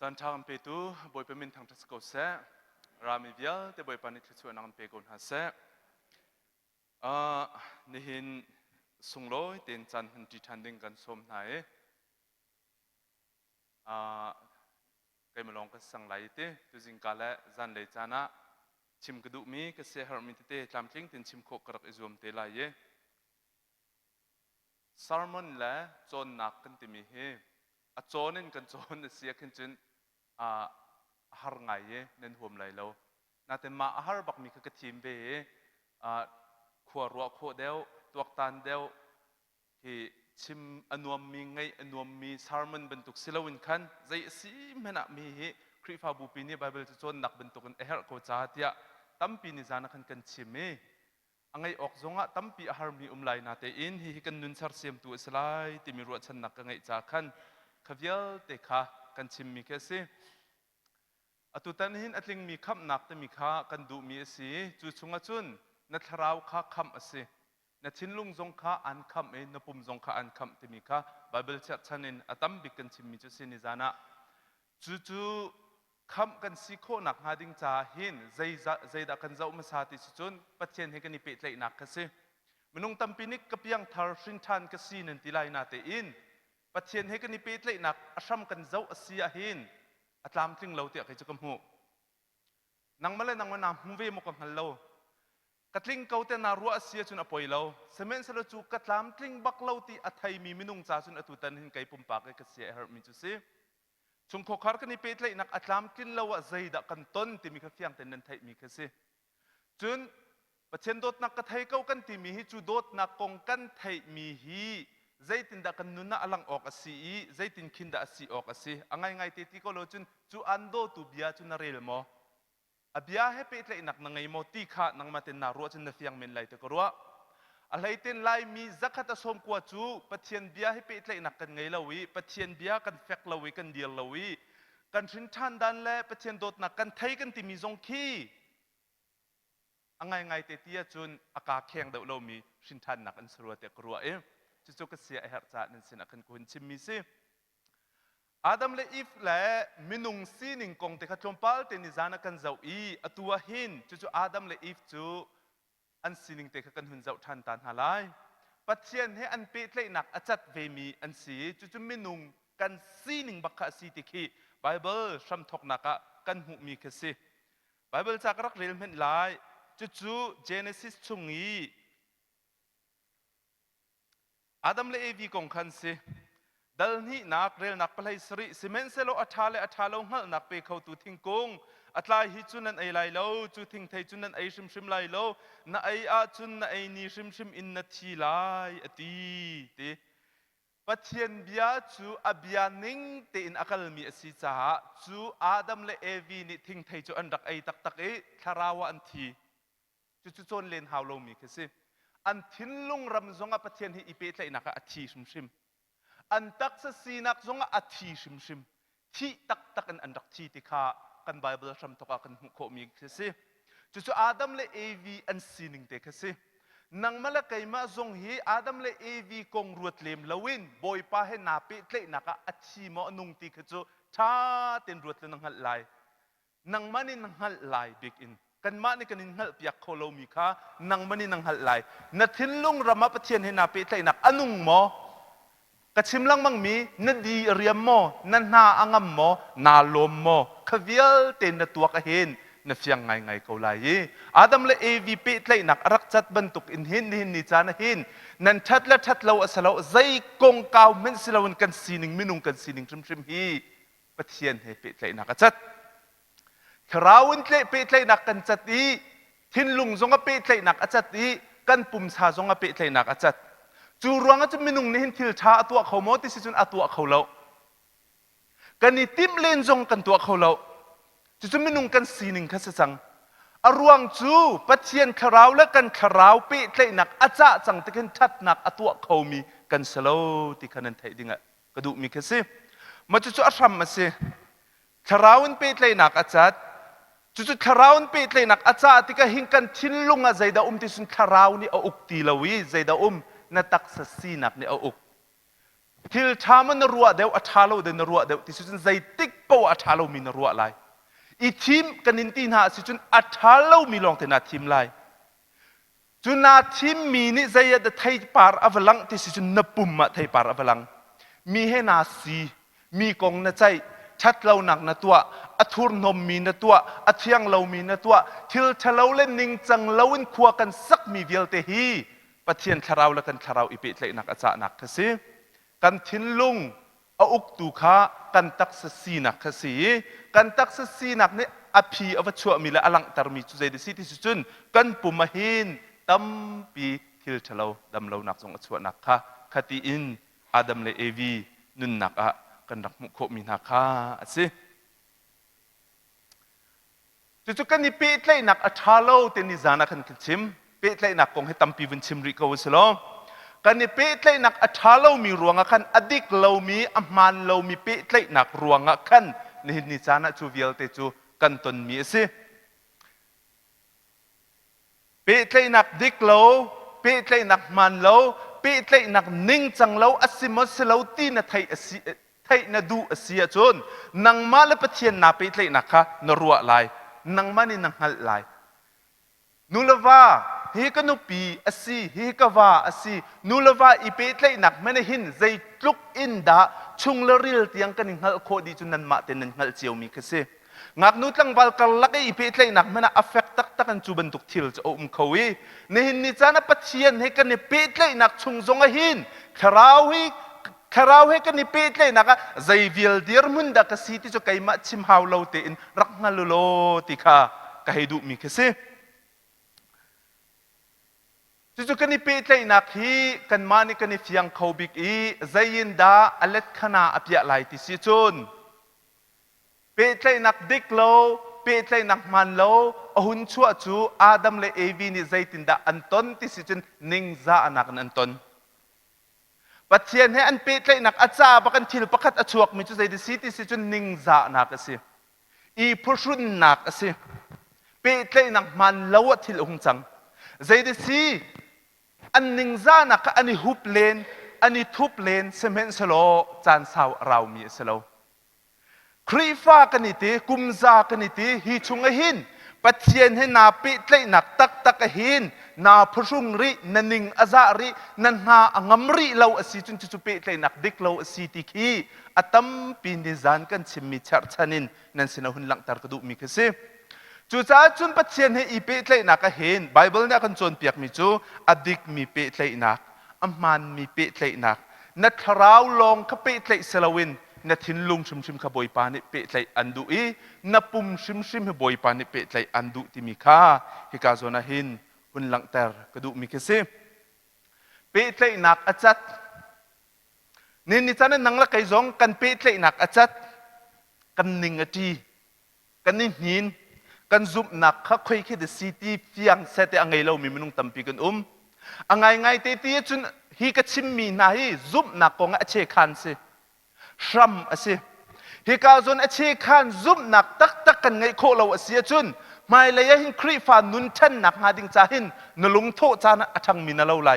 รันทางเปตูบอยเป็นมินทางทัศกเสรามิเวียแต่บอยปานิชส่วนนางเปกุนหาเสนี่หินสุงโรยเต็นจันหันจิทันดึงกันสมไหนใครมาลองก็สั่งไหลเตะตัวจริงกาละจันเลยจานะชิมกระดูมีก็เสียหายมิตเตะตามจริงเป็นชิมโคกระดักอิจวมเตลายซาร์มอนและโจนนักกันติมีเฮโจนินกันโจนเสียขึ้นจนหาร์ไงเน้นหัวไหลเรานาแต่มาหาร์บักมีกระทิมเบขวรัวขวเดียวตัวตันเดียวที่ชิมอนวมมีไงอนวมมีซาร์มอนบรรทุกสิลาวินคันใจสิมันอะมีคริฟาบูปีนี้ไบเบิลจะโจนนักบรรทุกกันเอร์โคจ้าที่ตั้มปีนี้จานักกันชิมอังไงออกจงะตั้มปีอาหารมีไหลนาแต่อินฮิกันนุนซาร์เซียมตัวสลายที่มีรัวชันนักอังไงจ้าคันขวิลเตค่ะกันชิมมีแค่สิตุตันหินอัตลิงมีคำนักแต่มีข้ากันดูมีสิจู่ชงะจุนนัทราวข้าคำสินัทินลุงจงข้าอันคำนับปุ่มจงข้าอันคำแต่มีข้าไบเบิลชัดชันินอัตัมบิกันชิมมีจุสินิจานะจู่คำกันสิโคนักหาดิงจ่าหินใจดักกันเจ้ามาสาธิตจุนปัจเจนให้กันนิเปตเลยนักกันสิมนุงตัมปินิกกับยังทาร์ชินทันกันสินันติไลนาเตอินปัจเจนให้กันนิเปตเลยนักอาชัมกันเจ้าอเสียหินอัตลามทิ้งเราเตะใครจะกำหูนังมาเลยนังมานำหูเวมุกำหันเรากัตลิงเกาเตนารัวเสียจุนอภัยเราเสมนสระจูกัตลามทิ้งบักเราตีอัฐยมีมินุงจ่าจุนอตุตันหินไก่ปุ่มปากไอ้กเสียเฮอร์มิจุสิชุงขคาร์กันนิเปตเลยนักอัตลามทิ้งเราว่าใจดักกันต้นที่มีข้าฟียงแต่นันไทยมีกสิจุนปัจเจนโดดนักกไทยเก้ากันที่มีฮิจูโดดนักกงกันไทยมีฮีใจตินดักกันนุนน่ะอลังออกสิใจตินขินดาสิออกสิอังไงเตติโกโลจุนจูอันโดตูเบียจุนนาเรลโมอเบียให้เปตเลยนักนังไงโมตีขานังมาเตนนารัวจุนนฟียงเมนไลตะกรัวอะไรเตนไลมีจักรตะสมกว่าจูปัจเจียนเบียให้เปตเลยนักกันไงลาวีปัจเจียนเบียกันเฟกลาวีกันเดียลลาวีกันชินทันดันเล่ปัจเจียนโดดนักกันไทยกันติมีจงคีอังไงเตติยจุนอากาแข็งเดาเรามีชินทันนักอันสรัวเตกรัวจู่ๆก็เสียเหตุจากนั้นสินะกันคุณชิมมิสิอาดัมและอีฟและมินุงซีนิงกงเตขัดจมพัลเตนิจานักันเจ้าอีอตัวหินจู่ๆอาดัมและอีฟจู่อันซีนิงเตขัดกันหุ่นเจ้าทันตันหาไลปัจเจียนให้อันเปิดเลยนักอาจัดเวมีอันสีจู่ๆมินุงกันซีนิงบักขะสีติคีไบเบิลชัมทกนักกันหุมีคสิไบเบิลจากรักเรียนเห็นไลจู่ๆเจเนซิสชุงอีอาดัมเลวีกงขันสิดัลนี้นักเรียนนักพลายสริสิเมนเซโลอัฐาเลหัลนักไปเข้าตูทิ้งกงอัตลายฮิจุนันไอไลโลจูทิ้งไทยจุนันไอชิมไลโลน่าไออาจุนน่าไอนี่ชิมอินนัทีไลอตีเตปัจเจียนเบียจูอับยานิงเตอินอักลมีอสิจ้าจูอาดัมเลวีนี่ทิ้งไทยจูอันดักไอตักทาราวอันทีจูโจนเลนฮาวโลมีคือสิอันทิ้งลุงรำจงอาปัจเจียนที่อีเปตเลยนักอาทีชิมอันตักษสีนักจงอาทีชิมที่ตักอันดักที่ข้ากันไบเบิลชัมตกกันหุกโคมีคือสิจู่อาดัมเลวีอันซีนิงเตคือสินังมาละไกมาจงฮีอาดัมเลวีกงรวดเลมลวินบอยป้าให้นาเปตเลยนักอาทีมอนุงตีคือจู่ท่าเต็นรวดเลยนังหัดไหลนังมันนี่นังหัดไหลบิ๊กอินกันมานี่กันนิหัลพิยักโคโลมิค่ะนังมันนี่นังหัลไลนัทินลุงรามาปะเทียนเห็นนาเปตเลยนักอนุงโมกระชิมลังมังมีนดีเรียมโมนันนาอังมโมนาลมโมขวิลเต็นตัวกะเห็นนฟียงไงเขาไลอาดัมและวีเปตเลยนักรักจัดบรรทุกอินหินนิจานหินนันทัดเราอสลาวใจกงกาวเมนสิลาวันกันซีนิงมินุงกันซีนิงชิมฮีปะเทียนเฮเปตเลยนักจัดคราวนี้เปตเลยนักกันจัดดีทินลุงจงเปตเลยนักจัดดีกันปุ่มชาจงเปตเลยนักจัดจูรวงจะมินุงนี่หินทิลชาตัวเขาโมติสิจุนตัวเขาเล่ากันนี่ติมเลนจงกันตัวเขาเล่าจู่มินุงกันสีหนึ่งขั้นสังอรวงจูปัจเจียนคราวและกันคราวเปตเลยนักอาจารย์จังตะกันทัดนักตัวเขามีกันสโลติขันันไทยดิ่งะกระดูมีแค่สิมาจู่อัชรัมมาสิคราวน์เปตเลยนักอาจารย์จู่คราวน์เปตเลยนักอาจารย์ที่ก็หิงกันทิ้งลุงอาใจดาที่สุนคราวนี่เอาอุกตีลาวีใจดานัตักษสีนักนี่เอาอุก ทิลชามันรัวเดียวอัชาโลเดนรัวเดียวที่สุดใจติ๊กเป้าอัชาโลมีนรัวไลอีทีมกันนินตีน่าสิจุนอัชาโลมีลองเทนาทีมไลจุนนาทีมมีนี่ใจจะไทยปาร์อวลังที่สิจุนนับปุ่มมาไทยปาร์อวลังมีให้นาซีมีกองนาใจชัดเราหนักนะตัวอัทุรนมมีนะตัวอัเทียงเรามีนะตัวทิลชะเราเล่นนิงจังเราอินขัวกันสักมีเวลเตฮีปะเทียนคาราวและกันคาราวอีเปตเลยนักอาจารย์นักคสิกันทินลุงเอาอุกตุขากันตักษสีนักคสิกันตักษสีนักเนี่ยอภิอวชัวมีละอลังตารมีจุใจดิสิที่สุดกันปุ่มหินตั้มปีทิลชะเราดำเรานักทรงอชัวนักค่ะคติอินอาดัมเลเอวีนุนนักอะกันนักมุขมีนักค่ะสิจุกันนี่เปตเลยนักอัชาโลเตนิจานักขันชิมเปตเลยนักคงให้ตั้มปีวันชิมริกาวสโลกันนี่เปตเลยนักอัชาโลมีรวงขันอดิกเรามีอัมมันเรามีเปตเลยนักรวงขันนี่นิจานะจูเวลเตจูกันตนมีสิเปตเลยนักดิกเราเปตเลยนักมันเราเปตเลยนักนิ่งจังเราอสิมสเราตีนไทยไทยนดูอสิยจนนังมาเลปเทียนนาเปตเลยนักค่ะนรัวไลนังมันนังหัลไลนูลวาเฮกันนุปีอสีเฮกวาอสีนูลวาอีเปตเลยนักมันหินใจลุกอินดาชุงเลริลที่ยังกันหัลโคดีจุนันมาเตนันหัลเจียวมีกษงักนูตั้งวัลกัลลักอีเปตเลยนักมันอัฟเฟกตักตักันจูบันตุกทิลจะอุ้มเขาวีเนหินนิจานะปัจเจียนเฮกันเนเปตเลยนักชุงจงหินคราวเฮกันนี่เปตเลยนะคะใจวิลเดียร์มุนดักสิที่จะไกมาชิมฮาวเลาเตอินรักงาลุโลติค่ะกะให้ดูมีกษจุกันนี่เปตเลยนักฮีกันมานี่กันนี่เฟียงเขาบิกอีใจยินดาอเล็ดขนาอภิยาไลติสิจุนเปตเลยนักดิกโลเปตเลยนักมันโลอหุนชัวจูอาดัมเลเอวีนี่ใจตินดาอันตนติสิจุนนิงซาอนักอันตนปัจเจียนให้อันเปตเลยนักอาจารย์ประกันทิลประคัดอชวกมีจุดใจดิสิติสิจุนนิงซานักสิอีพุชุนนักสิเปตเลยนักมันโลทิลองจังใจดิสิอันนิงซานักอันนี้ฮุบเลนอันนี้ทุบเลนเซเมนสโลจานสาวเรามีสโลครีฟ้ากันนี่ตีกุมซากันนี่ตีฮีชุงหินปัจเจียนให้นาเปตเลยนักตักหินนาพรุ่งรินันนิงอาซารินันหาอังมริเราอสิจุนจุเปตเลยนักดิกเราอสิติคีอัตัมปีนิจานกันชิมิชัรชันินนันสินาหุนหลังตารกดูมีกษจูจ้าจุนปัจเจียนให้อีเปตเลยนักเห็นไบเบิลเนี่ยกันจนเปียกมีจูอดิกมีเปตเลยนักอัมมันมีเปตเลยนักนัทราวลองขเปตเลยสลาวินนัทินลุงชิมขบอยปานิเปตเลยอันดูอีนับปุ่มชิมขบอยปานิเปตเลยอันดูที่มีค่าฮิกาโซนาหินหุนหลังแต่กระดูมีกษเปตเลยนักอาจัดนี่นิจานันนังละไกจงกันเปตเลยนักอาจัดกันนิงอจีกันนิหินกันซุบนักข้าคุยแค่เดซิตี้เฟียงเสตอังไงเรามีมนุษย์ตั้มปีกันอังไงเตตีจุนฮีกชิมมีนาฮีซุบนักกงอเชคันสิชัมอสิฮิกาจนอเชคันซุบนักตักกันไงโคเราอเสียจุนไม่เลยหินครีฟานุนชันนักหาดิงจาหินนลุงโทจานะอังมีนาเราไหล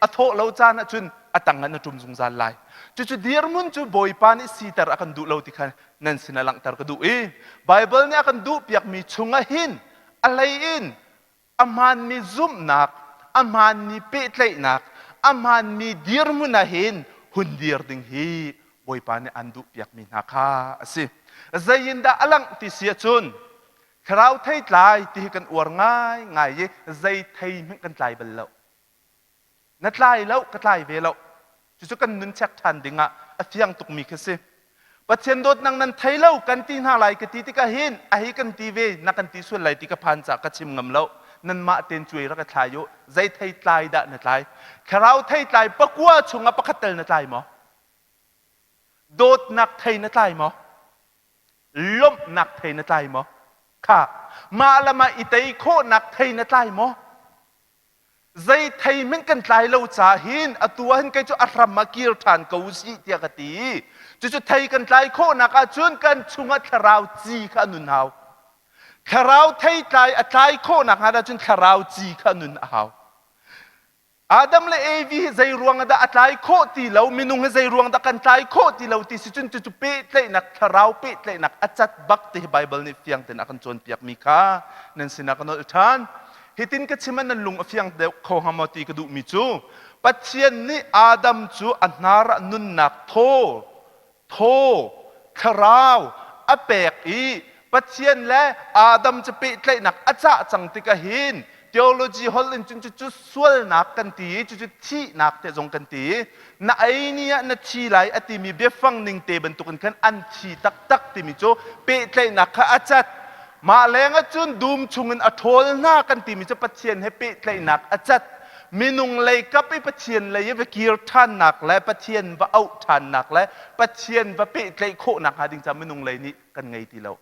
อโทเราจานะจุนอังงันจุมซุงจานไหลจุเดียร์มุนจุบอยปานิสีตาอากันดูเราติคันนั่นสินาลังตารกดูไบเบิลเนี่ยอากันดูเปียกมีชุงหินอะไรอินอามันมีซุมนักอามันมีเปตเลยนักอามันมีเดียร์มุนหินหุ่นเดียร์ดิงฮีบอยปานิอันดูเปียกมีนักสิใจยินดาอลังติเสียจุนคราวไทยลายที่กันอวดง่ายใจไทยมันกันลายบัลเลวนัดลายแล้วก็ลายเวลาจุกันนุนเช็คทันดิ่งอ่ะเฟียงตุกมีแค่สิปัจเจนโดดนังนั้นไทยเล่ากันตีน่าลายกันตีที่กะหินอ่ะให้กันตีเวนักกันตีส่วนไหลที่กะพันจากกะชิมงำเล่านั่นมาเต็นช่วยรักทายอยู่ใจไทยลายด่านัดลายคราวไทยลายปะกัวชงอ่ะปะคัตเตลนัดลายมั้งโดดนักไทยนัดลายมั้งล้มนักไทยนัดลายมั้งค่ะมาละมาอิตาลีโคนักไทยนัดลายมั้งใจไทยมันกันลายเราจ่าหินอตัวหินก็จะอารมณ์กิรทานกูสิเตียกตีจุไทยกันลายโคนักจุนกันชุงอัคราวจีขานุนหาวคราวไทยลายอัตลายโคนักฮะจุนคราวจีขานุนหาว Adam le evi zai ruang da atlai kho ti lo minung zai ruang da kan tlai kho ti lo ti si chun chu pe tlai nak tharau pe tlai nak achat bak te Bible ni fiang ten akan chon piak mi kha nen sinakanol than hitin ka chiman nan lung afiang de kho hamoti ka du mi chu pathian ni Adam chu anara nun nak tho tharau apek i pathian le Adam cha pe tlai nak acha chang ti ka hin theology hol in chu sual nak kan ti chu thi nak te jong kan ti na ai nia na thi lai ati mi be fang ning te ban tukan kan an thi tak ti mi chu pe tlai nak kha achat ma lenga chun dum chungin athol na kan ti mi chu pathian he pe tlai nak achat minung lei kap i pathian lei ve kir than nak le pathian va au than nak le pathian va pe tlai kho nak ha ding cha minung lei ni kan ngai ti lo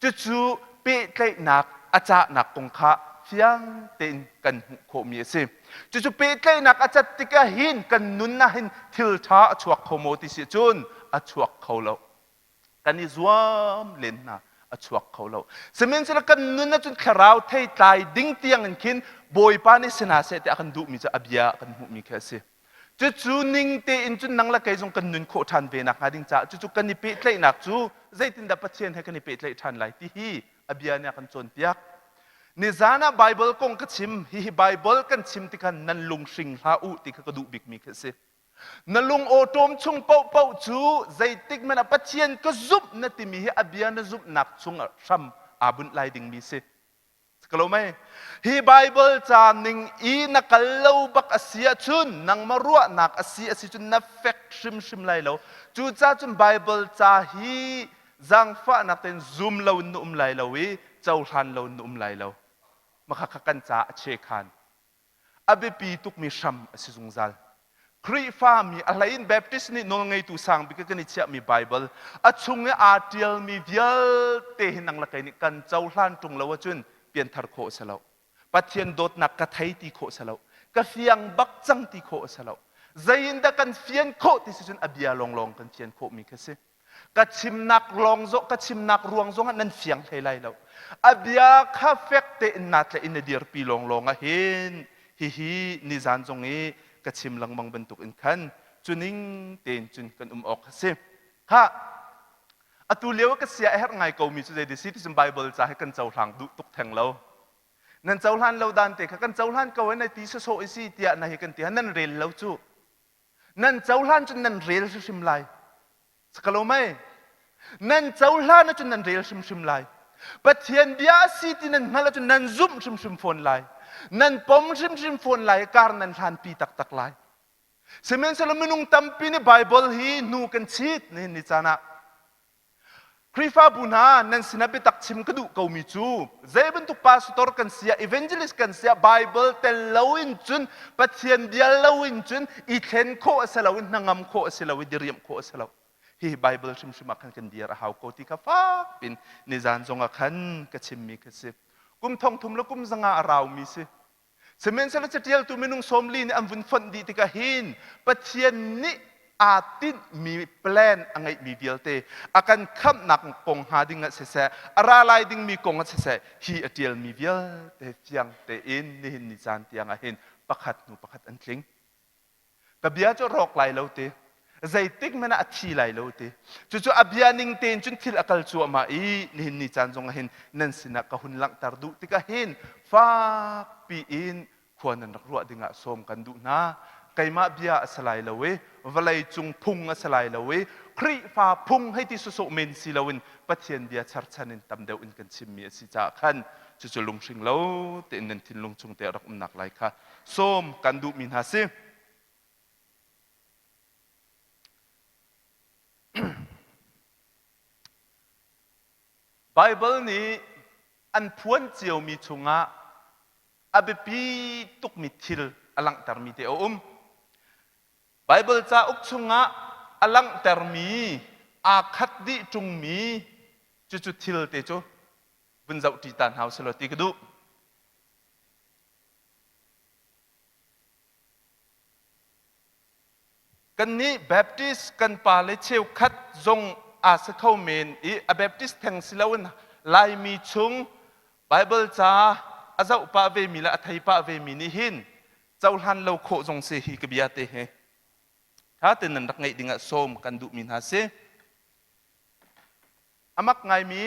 chu pe tlai nak acha nak kong kha fiang ten kan kho mi se chu pe tlai nak achat ti ka hin kan nun na hin thil tha chuak khomo ti si chun a chuak kho lo kan ni zuam len na a chuak kho lo semen sela kan nun na chun kharau thei tlai ding tiang an kin boy pa ni sina se te akan du mi cha abia kan hu mi kha se chu ning te in chun nang la kai jong kan nun kho than ve nak ha ding cha chu kan ni pe tlai nak chu zaitin da pathian he kan ni pe tlai than lai ti hi abia ne kan chon piak ni zana Bible kong ka chim hi Bible kan chim ti kan nan lung sing ha u ti ka du big mi kha se nan lung o tom chung pau chu zaitik man a pathian ka zup na ti mi hi abia na zup nak chung ram abun lai ding mi se kalau mai hi Bible cha ning i na kallo bak asia chun nang marua nak asia si chun na fek shim lai lo chu cha chun Bible cha hi zang fa nak ten zoom lo nu lai lo wi chau than lo nu lai lo makakakan cha che khan abe pi tuk mi sham asi zungzal kri fa mi alain baptist ni no ngai tu sang bi ka ni chia mi Bible achung e artial mi vial te hinang la kai ni kan chau than tung lo chun pian thar kho salo pathian dot nak ka thai ti kho salo ka fiang bak chang ti kho salo zain da kan fian kho ti si chun abia long kan fian kho mi khase ka chim nak long zo ka chim nak ruang zo nan fiang thailai lo abia kha fek te na tle in dir pi long a hin hi ni zan zong e ka chim lang mang bentuk in khan chuning ten chun kan ok khase ha atu lewa ka sia her ngai ko mi chu de citizen Bible cha he kan chau thang du tuk thang lo nan chau hlan lo dan te kha kan chau hlan ko na ti so isi tia na he kan ti nan rel lo chu nan chau hlan chun nan rel sim lai sakalo mai nan chau hlan na chun nan rel sim lai pathian bia si ti nan hala chun nan zum sim phone lai nan pom sim phone lai kar nan hlan pi tak lai semen salamunung tampi ni Bible hi nu kan chit ni chana Krifa buna nan sinabi tak chim kadu kau mi chu zaiben tu pastor kan sia evangelist kan sia Bible tel lawin chun pathian dia lawin chun I thlen kho asalawin nangam kho asalawin diriam kho asalaw hi Bible chim kan dia hau ko ti ka fa pin ni zan zonga khan ka chim mi ka se kum thong thum lo kum zanga araw mi se semen sala chatial tu minung somli ni amvun fon di ti ka hin pathian ni atin mi plan angai mi vialte akan kham nak kong hading se aralai ding mi kong se hi atial mi vial te fiang te in ni hin ni chan tiang a hin pakhat nu pakhat an tling kabia cho rok lai lo te zai tik mena athi lai lo te chu abia ning ten chun thil akal chu ma I ni hin ni chan jong a hin nan sina ka hun lang tar du ti ka hin fa pi in khwan an ruwa dinga som kan du na kaima bia asalai lawe valai chung phung asalai lawe khri fa phung hai ti su men silawin pathian bia charchanin tamdeu in kan chimmi si cha khan chu lung sing lo te nen thin lung chung te rak nak lai kha som kan du min ha se Bible ni an phuan chiao mi chunga abepi tuk mi thil alang tar mi te Bible cha uk chunga alang termi akhat di chung mi chu thil te chu bun zau ti tan hau selo ti kadu kan ni Baptist kan pa le cheu khat zong a sa khau men I a Baptist thang silawin lai mi chung Bible cha azau pa ve mi la thai pa ve mi ni hin เจ้าหันเราโคจงเสียฮีกบิยาเตเฮถ้าเต็นนันรักไงดิ่งส้มกันดูมินฮาเซอามักไงมี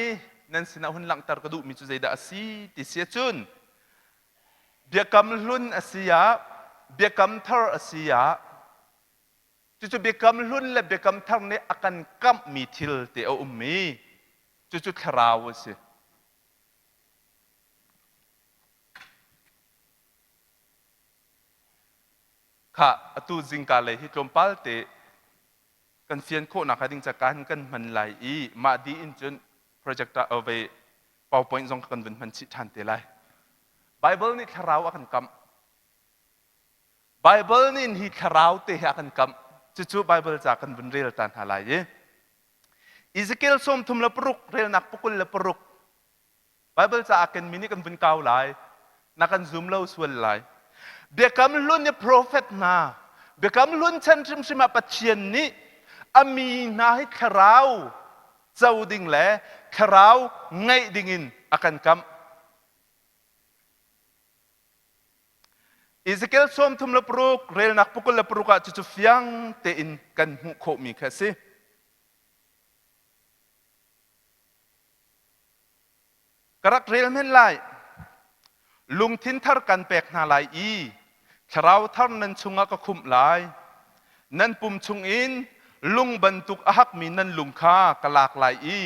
นั่นสินะหุ่นหลังตารกระดูมิจุใจดาสีติเสียจุนเบียกำลุ่นอาศิยาเบียกำทาร์อาศิยาจุดเบียกำลุ่นและเบียกำทาร์เนี่ยอาการกัมมีทิลเตอมีจุดคราวสิค่ะตูจิงกาเลยฮิตลมพัลเตกันเฟียนโคนักดิ้งจากการกันมันไหลมาดีอินจนโปรเจกต์เอาไปเป่าปอยน์ส่งกันเป็นมันชิทันเตลัยไบเบิลนี่คราวอากันกำไบเบิลนี่ฮิตคราวเตะอากันกำจู่ๆไบเบิลจากกันเป็นเรียลตันหาลายอิสเกลส้มทุ่มละปรุกเรียลนักปุกุลละปรุกไบเบิลจากกันมินิกันเป็นเกาหลายนักกันซูมเล่าส่วนหลายเบียกำลุ่นเนี่ยโปรเฟตนาเบียกำลุ่นฉันชิมาปัจเจียนนี้อามีนาให้คราวเจ้าดิ่งแหละคราวไงดิ่งินอากันกำอิสเกลส้มทุ่มละปรุกเรียลนักปุกุลละปรุกจุดฟียงเตอินกันหุโคมีแค่สิกระกเรียลเม่นไลลุงทินทาร์กันแปลกนาลายคราวทาร์นันชุงก็คุมลายนันปุ่มชุงอินลุงบรรทุกอักมีนันลุงค้ากลากลาย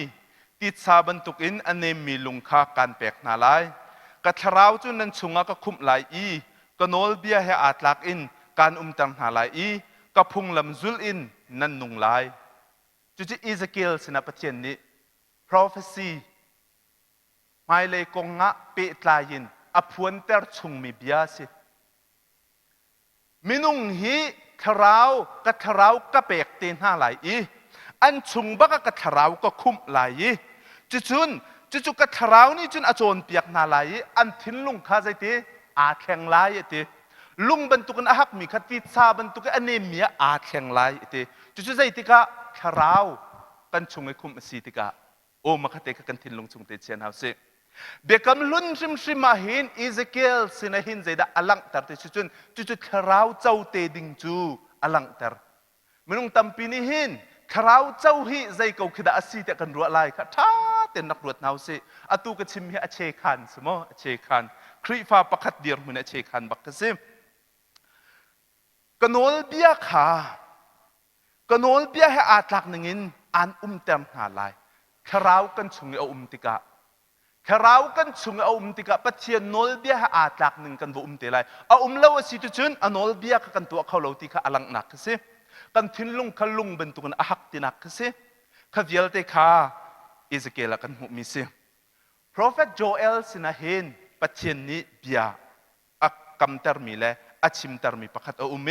ติดซาบรรทุกอินอันเนมีลุงค้ากันแปลกนาลายกัคราวจุนันชุงก็คุมลายก็โนลเบียให้อาตลักอินการตังนาลายก็พุงลำซุลอินนันนุงลายจุดอิสเกลสินะปะเจนนี้ prophecy ไม่เลยกงะเปิดลายินอพวนเตอร์ชุงมีเบียสิมินุงฮีคราวกัคราวก็เปกเตีนห้าไหลอันชุงบักกัคราวก็คุมไหลจุกัคราวนี่จุนอโจนเปียกนาไหลอันทิ้นลุงข้าใจตีอาแข็งไหลตีลุงบรรทุกันอาหักมีขัดติดซาบรรทุกอันเนมีอาแข็งไหลตีจุใจตีกะคราวกันชุงไอคุมสีติกะโอมาขัดเตกันทิ้นลุงชุงเตเชียนเฮาสิเบกำลุ่นชิมมาหินอิสเกลสินะหินใจดาอลังตาร์ติจุดคราวเจ้าเตดิงจูอลังตาร์มนุงตัมปีนิหินคราวเจ้าฮีใจเก่าคิดอาศีแต่กันรัวลายค่ะท้าเต็นนักรวดนาวสิอตูกชิมให้อเชคันสมออเชคันครีฟ้าประคัดเดียร์มุนอเชคันบักกซิมกนอลเบียขากนอลเบียให้อาตลักนึงินอันเต็มหาลายคราวกันชุงเอาติกะคราวกันชุงเอาติกะปัจเจียนโนลเบียอาตลักหนึ่งกันว่าเตลัยเอาเล่าสิจุนอนอลเบียกันตัวเขาเล่าติกะอลังนักสิกันทิ้งลุงขลุงเป็นตัวกันอักตินักสิข้าเวลเตคาอิสเกลกันหุมิสิ Prophet Joel สินะเห็นปัจเจียนนี้เบียอักกำเตอร์มีและอัชิมเตอร์มีประคัตเอาเม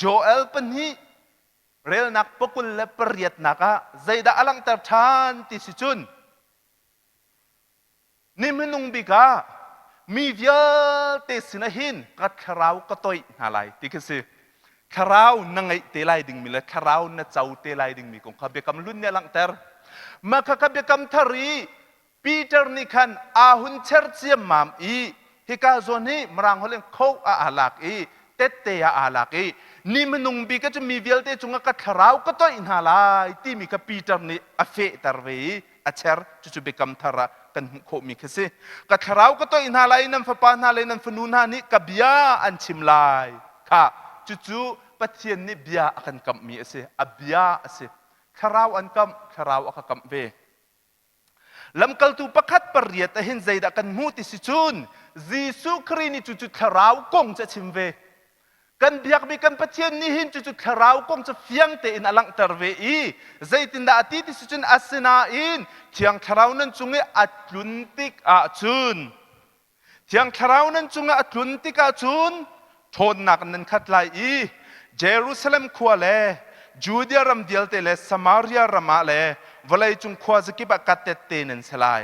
Joel เป็นนี้เรียลนักปกุลและปริยัตนักใจดาอลังเตอร์ชานติสิจุนนี่มันนุ่งบิกามีเยอะเตสินะหินกัดคราวก็ต่อยหาไรที่คือสิคราวนั่งไอเตลัยดิ่งมีเลยคราวน่ะเจ้าเตลัยดิ่งมีคงขับเบกำลุ่นเนี่ยหลังเตอร์มาขับเบกำทารีปีเตอร์นี่ขันอาหุนเชิดเสียมามฮิกาโซนี่มรังเขาเรียกเขาอาลักเตเตยอาลักนี่มันนุ่งบิกาจะมีเยอะเตจุงกัดคราวก็ต่อยหาไรที่มีกับปีเตอร์นี่อเฟตร์เวอเชร์จุเบกำทาระกันโคมีแค่สิกัดคราวก็ต่อยหาไรนั่นฟ้าปานหาไรนั่นฟนูนหานี่กับเบียอันชิมลายค่ะจู่ปัจเจียนนี่เบียอากันกำมีเสียอเบียเสียคราวอันกำคราวอากันกำเวลำกัลตูประคัดปริยัตเห็นใจดักันมูติสิจุนยิสุครีนี่จู่คราวกงจะชิมเวกันเบียกมีกันปัจเจียนนี่เห็นจู่คราวกงจะเฟียงเตอินอลังตร์เวใจตินดาติติสิจุนอัสนาอินเที่ยงคราวนั้นจุงอัตลุนติกอาจุนเที่ยงคราวนั้นจุงอัตลุนติกอาจุนทนนักนั้นขัดไลเยรูซาเล็มขวาเลจูเดียรัมเดียลเตเลสมารียรัมมาเลวลัยจุงขวาสกิบกัดเตเตนันสลาย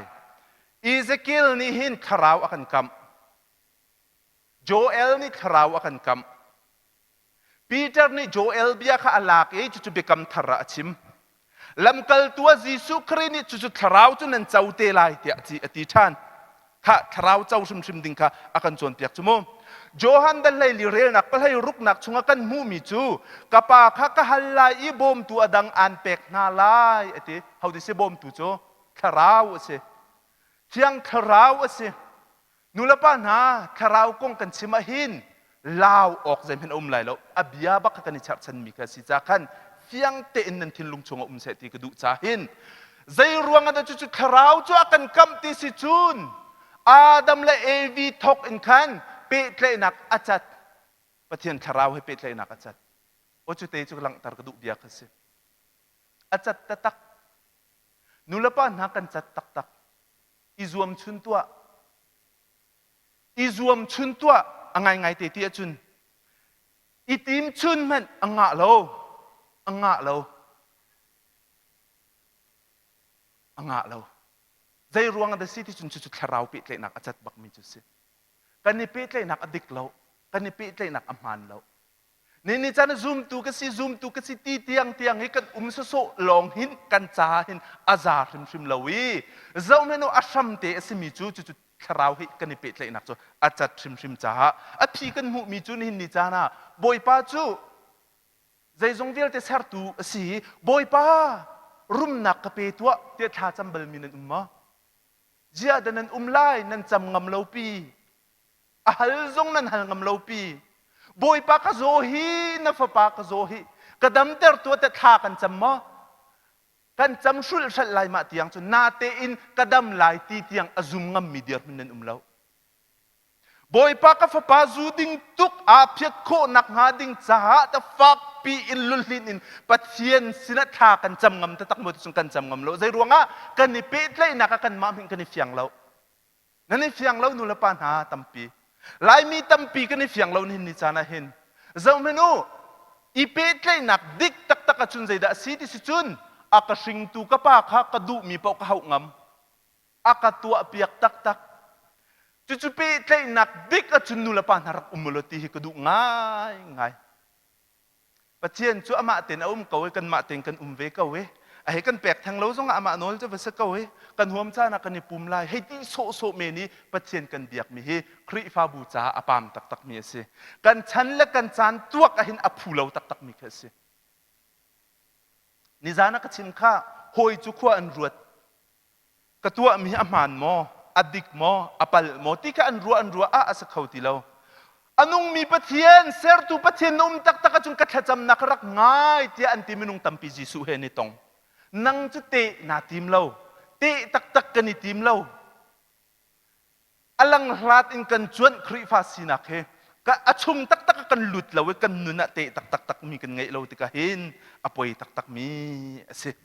อิสกิลนี่หินคราวอากันคำโจเอลนี่คราวอากันคำปีเตอร์นี่โจเอลเบียข้าอลากจุดเบกัมทาระชิมลำกัลตัวยิสุครีนี่จุดคราวจุนันเจ้าเตลัยเตียจีอติชานข้าคราวเจ้าชิมดิ่งข้าอากันจวนเปียกจุโม Johan dan lay lirel nak palay ruk nak chungakan mu mi chu kapa kha ka halai I bom tu adang anpek na lai ati how di se bom tu cho kharau se chiang kharau se nulapa na kharau kong kan chimahin lao ok zem hen lai lo abia bak ka ni char chan mi ka si cha khan fiang te in nan thin lung chunga se ti ka du cha hin zai ruang ada chu kharau chu akan kam ti si chun Adam le evi thok in khan pe tle nak achat pathian kharau he pe tle nak achat o chu te chu lang tar ka du bia ka se achat tatak nulapa na kan chat tak tak izuam chun tua angai ngai te ti chun itim chun man anga lo zai ruang ada city chun chu kharau pe tle nak achat bak mi chu se kan ni pe tle nak adik lo kan ni pe tle nak amhan lo ni chan zoom tu ka si ti tiang hi kan so long hin kan cha hin azar hrim lowi zau meno asham te asimi chu kharau hi kan ni pe tle nak chu achat hrim cha a phi kan mu mi chu hin ni chana boy pa chu zai zong vel te sar tu si boy pa rum nak ka pe tua te tha chambal min umma Jia dan umlai nan cham ngam lo pi ahal zong nan hal ngam lo pi boy pa ka zohi na fa pa ka zohi kadam ter tu te tha kan cham mo kan cham shul shal lai ma tiang chu na te in kadam lai ti tiang azum ngam mi dir min umlo boy pa ka fa pa zu ding tuk a phiat kho nak nga ding cha ta fak pi in lul hin in pathian sina tha kan cham ngam ta tak mo chung kan cham ngam lo zai ruanga kan ni pe tlai nak kan ma hin kan ni fiang lo nan ni fiang lo nu la pa na tampi lai mi tampi kan ni fiang lo ni chana hin zau menu I pe tlai nak dik tak tak chun zai da si ti si chun aka sing tu ka pa kha ka du mi pau ka hau ngam aka tua piak tak tak chu pe tlai nak dik a chun nu la pa na rak umuloti hi ka du ngai pathian chu ama ten kau kan ma ten kan ve kau ai kan pek thang lo zong ama nol chu vasa kau kan huam cha na kan ni pum lai hei ti so me ni pathian kan biak mi hi khri fa bu cha apam tak tak mi se kan chan la kan chan tuak a hin a phulo tak tak mi kha se ni zana ka chim kha hoi chu khwa an ruat ka tua mi aman mo adik mo apal mo ti ka an ruwa a asa khau ti lo anong mi pathian ser tu pathian tak tak chung kathacham nakrak ngai ti anti minung tampi jisu he ni tong nang chu te na tim lo te tak tak kan ni tim lo alang hlat in kan chuan khri fa sinak he ka achum tak tak kan lut lo kan nuna te tak tak mi kan ngai lo ti ka hin apoi tak mi ase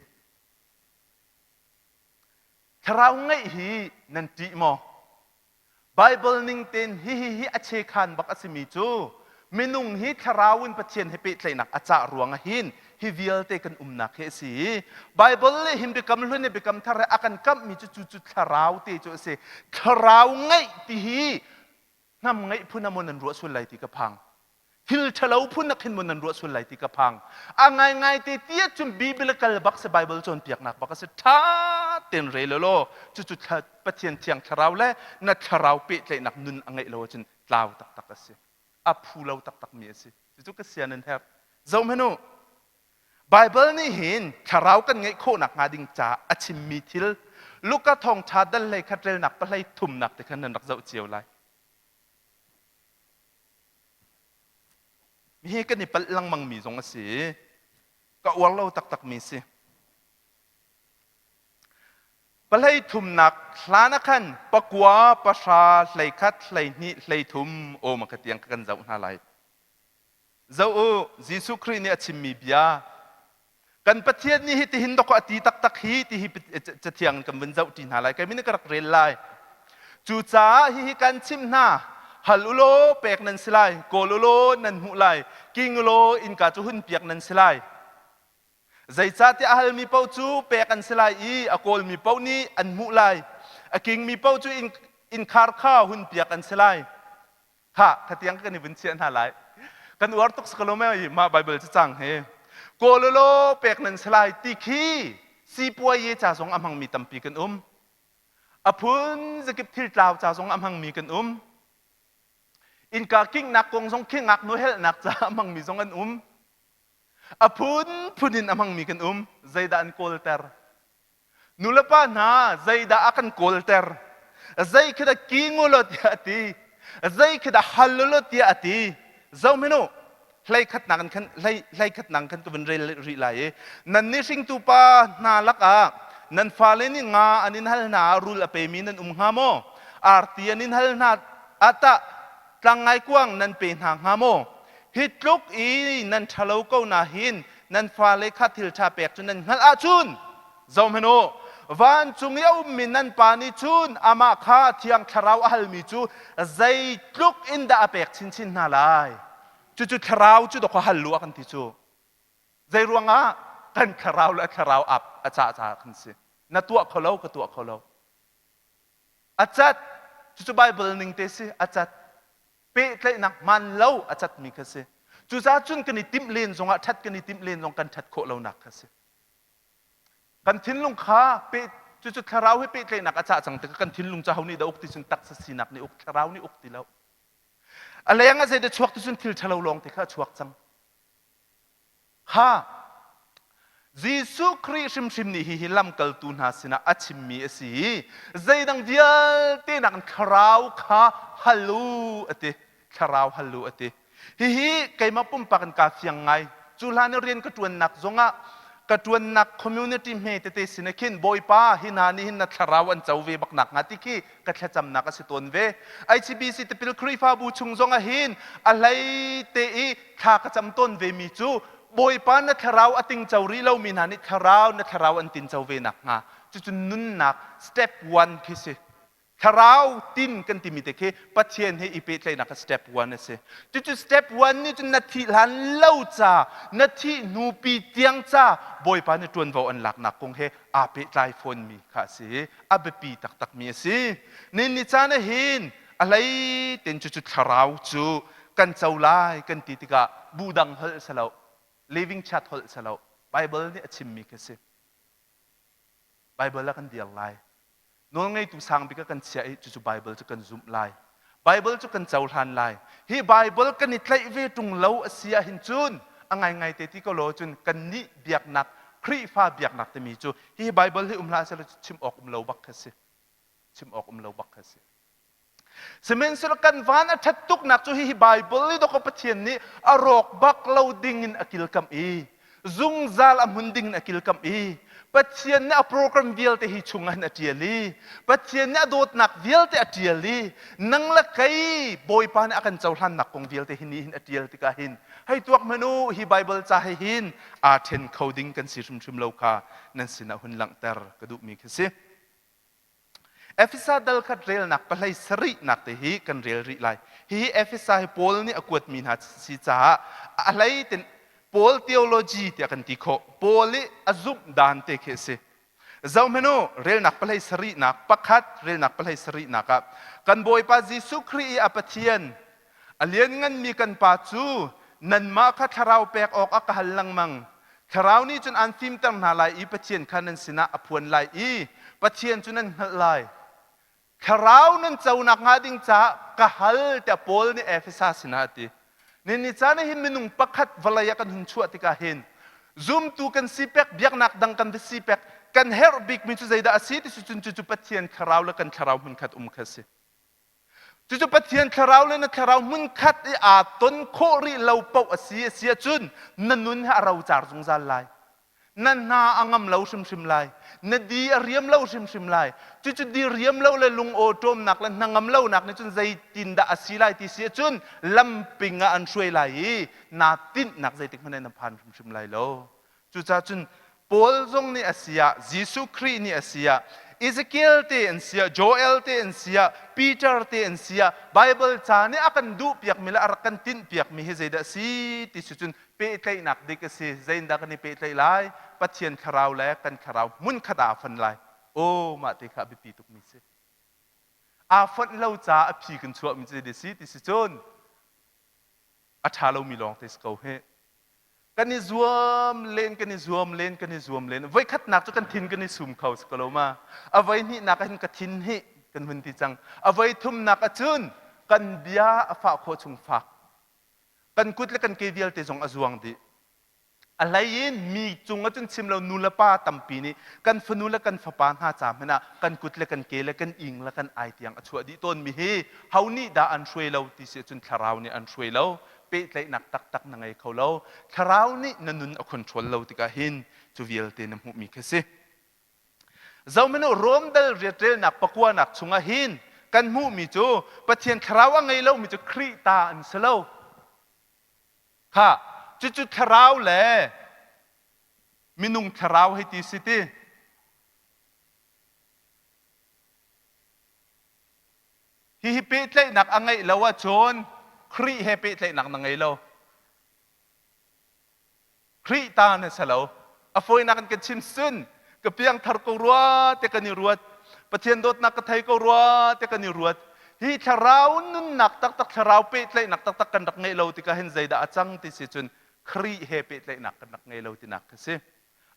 kharau ngai hi nan ti mo Bible ning ten hi ache khan bak asimi chu minung hi tharawin pathian he pe tlai nak acha ruanga hin hi vial te kan umnak he si Bible le him bekam hlune bekam thar akan kam mi chu tharau te chu se tharau ngai ti hi nam ngai phunamon an ru sul lai ti ka phang hil thalo phun nak hin mon an ru sul lai ti ka phang angai te tia chum biblical bak se Bible chon piak nak bak se tha ten re lo chu pathian thiang tharau le na tharau pe tlai nak nun angai lo chin tlaw tak tak ase a phulo tak tak mi ase chu ka sian an hep zo menu Bible ni hin tharau kan ngai kho nak nga ding cha achim mi thil luka thong cha dal le khatrel nak palai thum nak te khan nak zo chiu lai mi kan ni pal lang mang mi zong ase ka wal lo tak tak mi se palai thum nak hlana khan pakwa pasha hlei khat hlei ni hlei thum o makatiang kan zau na lai zau o Jesu Christ ni achim mi bia kan pathian ni hi ti hin dok ati tak tak hi ti hi chathiang kan wen zau ti na lai kai min ka rak rel lai chu cha hi kan chim na halulo pek nan silai kolulo nan hu lai kingulo in ka chu hun piak nan silai zai cha ti ahal mi pau chu pek an silai I akol mi pau ni an mu lai aking mi pau chu in khar kha hun piak an silai ha khatiang kan ni bun chian ha lai kan war tok skalome ma Bible cha chang he kololo pek nan silai ti khi si puai ye cha song amhang mi tampi kan apun zakip thil tlaw cha song amhang mi kan in ka king nak kong song king ngak no hel nak cha amang mi song an apun punin amang mi kan zaida an kolter nulapa na zaida akan kolter zai kada kingolot ya ati zai kada halolot ya ati zau meno lai khat nang kan lai khat nang kan tuban ri lai nan ni sing tu pa na laka nan fale ni nga anin hal na rul ape mi nan ngamo arti anin hal na ata tlangai kuang nan pe na ngamo hitluk i nan thalo ko na hin nan fale khathil tha pek chun nan hal a chun zau meno van chung yau min nan pani chun ama kha thiang tharau hal mi chu zai tluk in da apek chin chin na lai chu tharau chu do kho hal lu kan ti chu zai ruanga kan tharau la tharau ap acha kan si na tua kholo ka tua kholo achat chu bible ning te si achat pe tlai nak man lo achat mi ka si chu za chun kan ni tim len zonga that kan ni tim len zong kan that kho lo nak ka si kan tin lung kha pe chu tharau he pe tlai nak acha chang te kan tin lung cha hau ni da uk ti chun tak sa sinak ni uk tharau ni uk ti lo alayanga zai de chuak tu sun thil thalo long te kha chuak chang ha Jisu Christ shim ni hi lam kal tu na sina achim mi asi zai dang dial te nak kharau kha halu ate kharau halu ate hi kai ma pum pa kan ka fiang ngai chu lan rian ka tuan nak zonga ka tuan nak community me te sina kin boy pa hinani hin na kharau an chau ve bak nak ngati ki ka thla cham nak asi ton ve ICBC te pil khri fa bu chung zonga hin alai te i kha ka cham ton ve mi chu boy pa na tharau ating chawri lo minani tharau na tharau an tin chawve nak nga chu nun nak step 1 ki se tharau tin kan ti mi te ke pathian he ipe tlai nak step 1 ase chu step 1 ni chu na thi lan lo cha na thi nu pi tiang cha boy pa ni tuan vo an lak nak kong he ape tlai phone mi kha se abe pi tak mi ase ni cha na hin alai ten chu tharau chu kan chaulai kan ti tika budang hal salo living chat hol salo bible ni achim mi ke se bible la kan dial lai no ngai tu sang bi ka kan chia chu bible chu kan zoom lai bible chu kan chaul han lai hi bible kan ni tlai ve tung lo asia hin chun angai te ti ko lo chun kan ni biak nak khri fa biak nak te mi chu hi bible hi umla selo chim ok lo bak ka se chim ok lo bak ka se semen sur kan van a thattuk nak chu hi bible ni do ko pathian ni arok bak loading in akil kam e zung zal amunding akil kam e pathian na program vial te hi chungan atiali pathian na dot nak vial te atiali nang la kai boy pan akan chawlan nak kong vial te hini hin atial ti ka hin hai tuak manu hi bible cha hi hin a then coding kan si rum lo kha nan sina hun lang ter kadu mi khase Efisa dal khat rel nak palai sari nak te hi kan rel ri lai hi Efisa hi pol ni akwat min ha si cha alai ten pol theology te kan ti kho pol li azum dan te khe se zau meno rel nak palai sari nak pakhat rel nak palai sari nak kan boy pa Jesu Christ apathian alian ngan mi kan pa chu nan ma kha tharau pek ok akahal lang mang tharau ni chun an thim tam na lai i pathian khanan sina aphuan lai i pathian chunan lai kharau nan chau nak nga ding cha kahal te pol ni Efesa sinati ni chana hin minung pakhat valaya kan hun chu atika hin zoom tu kan sipek biak nak dang kan sipek kan her big min chu zaida asiti chu pathian kharau la kan kharau mun khat khase chu pathian kharau le na kharau mun khat i a ton kho ri lo pau asia chun nanun ha rau char jung zal lai nan na angam lo shim lai na di riam lo shim lai chu di riam lo le lung o tom nak lan nangam lo nak ni chun zai tin da asilai ti sia chun lampinga an shwai lai na tin nak zai tik manen phan shim lai lo chu cha chun pol zong ni asia Jesu Christ ni asia Ezekiel te en sia Joel te en sia Peter te en sia Bible cha ni akan du piak mila arakan tin piak mi he zaida si ti chun pe tlai nak dik se zain da kan ni pe tlai lai pathian kharau la kan kharau mun khada fan lai o ma te kha bi pi tuk mi se a fon lo cha a phi kan chuak mi je de si ti si chon a tha lo mi long te sko he kan ni zuam len voi khat nak chu kan thin kan ni sum khau skalo ma a voi ni nak kan ka thin hi kan hun ti chang a voi thum nak a chun กันเบียฝากโคชุงฝากกันกุดและกันเกเดียลเตจงอจวงดีอะไรยินมีจุงจนชิมเรานูละป้าตัมปีนี้กันฟนูและกันฝปานหาจามนะกันกุดและกันเกและกันอิงและกันไอเตียงอชัวดีต้นมีเฮเฮานี่ดาอันช่วยเราที่เสียจนคาราวนี่อันช่วยเราเป๊ะเลยหนักตักนังไงเขาเราคาราวนี่นันนุนเอาคอนโทรลเราที่กะหินจูเวลเตนมุมีแค่สิเจ้ามันรวมเดลเรียเรนักปะกัวนักชงอาหินกันมุมีจูปะเทียนคาราวไงเรามีจูครีตาอันเสลาค่ะจุดคาราวแหละมินุงคาราวให้ตีสิตีฮิเป๊ะเลยหนักอังไงเราว่าโจนครีเฮเป๊ะเลยหนักนังไงเราครีตาเนี่ยเสลาอฟอยนักกันชิมซึนกับเพียงทาร์กรัวเตกันนิรวดปะเทียนโดดนักกระไทยกรัวเตกันนิรวดฮิคาราวนุนหนักตักคาราวเป๊ะเลยหนักตักกันนักไงเราที่กะเห็นใจดาจังที่สิจุนครีเฮเป๊ะเลยหนักกันนักไงเราที่นักสิ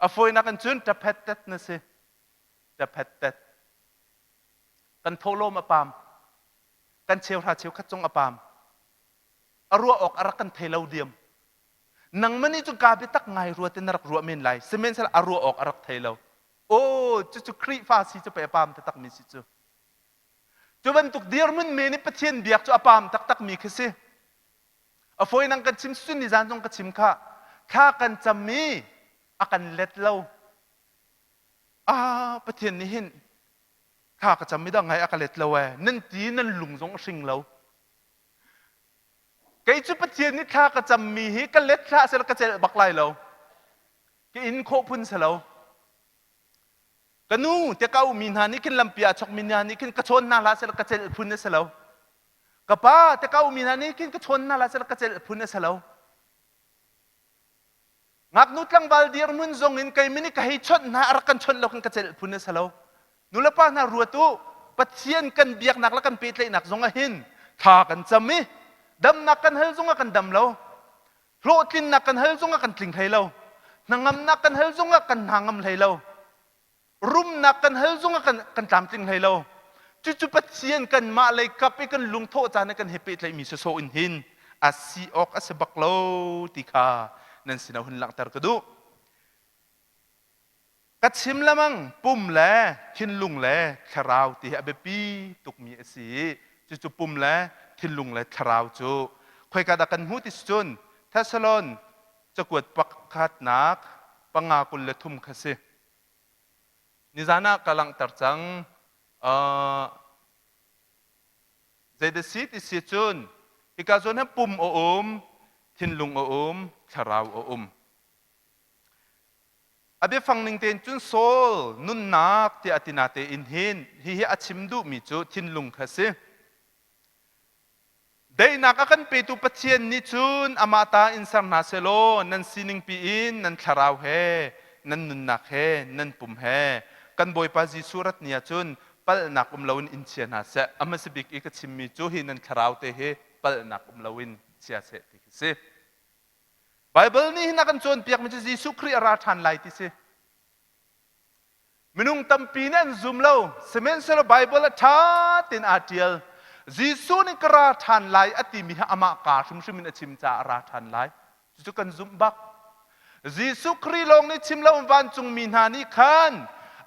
อฟอยนักกันจุนจะเพ็ดเต็ดนะสิจะเพ็ดเต็ดกันโทโลมาปามกันเชียวราเชียวขัดจงอปามอรัวออกอารักกันเทเลาเดียมนังมันนี่จุกาบิตักไงรัวเตนรักรัวเมนไลเซเมนสละอรัวออกอารักเทเลาโอ้จุครีฟาซีจะไปอปามตักมีสิจูบันตุกเดียร์มันเมนี่ปะเทียนเบียกจูอปามตักมีแค่สิอฟอยนังกันชิมสุนิจานจงกันชิมข้ากันจำมีอากันเล็ดเล่าปะเทียนนี่เห็นข้าก็จำไม่ได้ไงอากันเล็ดเล่านั่นตีนั่นหลุงจงสิงเล่าไก่จุปะเทียนนี่ข้าก็จำมีฮิกันเล็ดข้าเสร็จก็จะบักไล่เล่ากินโคพุนเสร็จเล่ากันนู้เจ้าเก้ามีนานี่กินลำปีอาชกมีนานี่กินกระชนน่าละเสร็จก็จะพุนเสร็จเล่ากะป้าเจ้าเก้ามีนานี่กินกระชนน่าละเสร็จก็จะพุนเสร็จเล่างับนุตังบาลเดียร์มุนจงอินไกมินิกะให้ชดนาอารักันชนเรากันกระเจลพุนเสลานุลป้านารัวตุปัจเจียนกันเบียกนักละกันเปิดเลยนักจงหินท่ากันจำมิดำนักกันเฮลจงกันดำเราโลตินนักกันเฮลจงกันติงให้เรานางนักกันเฮลจงกันนางให้เรารุมนักกันเฮลจงกันตามติงให้เราจุปัจเจียนกันมาเลยกับไปกันลุงโทจานกันเฮปิดเลยมีโซอินหินอาซีออกอาสบักโลติคานั่นสินะหุ่นหลังตรกดูกัดชิมละมังปุ่มแลขินลุงแลคราวที่อเบปีตุกมีสีจุปุ่มแลขินลุงแลคราวจูคอยกระดักันหูติสจุนเทสลอนจะกวดปักขัดนักปังอากุลเลทุมขสินิจานะกำลังตรจังใจเดสิติสิจุนอีกาจนให้ปุ่มโอมทินลุงโอมคาราวโอมอเบฟังนึงเตนจุนโซลนุนนักที่อตินาเตอินหินฮิฮิอาชิมดูมิจูทินลุงคาสิได้นักกันไปตุปัจเจียนนิจุนอามาตาอินสังนาเซโลนันซินิงปีอินนันคาราวเฮนันนุนนักเฮนันปุ่มเฮกันบอยปาจิสุรัตเนียจุนปัลนักลาวินอินเชียนาเซอามาสิบิกอีกชิมมิจูฮินันคาราวเตเฮปัลนักลาวินเชียเซติกิสิไบเบิลนี่นักกันชนเปียกมันจะยิสุครีอาราทันไลติสิมินุงตัมปีนันซุมเล่าเซเมนเซลไบเบิลท้าตินอาเทียลยิสุนี่กราทันไลอติมิฮะอามากาชุมชุมินอชิมจาอาราทันไลจุกันซุมบักยิสุครีลงนี่ชิมเล่าวันจุงมินานี่ขัน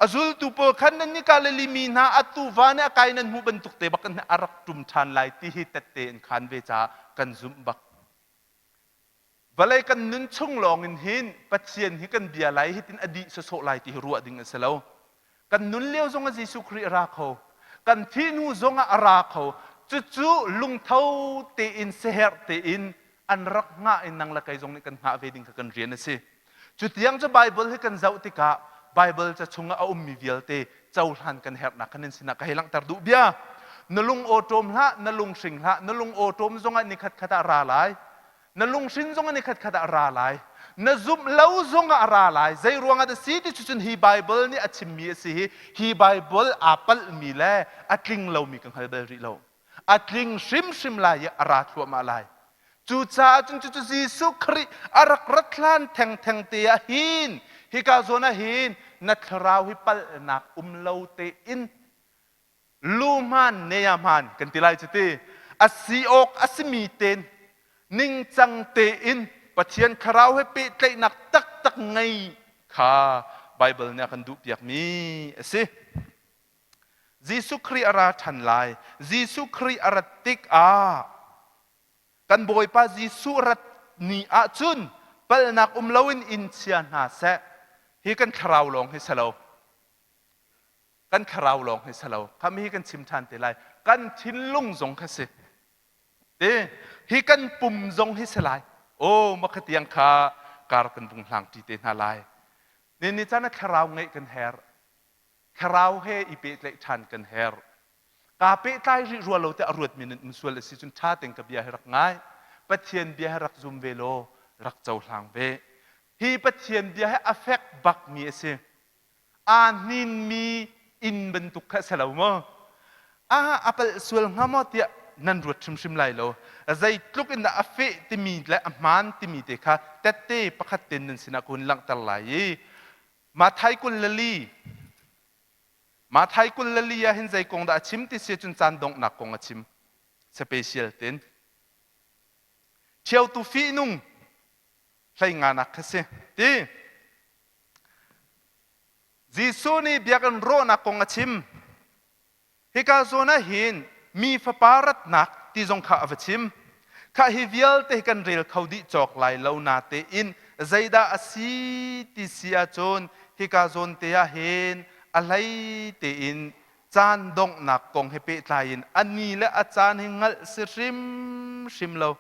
อซุลตุโปขันนั่นนี่กาเลลิมินาอัตุวานกายนั้นหูบันตุกเตบักันอารักจุมทันไลที่ฮิตเตนขันเวจากันซุมบักวลัยกันนุนช่องลองอินหินปัจเจียนฮิกันเบียไลฮิตินอดีตโซไลที่รัวดิ่งเสลากันนุนเลี้ยวจงอาจิสุครีราเขากันที่นูจงอาราเขาจู่ลุงเท้าเตอินเซฮร์เตอินอันรักง่ายนังละไกจงนี่กันหาเวดิ่งกันเรียนนะสิจุดยังจะไบเบิลให้กันเจ้าติกะไบเบิลจะชงเอามีเวียลเตเจ้าทันกันเฮร์นักกันสินักให้ลังตรดูเบียนลุงโอโตมละนลุงสิงละนลุงโอโตมจงอันนิคัดขัดอาราไลนลุงสินจงอันนี้ขัดอาราไลนซุมเล่าจงอาราไลใจรวงอันสิ่งที่ชุนฮีไบเบิลนี่อัจฉริยะสิฮีไบเบิลอัปลมีเล่อัตลิงเล่ามีกันฮัลเบริเล่าอัตลิงชิมลายอาราทัวมาลายจู่จ้าจุยิสุครีอารักรัตลันแทงเตียหินฮิกาโซนาหินนัทราวฮิปัลนักเล่าเตอินลูมันเนียมันกันติไลจิตี asi ok asimi ten ning chang te in pathian kharau he pe tlei nak tak tak ngai kha bible nya kan du piak mi ase Jesu Christ ara than lai Jesu Christ ara tik a kan boy pa Jesu rat ni a chun pal nak lawin in chian ha se hi kan kharau long he salo kan kharau long he salo kami hi kan chim than te lai kan thin lung zong kha se te hi kan pum zong hi selai o makhatiang kha kar kan bung hlang ti te na lai ni chana kharau ngai kan her kharau he i pe tlei than kan her ka pe tai ri rualo te arut min musual si chun tha teng ka bia rak ngai pathian bia rak zum velo rak chau hlang ve hi pathian bia he affect bak mi ase an nin mi in bentuk kha selo mo apal sual ngamo tia nan ruat shim lai lo zai tluk in da afe ti mi la aman ti mi te kha tete pakhat ten nan sina kun lang tar lai ma thai kun lali ya hin zai kong da chim ti se chun chan dong nak kong achim special ten chiao tu fi nung hlai nga nak khase ti Jisu ni biakan ro nak kong achim hika zona hin mi faparat nak ti zong kha avachim kha hi vial te kan rel khodi chok lai lo na te in zaida asi ti sia chon hika zon te ya hen alai te in chan dong nak kong he pe tlain ani le achan hingal shim lo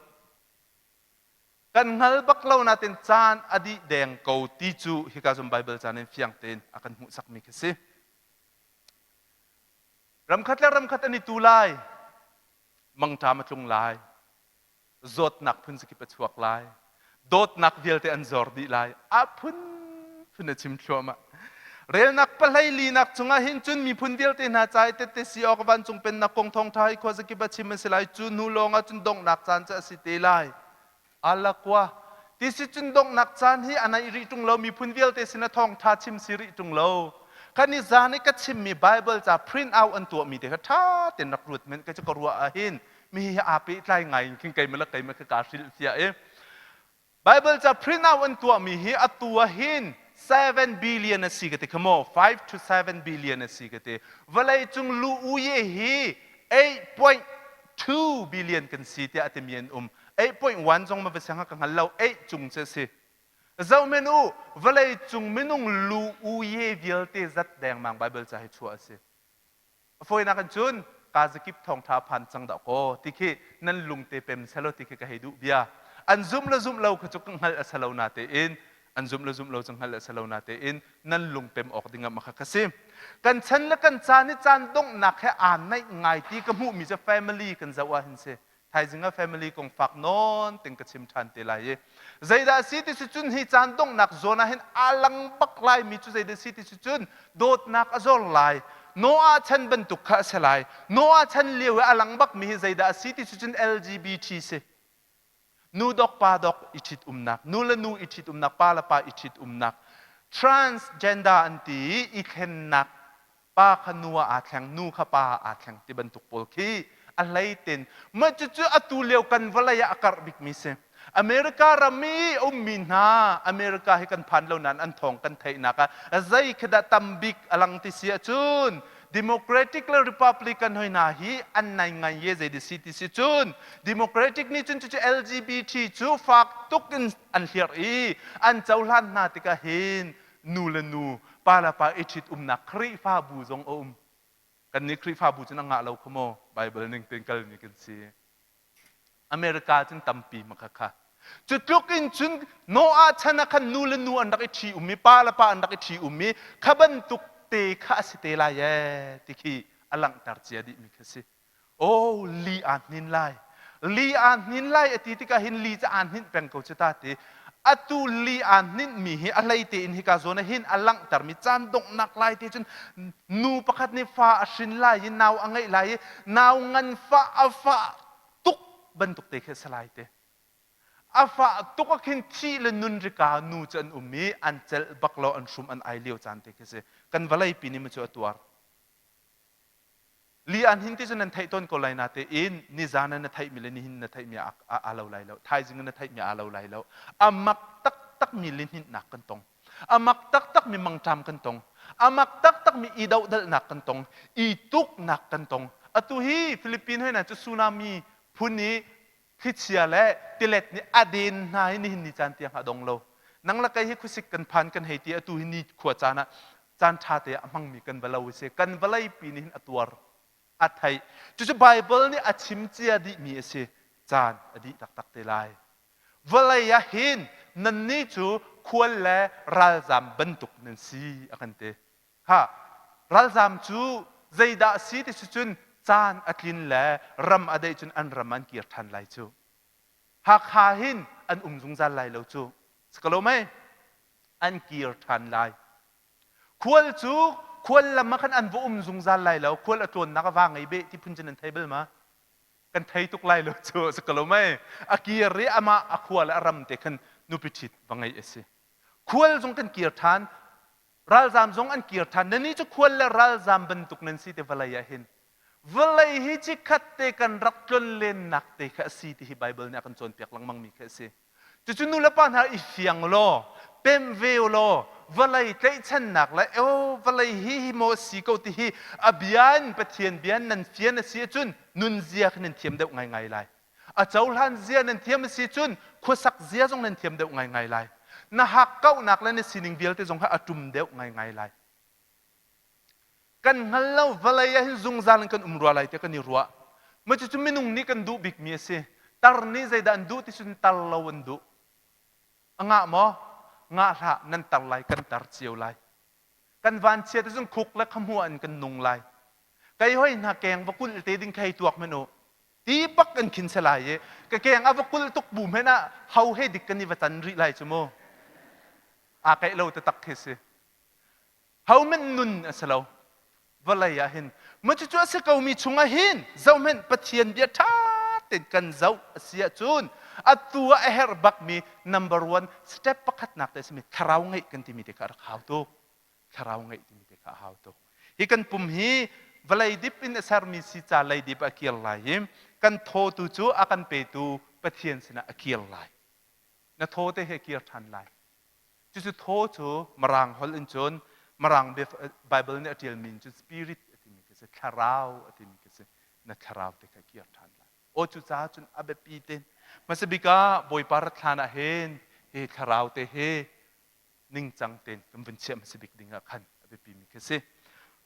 kan ngal bak lo na ten chan adi deng ko ti chu hika zon bible chan en fiang ten akan hu sak mi kese ramkhat ani tu lai mang ta ma tlung lai zot nak phun siki pa chuak lai dot nak vial te an zor di lai a phun a chim thoma rel nak palai li nak chunga hin chun mi phun vial te na chai te si ok van chung pen nak kong thong thai kho siki pa chim se lai chun hu longa chun dong nak chan cha si te lai ala kwa ti si chun dong nak chan hi anai ri tung lo mi phun vial te sina thong tha chim si ri tung lo kan izani ka chim mi bible cha print out an tu mi te tha ten nak rut men ka cha ko ruwa hin mi a pe tlai ngai king kai mala kai ma ka sil sia e bible cha print out an tu mi hi atua hin 7 billion asigate kamo 5 to 7 billion asigate valai chung lu u ye hi 8.2 billion kan si te atemian 8.1 jong ma besang ka ngalau 8 chung che si zau menu valai chung menung lu u ye vial te zat deng mang bible cha hi chua se foi na kan chun ka zakip thong tha phan chang da ko tikhi nan lung te pem selo tikhi ka hedu bia an zum lo khachuk ngal asalo na te in an zum lo chang hal asalo na te in nan lung pem ok dinga makha kasim kan chan la kan chani chan dong nak he an nai ngai ti ka mu mi cha family kan zawa hin se thai jinga family kong fak non ting ka chim than te lai zaida city su chun hi chan dong nak zona hin alang bak lai mi chu zaida city su chun dot nak azol lai no a chan ban tu kha selai no a chan lewe alang bak mi zaida city su chun lgbt se nu dok pa dok ichit umnak nu la nu ichit umnak pa la pa ichit umnak transgender anti ikhen nak pa khanua a thlang nu kha pa a thlang ti ban tuk pol khi alai ten ma chu chu atu leo kan walaya akar bik mi se America rami umina America hi kan phan lo nan an thong kan thai naka zai khada tambik alang ti sia chun Democratic le Republican hoi na hi an nai ngai ye zai di city si chun Democratic ni chun chu LGBT chu fak tukin an hiar I an chaulan na tika hin nu le nu pala pa ichit na khri fa bu zong kan ni khri fa bu chun nga lo khomo Bible ning tinkal ni kan si America chun tampi makakha chutluk in chun no a chana khan nu le nu an dak thi mi pala pa an dak thi mi khaban tuk te kha si te la ye tikhi alang tar chia di mi khasi oh li an nin lai ati tika hin li cha an hin peng ko chata te atu li an nin mi hi alai te in hi ka zona hin alang tar mi chan dong nak lai te chun nu pakhat ni fa ashin lai naw angai lai naw ngan fa afa tuk ban tuk te khe salai te afa tuk khin thi le nun rika nu chan ummi an chel baklo an shum an ai leo chan te khe se kan valai pini ma chu atuar ลีอันหินที่จะนั้นไทยต้นก็ไลนาเตอินนิจานันไทยมิเลนิหินนไทยมีอาเลาไลแล้วไทยจึงนั้นไทยมีอาเลาไลแล้วอามักตักมีลินหินหนักกันตรงอามักตักมีมังจำกันตรงอามักตักมีอีดาวดหนักกันตรงอีตุกหนักกันตรงอตุฮีฟิลิปปินส์ให้น่ะจะสึนามิพุนี้คิดเชียและติเลตนี่อดีนนายนี่หินนิจันเตียงหาดงโลนังละไกให้คุสิกันพันกันให้ตีอตุฮีนี่ขวดจานะจานชาเตะมังมีกันเวลาวิเศษกันเวลาปีนี้อตัวอัฐยจุดไบเบิลนี่อชิมเจียดิมีเสจานอดีตักเตลัยเวลายาหินนั่นนี่จูควรและรัลจามบรรทุกนั่นสิอากันเตฮะรัลจามจูใจด่าสิที่จุนจานอัดลินและรำอดีจุนอันรำมันเกียรทันไลจูหากหาหินอันจงจานไลแล้วจูสกลไหมอันเกียรทันไลควรจูควรละมาขันอันวุ่จงจานไลแล้วควรละตัวนักว่างไอเบที่พุ่นจันทร์เทเบิลมากันไทยทุกไลแล้วจูสกลไหมอากียรีอามาอาควรละรำเตขันนุปิชิตว่างไงเอสควรจงกันเกียรทันรัลจามจงอันเกียรทันนั่นนี่จะควรละรัลจามบรรทุกนั่นสิเทวลายหินเวลาฮิจิคัตเตกันรักจนเล่นนักเตะข้าสีที่ไบเบิลเนี่ยกันจนเปียกลังมังมีข้าสีจุดนู้นละปัญหาอีเฟียงโลเป็นเวลโลเวลาเตะชันนักและเวลาฮิโมสีกูที่ฮิอภิยันปะเทียนเบียนนั่นเฟียนเสียจุนนุนเสียขนันเทียมเดาไงไงไลอาเจ้าหลานเสียนั่นเทียมเสียจุนขุสักเสียจงนั่นเทียมเดาไงไงไลน่าหักเก้านักและในสิ่งเดียวที่จงให้อาจุมเดาไงไงไลกันฮัลโหลเวลาอย่างจงจานกันรัวอะไรแต่กันนี่รัวมันจะไม่นุ่งนี่กันดูบิ๊กเมียสิตารนี้ใจดันดูที่สุนตลลาวันดูงะมองะละนั่นตลายกันตารเชียวไลกันวันเชียที่สุนคุกและขมวนกันนุ่งไลไก่ห้อยนาแกงวักุลเตดิงใครตัวมันโอตีปักกันขินสลายกะแกงอาวักุลตุกบุมให้นะเฮาให้ดิกันนี่วัตันริไลชั่วโมอาไก่เราจะตักเฮสิเฮามันนุนสลาวเวลายาหินมันจะช่วยสกาวมีชงอาหินเจ้ามันปะเทียนเบียท่าติดกันเจ้าเสียจูนอัตัวเอเฮร์บักมี number one step ประคัดนักแต่สมิธคราวไงกันที่มีเด็กข่าวตุกคราวไงที่มีเด็กข่าวตุกฮิกันปุ่มฮีเวลาดิบอินเอสาร์มีสิจ่าไลดิบอากิลไลยิมกันโทตุจูอากันเปตูปะเทียนสินะอากิลไลนะโทเตเฮกิร์ทันไลจู่ๆโทจูมรังฮอลอินจนมรังเบไบเบิลเนี่ยที่มีจุดสปิริตที่มีก็คือคาราวที่มีก็คือนักคาราวที่เขาเกี่ยวทันละโอ้จุดจ้าจุดอาเบปีเตนมาสบิกาบอยปาร์ทานะเฮนเฮคาราวเตเฮนิ่งจังเตนกันเป็นเชื่อมาสบิกดิ่งกันอาเบปีมีก็คือ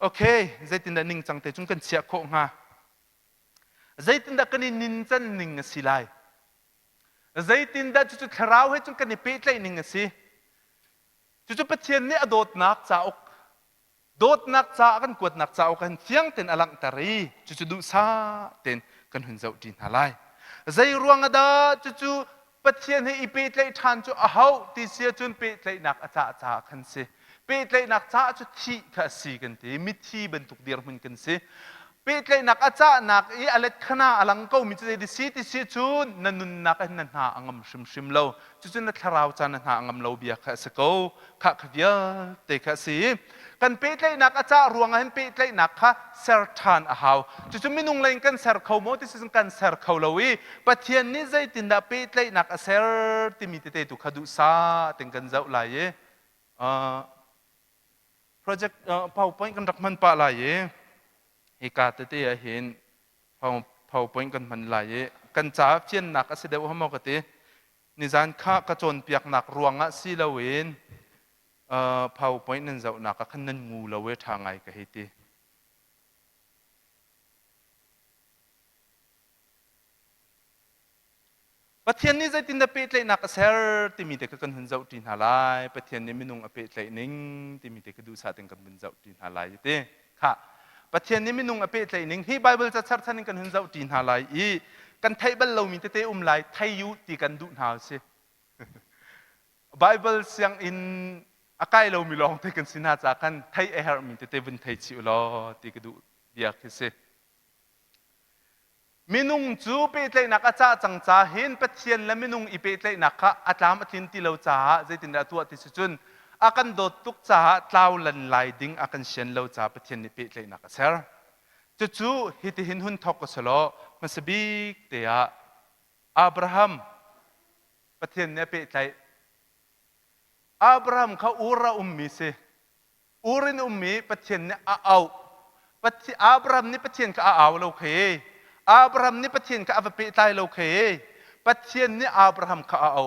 โอเคใจตินดานิ่งจังเตจุนกันเชื่อโคงฮะใจตินดากันนิ่งจันนิ่งสิไลใจตินดาจุดคาราวให้จุนกันนี่เป๊ะเลยนิ่งสิจู่ๆปะเทียนนี่อดดนักจ้าอกโดดนักจ้ากันกวดนักจ้าอกกันเที่ยงเต็นอลังตารีจู่ๆดูซาเต็นกันหุ่นเจ้าดินหาไลใจรวงอดาจู่ๆปะเทียนให้อีเปตเลยทานจู่อ้าวที่เสียจุนเปตเลยนักจ้าจ้ากันสิเปตเลยนักจ้าจู่ที่ข้าสีกันทีมิที่บรรทุกเดียร์มันกันสิเปตเลยนักจ้านักอีอเล็ดขนาอลังเก้ามิจะได้สิที่เสียจุนนันนุนนักนันหาอังมชิมเลวจู่ๆนักคราวจานันหาอังมเลวเบียข้าสกูข้าขยี้เตะข้าสีกันเปิดเลยนักอาจารย์รวงเห็นเปิดเลยนักค่ะเซอร์ทานอาหาวจู่ๆไม่นุ่งเลยกันเซอร์เขาโมที่สิ่งกันเซอร์เขาเลวีปะเทียนนี่ใจตินดาเปิดเลยนักเซอร์ที่มีเตตุขดุซาติงกันเจ้าลายโปรเจกต์PowerPointกันรักมันปะลายอีกาเตะเห็นPowerPointกันมันลายกันจ้าเชียนนักเสด็จว่าหมอกตินิจานข้ากระโจนเปียกนักรวงอ่ะสิละเวนPowerPoint นั่นจะนักขันนั่นงูละเวทางไงก็เหตุประเทศนี้จะตินดาเป็ดเลยนักเซอร์ที่มีแต่กันหุ่นเจ้าดินหาลายประเทศนี้ไม่นุ่งเป็ดเลยนิ่งที่มีแต่กันดูสาติกันหุ่นเจ้าดินหาลายอยู่เต้ค่ะประเทศนี้ไม่นุ่งเป็ดเลยนิ่งที่ไบเบิลจะชัดชันกันหุ่นเจ้าดินหาลายอีกันไทยบ้านเรามีแต่ลายไทยยุติกันดูหาสิไบเบิลเสียงอินอาการเรามีลองที่กันสินาจากกันไทยเอฮาร์มีแต่เป็นไทยชิวล้อที่กระดูเบียกเสมินุงจูเปิดเลยนักอาจารย์จังจ้าเห็นปัจเจียนและมินุงอีเปิดเลยนักข้าอาจารย์มาทิ้งที่เราจ้าใจตินดาตัวที่สุดอาการโดดตุกจ้าเต้าลันไหลดิ้งอาการเชียนเราจ้าปัจเจียนนี่เปิดเลยนักเซอร์ จู่ๆฮิตหินหุ่นทอกก็สโลมันสบิกเตียอับราฮัมประเทศเนี่ยเป็นใจอับราฮัมเขาอูระมีสิอูรินมีประเทศเนี่ยเอาประเทศอับราฮัมนี่ประเทศก็เอาโลเคอับราฮัมนี่ประเทศก็เอาไปเป็นใจโลเคประเทศนี่อับราฮัมก็เอา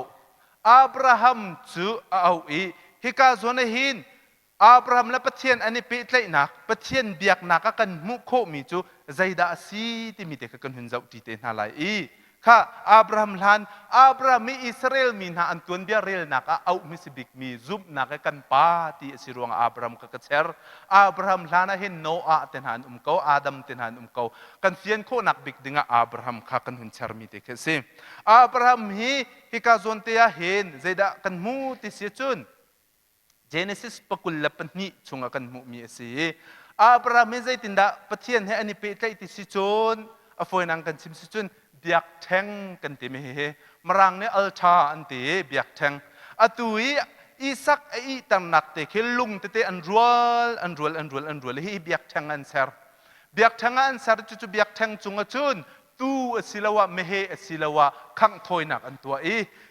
อับราฮัมจู่เอาฮิกาโซนหินอับราฮัมและประเทศอันนี้เป็นใจนักประเทศเบียกนักกันมุขโคมีจู่ใจดาสีที่มีเด็กกันหุ่นเจ้าที่เต็นอะไรข้าอับราฮัมลันอับราฮัมมีอิสราเอลมีนาอันตัวนเบียเรลนักเอามิสบิกมีซุบนักกันปาที่สิรวงอับราฮัมก็กระเชอร์อับราฮัมลันเห็นโนอาเตนหันเขาอาดัมเตนหันเขากันเสียนโคนักบิกดึงอับราฮัมข้ากันหุ่นเชอร์มีเด็กเสียอับราฮัมฮิกาซอนเตียเห็นเจดากันมูติเสียจุนเจเนซิสปกุลลับนี้ชงกันมูมีเสียอับราฮัมไม่ใจตินดาปะเทียนให้อันนี้เป็นใจติสิจุนอฟอยนังกันซิมสิจุนเบียกแทงกันติมีเหมรังเนี่ยอัลชาอันตีเบียกแทงอตุยอีสักอีตังนักเตะคิลุงเตะอันรัวฮีเบียกแทงอันเซอร์เบียกแทงอันเซอร์จู่ๆเบียกแทงจุงจุนตูสิลาวะเมเหสิลาวะขังถอยนักอันตัว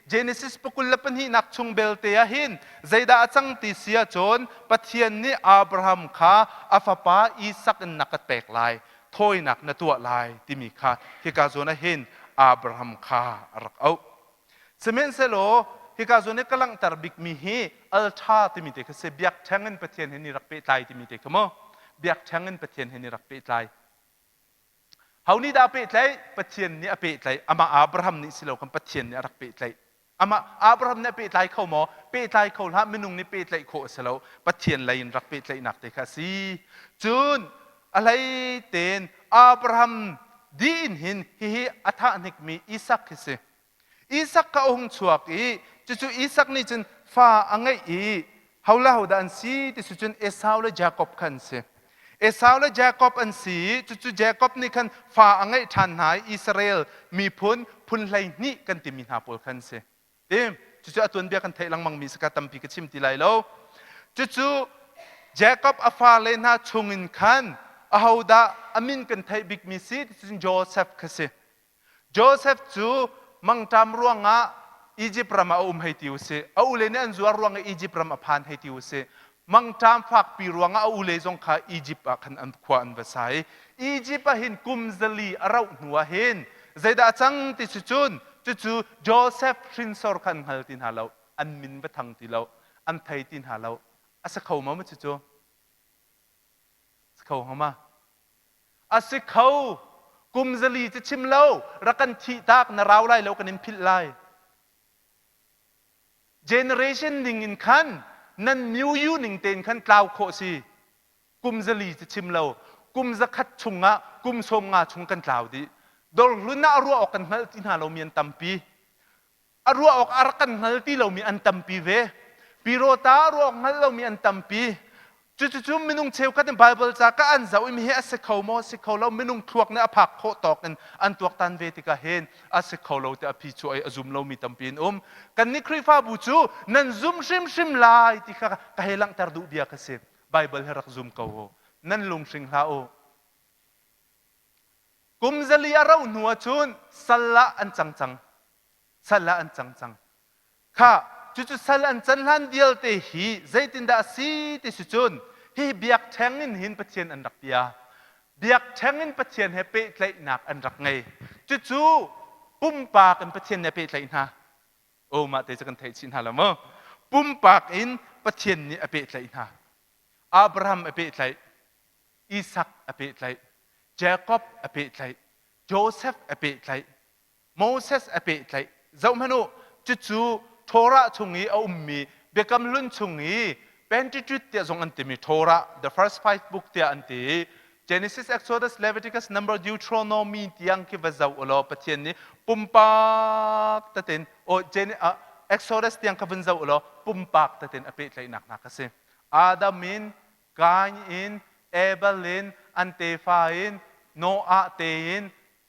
เจเนซิสปกุลลับนี้นักชุงเบลเตียหินใจดาจังติเสียจนปะเทียนนี่อับราฮัมข้าอัฟปาอีสักนักเตะลายถอยนักนตัวลายที่มีข้าฮิกาโซนเห็นอับราฮัมข้ารักเอาเสมียนเซโลฮิกาโซนกำลังตรบิกมีเฮอัลชาที่มีเด็กเสบียกแทงเงินประเทศเฮนี่รักเปตไลที่มีเด็กมั้งเบียกแทงเงินประเทศเฮนี่รักเปตไลเฮานี่ดาเปตไลประเทศนี่เปตไลอามาอับราฮัมนี่สิโลคำประเทศนี่รักเปตไลอามาอับราฮัมนี่เปตไลเข้าหมอเปตไลเข้าละมินุงนี่เปตไลโคสิโลประเทศไลน์รักเปตไลนักเด็กสิจุนอะไรเต็นอับราฮัมดีนหินฮิอัฐานิกมีอิสักเสอิสักก็องชวกจู่ๆอิสักนี่จนฟ้าอังไงเฮาละเฮาดันสีที่สุดจนเอสาวและยาโคบขันเสเอสาวและยาโคบอันสีจู่ๆยาโคบนี่ขันฟ้าอังไงทันหายอิสราเอลมีพุนไหลนี่กันติมินาปุลขันเสเต็มจู่ๆอตุนเบียกันไทยลังมังมีสกัดตัมปีกชิมติไลโลจู่ๆยาโคบอฟาเลน่าชงอินขันอาหูดาอามินกันไทยบิกมิสิทธิ์โจเซฟคสิโจเซฟจูมังจำรวงอ่ะอียิปต์รามาให้ติวเสเอาเลนอันจวรวงอียิปต์รามาผ่านให้ติวเสมังจำฝักปีรวงอ่ะเอาเลจงข้าอียิปต์ขันอันขวานภาษาอียิปต์เห็นกุมซลีอาราหนัวเห็นใจดาจังติสุจุนจู่โจเซฟชินสอร์ขันฮัลตินฮาเลาอันมินเบทังติเลาอันไทยตินฮาเลาอาศัยเขามาไม่จู่เขาหามาอาศัยเขากุมซลีจะชิมเล่ารักันทีตากนาราวไล่แล้วกันนิมพิลไลเจเนเรชันหนึ่งอินขันนั่นมิวยูหนึ่งเต็นขันกล่าวโคสีกุมซลีจะชิมเล่ากุมจะคัดชุงะกุมสมงาชุงกันกล่าวดีดอลลุน่ารัวออกกันฮัลตินาเรามีอันตัมปีรัวออกอารักันฮัลติเรามีอันตัมปีเวปีโรตารัวออกฮัลเรามีอันตัมปีจู่ๆมินุงเชลกันในไบเบิลจากอันจะวิมีเหตุสิเขาโมสิเขาเรามินุงทวกในอภักโคตอกกันอันตัวตันเวติกาเห็นอาสิเขาเราแต่อภิช่วยซุมเรามีตัมปีนกันนี่คริฟ้าบูจูนั่นซุมชิมลายที่ข้าเฮลังตรดูเบียกเสพไบเบิลเฮรักซุมเขานั่นลุงสิงหาโอกุมซลีอาเราหนัวชุนสละอันจังข้าจู่ๆสลันจันลันเดียลเตหีใจตินดาสีติสุจุนฮีเบียกแทงอินหินปะเทียนอันรักเบียเบียกแทงอินปะเทียนเฮเปตไลนักอันรักไงจู่ๆปุ่มปากอันปะเทียนเฮเปตไลนะโอ้มาเตจะกันไทยชินฮาละมั้งปุ่มปากอินปะเทียนนี่เปตไลนะอับราฮัมเปตไลอิสักเปตไลยาโคบเปตไลโจเซฟเปตไลโมเสสเปตไลเจ้ามันโอจู่ๆโทระชงอีเอามีเบกำลุนชงอีเป็นจุดเดียจงอันติมีโทระ the first 5 book เดียอันติ Genesis Exodus Leviticus Number Deuteronomy ที่ยังคิดว่าจะอุลอปะเทียนนี้ปุ่มปากตัดเต็นโอExodus ที่ยังคิดว่าจะอุลอปุ่มปากตัดเต็นอภิเลยนักสิอาดัมินกายอินเอเบลินอันเตฟาอินโนอาเตอิน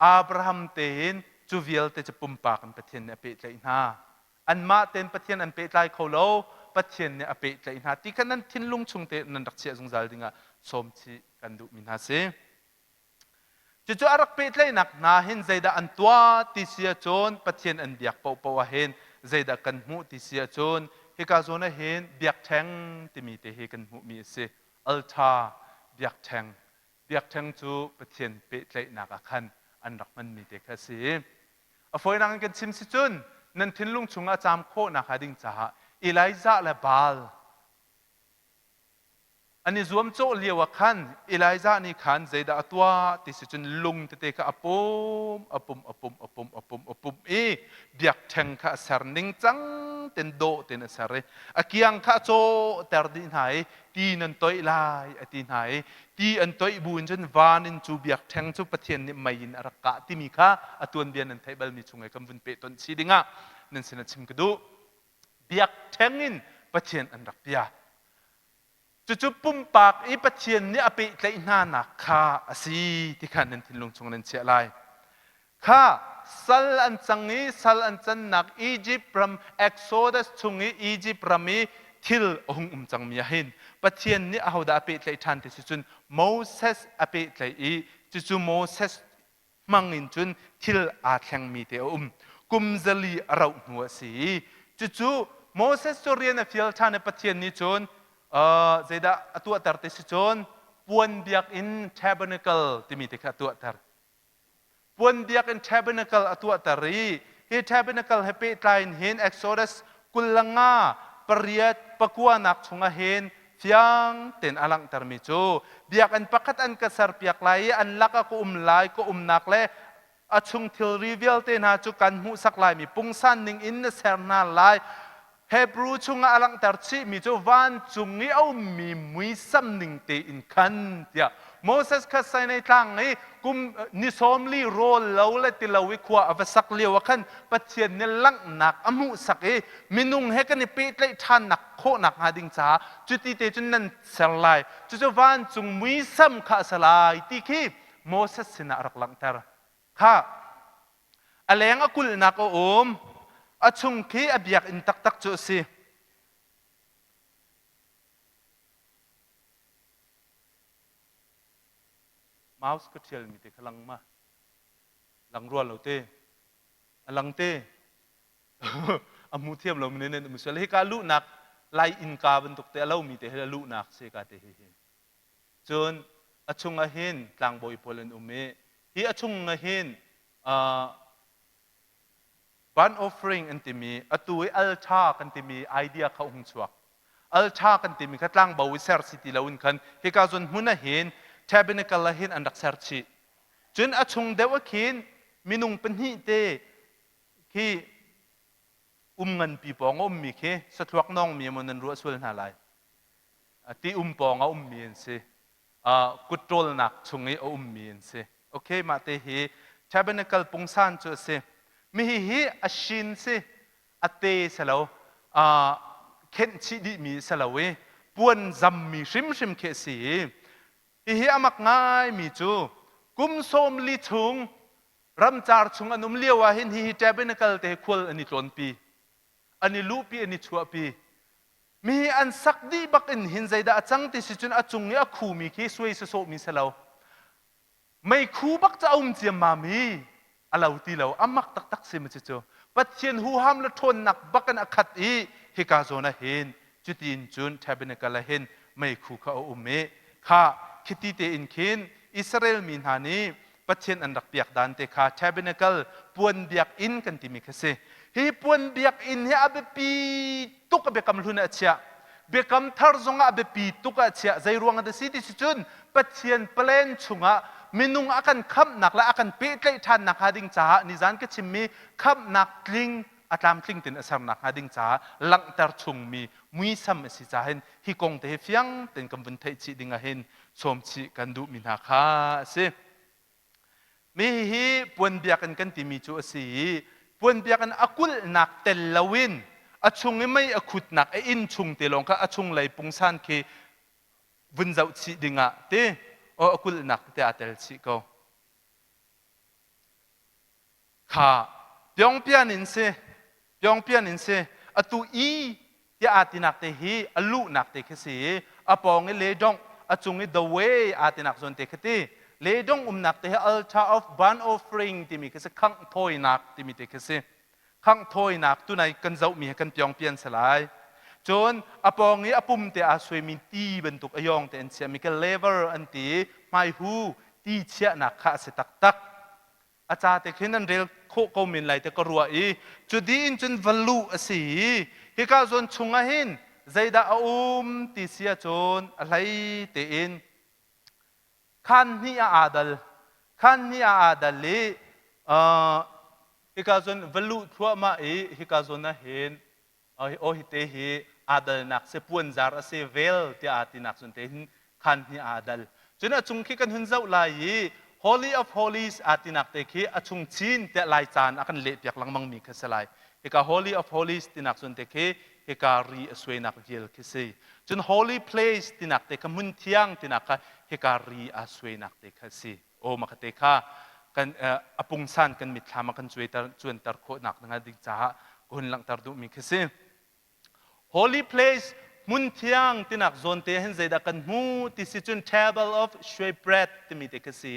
อับราฮัมเตอินจูเวลเตจะปุ่มปากอันปะเทียนอภิเลยนะอันมาเต็นปะเทียนอันเปตไลเขาโลปะเทียนเนี่ยอเปตไลนะที่กันนั้นทิ้งลุงชงเตนันรักเชียจงใจดิ่งะสมชีกันดูมินาเซ จู่ๆอารักเป็ดเลยนักนาเห็นใจดาอันตัวติเสียจนปะเทียนอันเบียกเป่าเห็นใจดากันหูติเสียจนเฮกาโซนเห็นเบียกแทงติมีเตเฮกันหูมีเสอัลทาเบียกแทงจู่ปะเทียนเป็ดเลยนักขันอันรักมันมีเตคสีฝอยนังกันชิมสิจุนนันทินลุงชุงอาจามโคนักหาดิ่งจ้าอิไลซาและบาลอันนี้รวมโจเลียวขันอิไลซานี่ขันใจดาตัวติสิจุนลุงเตะกะอปุมเบียกแทงข้าสารนิงจังเต็นโดเต็นสารอากียงข้าโจแต่ดินหายตีนันตัวลายตีนหายตีอันตัวบุญจนวานินจูเบียกแทงจูปะเทียนนี่ไม่ยินอรักกะที่มีข้าอตัวนเบียนนันไทยเบลมีชงไอคำวุนเปตนชีดิงะนั่นสินะชิมกระดูเบียกแทงอินปะเทียนอันรักเบียจู่ๆปุ่มปากอีปะเทียนนี่อภิเลยหน้าหนักข้าสิที่ขันนันทินลงชงนันเชียไรข้าสัลอันจังนี้สัลอันจันนักอียิปต์รำเอ็กโซดัสชงนี้อียิปต์รำมีทิลองจังมีหินปะเทียนนี่เอาดาอภิเลยทันที่จุนโมเสสอภิเลยอีจู่ๆโมเสสมังอินจุนทิลอาแข่งมีเตกุมซลีเราหัวสีจู่ๆโมเสสจะเรียนฟิลทานในปะเทียนนี้จุนใจดาตัวตัดที่จุนปวนเบียกอินเทเบอร์เนเคิลที่มีที่ข้าตัวตัดปวนเบียกอินเทเบอร์เนเคิลตัวตัดรีฮีเทเบอร์เนเคิลเฮปิไลน์เห็นเอ็กโซดัสกุลงาปริยัตปะกัวนักชงเห็นฟียงเต็นอลังตรมิจูเบียกอันปักอันกษัตริย์เบียกไลอันลักก็ไลก็นักเล่อชงทิลรีเวลเตนาจุกันหูสักไลมีปุงสันนิงอินเนเซอร์นาไลเฮบรูชงอลังตรชีมีจูวันจุงนี้เอามีมุยซัมนิงเตอินคันเดียโมเสสข้าใส่ในทางนี้กุมนิสอมลีโรลเลวเลติลาวิขวาอวสักเลียวขันปัจเจียนเนลังหนักอมุสักมินุงเฮกันนี่ปีดเลยท่านหนักโคหนักหาดิงจ้าจุดที่เตจุนนั้นสลายจุดวันจุงมุยซัมข้าสลายที่คีโมเสสสินะรักลังตรข้าอะไรงอกุลนักโอมอชงคีอบียกอินตักจุสิมาส์ก็เชียร์มีแต่ขลังมาหลังรัวเราเต้หลังเต้อามูเทียมเราไม่เน้นมุสลิมการลุนักไลอินกาบรรทุกเตะเรามีแต่ให้ลุนักเสกาเตะจนอชงอาเห็นกลางบอยพลันอุเมฮีอชงอาเห็นบันออฟริงอันติมีอตุยอัลชากันติมีไอเดียเขาหุ่นสวกอัลชากันติมีขัดล่างบาวิเซอร์ซิตี้เราอุนกันฮีกาจนมุนเห็นเทบินกัลหินอันดักเซอร์ชีจนอชงเดวกินมินุงเป็นหิเตคีเงินปีปองมีเคสตรวกน้องมีมันรัวส่วนหาไรที่ปองมีนสิกุตรลนักชงนี้มีนสิโอเคมาเตฮีเทบินกัลปงซันจุสิมีฮีอาชินสิอเตสลาวเข็นชิดิมีสลาวปวนซัมมีชิมเคสีฮีอามักง่ายมีจูกุมสมลิชุงรำจาร์ชุงอนุมเลียวว่าเห็นฮีเจเบนกัลเตะควลอันนี้ตรนปีอันนี้ลูปีอันนี้ชัวปีมีอันสักดีบักอินหินใจดาจังติสิจุนอจุงนี้อคูมีคีสวยโซมีเสลาไม่คูบักจะอุ้มเจียมมามีอลาวตีเลาอามักตักเสมจิโจปัจเจียนหูห้ามละทนนักบักกันอคัดอีฮิกาโซนะเห็นจุดอินจุนเทเบนกัลเห็นไม่คูเขาอุ้มเมข้าคิดที่เตอินคินอิสราเอลมีนานีปัจเจนอันดักเบียกดันเตคาเทเบเนกัลปวนเบียกอินกันที่มีกษฮีปวนเบียกอินฮีอาเบปีตุกเบกำลุนเชียเบกำทาร์ซงอาเบปีตุกเชียใจรวงอันเดสิติจุนปัจเจนเปลนชุงะมินุงอากันขับหนักและอากันเปิดเลยทันหนักหาดิงจ้านิจานก็ชิมมีขับหนักลิงอาตามคลิงตินอสามนักหาดิงจ้าหลังตาชุงมีมุยซัมสิจ้าเห็นฮิกงเตฟียงเต็นกำวันไทยจีดิงเห็นสมชีกันดูมินาคาสิมีฮีปวนเบียกันกันที่มีจูสีปวนเบียกันอกุลนักเตลวินอชุงไม่อคุดนักอินชุงเตลงก็อชุงไหลปุงซันเควินเจ้าชีดิงเตอกุลนักเตอเตลชีก็ข้ายองเปียนินเซอตุอีที่อาตินักเตฮีอลูนักเตคสีอปองเลดงอจุงเดเวอาตินักส่วนเตคตี le dong nak te altar of burnt offering ti mi kase khang thoi nak ti mi te kase khang thoi nak tu nai kan zau mi kan pyong pian salai chon apong hi apum te a sui mi ti bentuk ayong te an sia mi ka lever an ti mai hu ti chia nak kha se tak tak acha te khinan rel kho ko min lai te ko ruwa i chu di in chun valu asi hi ka zon chunga hin zaida ti sia chon alai te in khan hi a adal le hi ka zon valu thua ma hi ka zon na hin o hi te hi adal nak se puan zar ase vel ti ati nak sun te hin khan hi adal chuna chung khi kan hun zau lai Holy of Holies atinak te khi achung chin te lai chan akan le piak lang mang mi khasalai eka Holy of Holies tinak sun te khi eka ri aswe nak gel khisi chun holy place tinak te kamun thiang tinak ka eka ri aswe nak te khasi o makate kha kan apung san kan mit thama kan chwe tar chuan tar kho nak nga dik cha kun lang tar du mi khisi holy place mun thiang tinak zon te hen zaida kan mu ti si chun table of showbread ti mi te khasi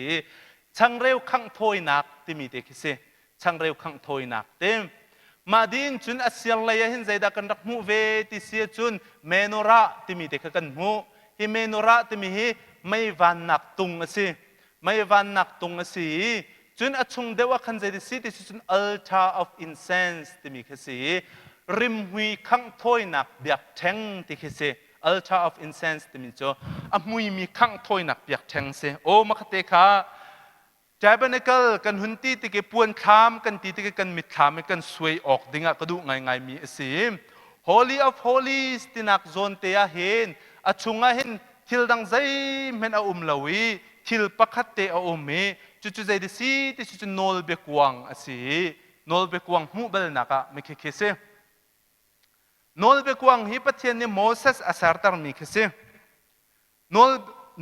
changreu khang thoi nak ti mi te khasi changreu khang thoi nak tem madin chun asial laya hen zaida kan rak mu ve ti si chun menora ti mi te kan mu hi menora ti mi hi mai van nak tung asi mai van nak tung asi chun achung dewa khan zaidi si ti chun altar of incense ti mi khasi rim hui khang thoi nak biak theng ti khise altar of incense ti min cho amui mi khang thoi nak biak theng se o makhate kha tabernacle kan hunti ti ke puan kham kan ti ti ke kan mit kham kan suai ok dinga kadu ngai ngai mi asim holy of holies tinak zon te a hen achunga hen thil dang zai men a lawi thil pakhat te a me chu chu zai de si ti chu nol be kuang asi nol be kuang mu bel naka me khe khese nol be kuang hi pathian ni Moses asartar mi khase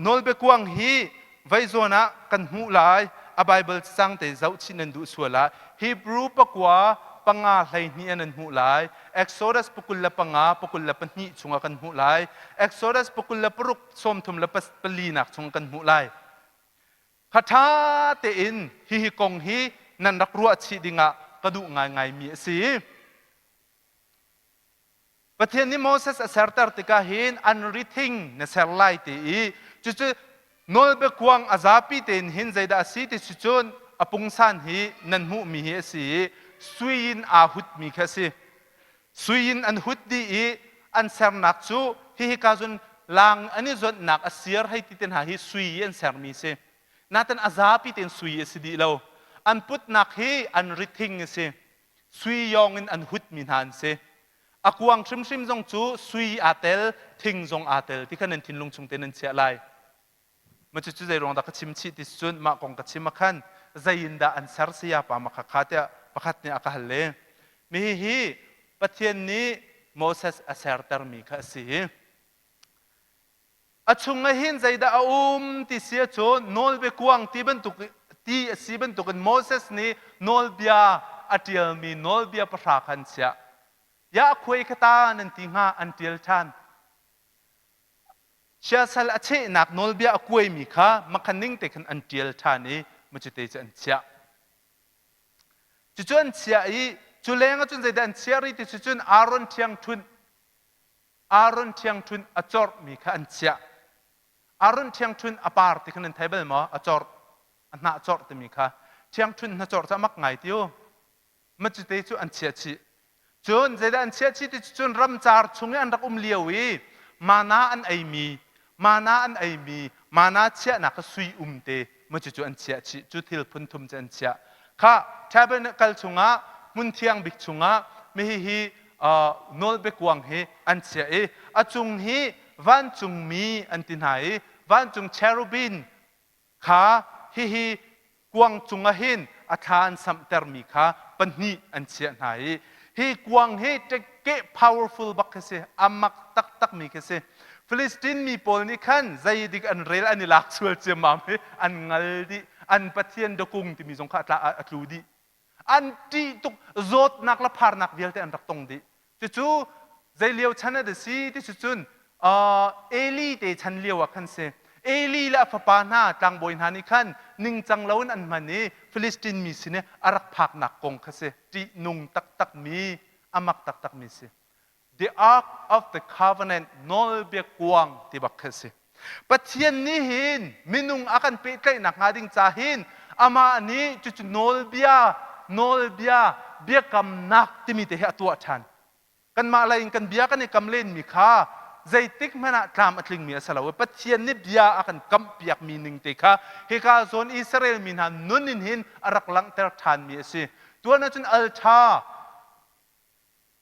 nol be kuang hi vaizona kan hu lai a bible sang te zau chinan du suala hebrew pakwa panga hlai ni anan hu lai exodus pukulla panga pukulla pani chunga kan hu lai exodus pukulla pruk som thum la palinak chung kan hu lai khatha te in hi kong hi nan rak ruwa chi dinga kadu ngai ngai mi si pathian ni Moses asartar tika hin unwritten na serlai ti chu nol be kuang azapi ten hin zaida asi ti chuchun apungsan hi nan mu mi hi si suin a hut mi khasi suin an hut di an ser nak chu hi ka jun lang ani zot nak asir hai ti ten ha hi sui an ser mi se natan azapi ten sui si di lo an put nak hi unwritten se sui yong in an hut min han se akuang shim shim zong chu sui atel thing zong atel ti khanen thin lung chung ten chia lai ma chu chu zai rong da ka chim chi ti chun ma kong ka chim khan zain da an sar sia pa ma kha khatia pakhat ni aka halle mi hi pathian ni Moses asartar mi kha si achunga hin zaida ti sia chu nol be kuang ti ban tu ti si ban tu kan Moses ni nol bia atial mi nol bia pra khan sia ya khoi khata nan ti nga until chan sia sal ache nak nol bia akoi mi kha makhaning te khan until chan ni machite chan sia chuchun sia I chulenga chun zai dan sia ri ti chuchun aron thiang thun achor mi kha an sia aron thiang thun apar ti khan table ma achor na achor te mi kha thiang thun na chor cha mak ngai tiu machite chu an sia chi chun zai dan sia chi ti chun ram char chunge an rak liawi mana an ai mi mana chia na ka sui te machu chu an chia chi chu thil phun thum chen chia kha tabernacle chunga mun thiang bik chunga mi hi nol be kuang he an chia achung hi van chung mi an tin hai van chung cherubin kha hi kuang chunga hin athan sam ter mi kha panni an chia nai hi kuang he ke powerful bakase amak tak mi kase Philistine mi pol ni khan zai dik an rel ani lak sual che mam he an ngal di an pathian dokung ti mi jong kha tla atlu di an ti tuk zot nak la phar nak vial te an rak tong di chu zai liao chana de si ti chun eli te chan liao khan se เอลีละฟปานาตังบอยนานิคันนิงจังเลวนอันมันนี้ฟิลิสตินมีสิเนอารักผักหนักกงคเสจีนุงตักตักมีอามักตักตักมีสิ The Ark of the Covenant นอลเบียกวางที่บักคเสปัจเจียนนี้หินมินุงอากันเปิดใกล้หนักงาดิงจาหินอามาอันนี้จุดนอลเบียเบียกำนักที่มีแต่เหตุตัวฉันกันมาอะไรกันเบียกันในกำเล่นมีค่าใจติ๊กมันตามอัตลิงมีสลาวปัจเจียนนี้เบียอากันกำเปียกมีหนึ่งติค่ะเฮกาโซนอิสราเอลมีนันนุนินหินอารักลังเตอร์ทานมีสิตัวนั้นจนอัลชา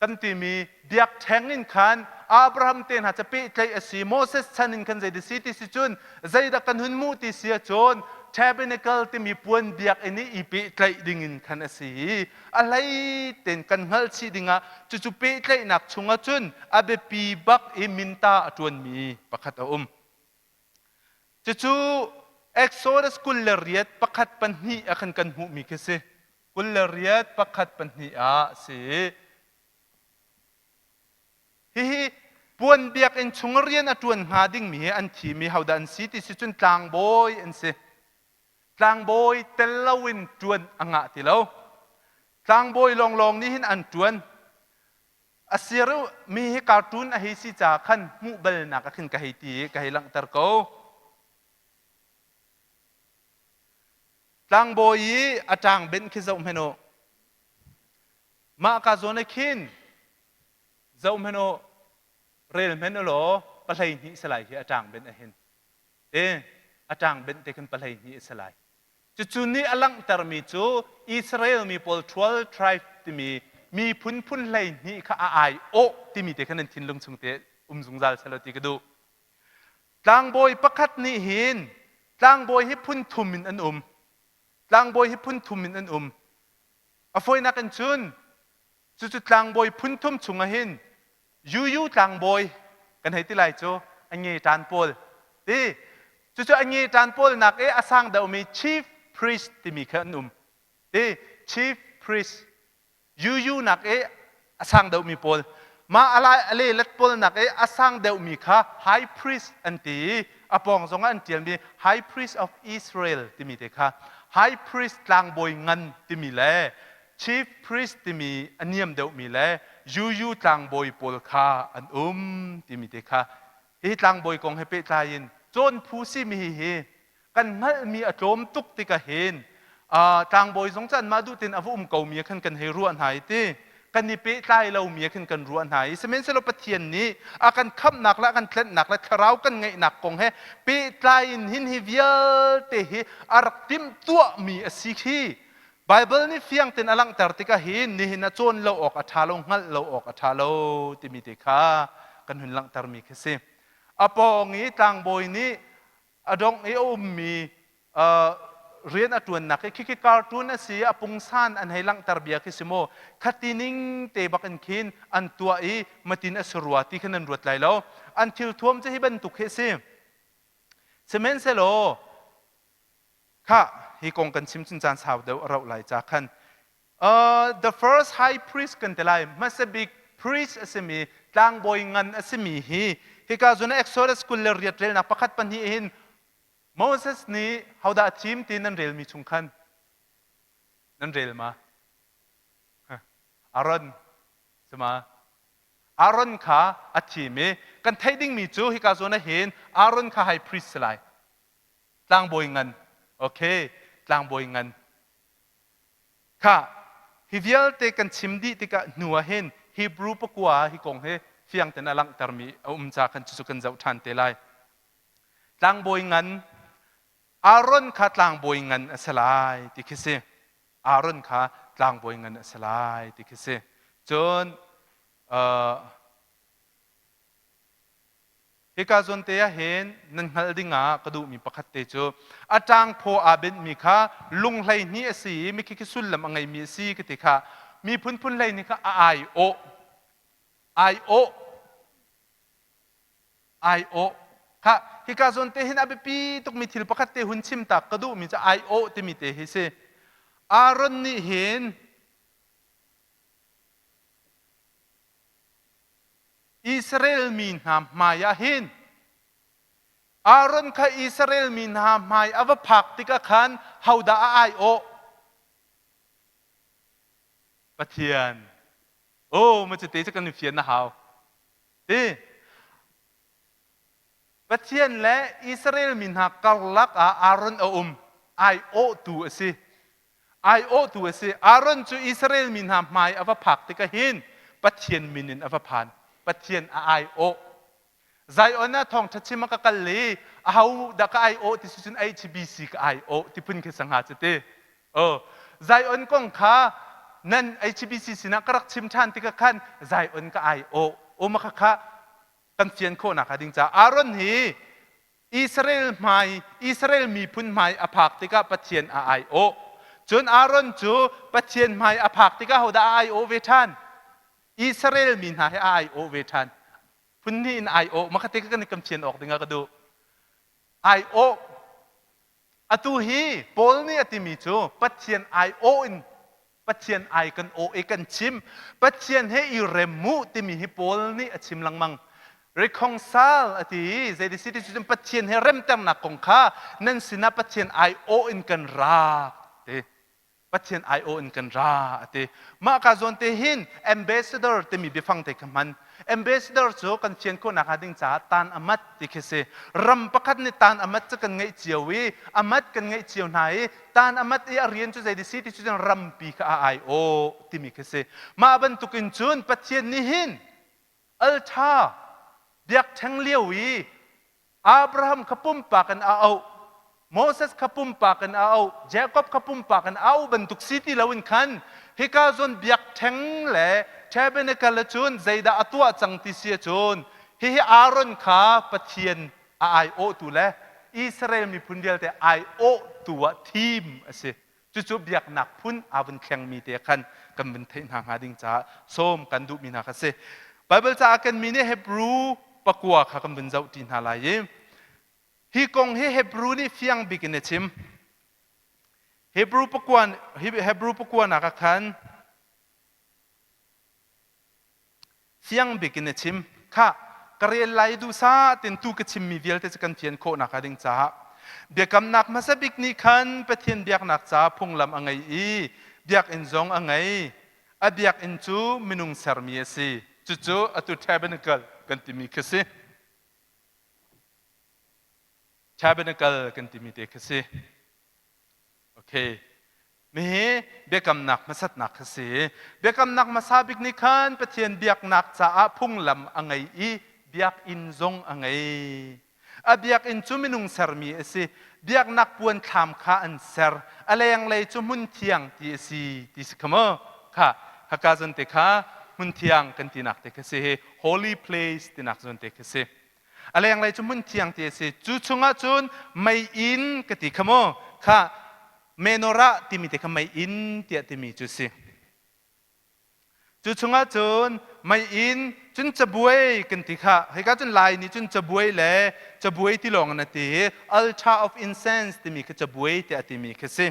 กันที่มีเบียกแทงนินขันอับราฮัมเตนหาจะไปใจสิโมเสสชันนินขันใจดิสิติสิจุนใจดักกันหุ่นมูติเสียจนแทบเนเกลที่มีปวนเบียกอันนี้อีปีใจดิ่งินขันสิอะไรเต็นกันฮัลสิดิ่งะจุปีใจหนักชงจุนอาเบปีบักอิมินตาจวนมีประคัตจุเอ็กโซดัสกุลเรียดประคัตปัญหีอาคันกันหูมีกษกุลเรียดประคัตปัญหีอาสิฮิปวนเบียกเอ็นชงเรียนอจวนหาดิ่งมีอันที่มีเขาดันสิติสิจุนกลางบอยอันสิกลางบอยเตลวินจวนอ่างะที่เรากลางบอยลองนี่หินอันจวนอาศัยรู้มีการ์ตูนอาหิสิจากขันมุเบลนักขันกะหิตีกะหิลังตะร์กูกลางบอยอาจารย์เบนคิดจะอุ้มเฮโนมากาโซนคินจะอุ้มเฮโนเรียนเมนโลปะไลนี้สลายที่อาจารย์เบนเห็นอาจารย์เบนเด็กนปะไลนี้สลายจุดนี้อลังตรมีจูอิสราเอลมีพอล12 tribe ที่มีพุ่นไลนี้ข้าอายโอที่มีเด็กนั้นทิ้งลงสุงเตสุงจัลสลติกดูกลางบอยประคัดนี้เห็นกลางบอยให้พุ่นทุมินอันกลางบอยให้พุ่นทุมินอันอฟอยนักกันจุนจุดกลางบอยพุ่นทุมชุงเห็นยูกลางบอยกันให้ที่ไรจูอันนี้จานโพลที่จุดอันนี้จานโพลนักอาสังเดามี chief priest ที่มีขันที่ chief priest ยูนักอาสังเดามีโพลมาอะไรเล็ดโพลนักอาสังเดามีค่ะ high priest อันที่อปองสองอันที่มี high priest of Israel ที่มีเด็กค่ะ high priest กลางบอยเงินที่มีแล chief priest ที่มีอันเนียมเดามีแลยูกลางบอยโพลค่ะอันที่มีเด็กค่ะที่กลางบอยกองให้เปิดใจยินจนผู้สิมีเฮกันนั่นมีอารมณ์ตุกติกะเห็นกลางบอยสงจันมาดูตินอวุมเก่ามีขันกันให้รู้อันไหนที่กันนี่เปิดใจเรามีขันกันรู้อันไหนสมัยสลบเทียนนี้อากันขับหนักและกันเคล็ดหนักและคราวกันไงหนักกองให้เปิดใจหินฮิวิลเตหิอารักติมตัวมีสิขีไบเบิลนี่เฟียงตินอลังตรติกะเห็นนี่หินจนเราออกอัฐาลงหัลเราออกอัฐาลที่มีเด็กค่ะกันหินลังตรมีแค่สิอปองนี้กลางบอยนี้อดงมีเรียนอจวนนักคิดการ์ตูนสิอปุงซานอันให้ลังตรเบียคิสโมขัดตินิงเตบักันคินอันตัวมาตินอสรัวที่ขนันรวดไหลแล้วอันทิวทวมจะให้บรรทุกเฮซิเซเมนเซโลค่ะฮิกงกันชิมชินจานสาวเดาเราไหลจากขันthe first high priest กันแต่ไรมาสบิก priest อสมีกลางบอยงันอสมีฮิกาจุนเอ็กโซดัสกุลเรียดเรลนักประคัดปัญหาหินโมเสสนี้เขาได้ทีมที่นั่นเรลมีชุงขันนั่นเรลมาอารอนใช่ไหมอารอนข้าอาทีมกันไทยดิ้งมีจูฮิกาจุนเห็นอารอนข้าไฮพรีสไลกลางบอยงันโอเคกลางบอยงันข้าฮิวิลเตกันชิมดีติกะหนัวเห็นฮีบรูปกัวฮิกงเฮเฟียงแต่นลังตรมีจากกันจุกันเจ้าทันเตลัยกลางบอยงันอารอนข้ากลางบอยงันสลายติคิเซอารอนข้ากลางบอยงันสลายติคิเซจนฮิกาจนเตียเห็นนั่นฮัลดิงากระดูมีประคัตเตจูอาจารย์พออาเบนมีค่ะลุงไหลนี้สีมีคิสุลลำอังไงมีสีกิติค่ะมีพุ่นไหลนี่ค่ะไอโอค่ะฮิกาจนเตหินอาเบปีตุกมีทิลประคัตเตหุนชิมตักกระดูมีจะไอโอที่มีเตฮิเซอารอนนี่เห็นอิสราเอลมีนามมายาเห็น Aaron ka Israel minhamay ava praktika kan hauda ai o PathianมันจะเตะจะกันเพียนนะฮาวPathian และอิสราเอลมินหากลักอารอนไอโอตัวสิอารอนจูอิสราเอลมินหาไม่อวพักติกะหินPathianมินินอวพานPathianไอโอใจอันน่ะทองทัชชิมกะกัลลีเอาดักไอโอที่สุดไอชีบีซีกไอโอที่พุ่นเคสังหาจติใจอันกงข้านั่นไอชีบีซีสินะกรักชิมชันติกะขันใจอันกไอโอมาค่ะกันเฟียนโคนักดิ้งจ้าอารอนฮีอิสราเอลมีพุ่นไม่อภักติกะPathianไอโอจนอารอนจูPathianไม่อภักติกะเขาได้ไอโอเวทันอิสราเอลมีหาไอโอเวทันพุ่นนี่ไอโอมาคัติกะกันกำเชียนออกดิ้งก็ดูไอโออตุฮีปอลนี่อติมีจูPathianไอโออินPathianไอกันโอเอกันชิมPathianเฮอิเรมูติมีฮิปอลนี่ชิมลังมังreconcile อติเจดีสิที่จุดPathianเฮเริ่มเต็มนักของข้านั่นสินะPathianไอโออินกันรักPathianไอโออินกันรักมาคาจนเตหิน ambassador เตมีบิฟังเตคมัน ambassador โจกันเชียนคนนักดิ้งจ้าตานอามัดติเคเซรำประคัดในตานอามัดจะกันไงเจียววีอามัดกันไงเจียวไหนตานอามัดเรียนจุดเจดีสิที่จุดรำปีกไอโอติมีเคเซมาบรรทุกินจุนPathianนี่หินอัลชาเบียกแทงเลี้ยววีอับราฮัมขปุ่มปากันเอาโมเสสขปุ่มปากันเอาเจคอบขปุ่มปากันเอาบรรทุกสิทธิลาวินคันฮิกาจนเบียกแทงเล่เชเบเนกัลจุนใจดาอัตัวจังติเสียจุนฮิอารอนขาPathianไอโอตัวเล่อิสราเอลมีพุ่นเดียวแต่ไอโอตัวทีมสิจุดเบียกหนักพุ่นอาวันแข่งมีเดียกันกันเป็นเทนหางหาดิ้งจ้าส้มกันดูมีนักสิไบเบิลจะกันมีเนี่ยเฮบรูปะกัวข้ากันเป็นเจ้าดินหาลายฮิกงเฮบรูนี่เฟียงบิกินชิมเฮบรูปะกัวนักขันเฟียงบิกินชิมข้ากระเรียนไลดูซาเต็นตูกชิมมีเวลแต่จะกันเทียนโคนักดิ้งจ้าเบียกำนักมาสบิกนี่ขันPathianเบียกนักจ้าพงลำอังไงเบียกอินจงอังไงเบียกอินจูมินุงเซอร์มีสิจู่ๆอตุเทเบนเกิลกันติมีคสิเทเบนเกิลกันติมีเด็กคสิโอเคมีเบียกำนักมาสัตนักคสิเบียกำนักมาซาบิกนิคันPathianเบียกนักจ้าพุ่งลำอังไงเบียกอินจงอังไงเบียกอินจูมินุงเซอร์มีสิเบียกนักปวนคำข้าอันเซอร์อะไรยังเลยจุมุนเทียงที่สิขโมค่ะฮักกาจันเตค่ะมุนเทียงกันที่นักเตกเส holy place ที่นักจนเตกเสอะไรอย่างไรจุมุนเทียงที่เสจุชงอาจุนไม่อินกติขโมค่ะเมโนระที่มีเตกไม่อินที่มีจุสิจุชงอาจุนไม่อินจุนจะบวยกันที่ค่ะให้กันจุนลายนี้จุนจะบวยแหละจะบวยที่ลงนั่นที่ altar of incense ที่มีก็จะบวยที่มีก็สิ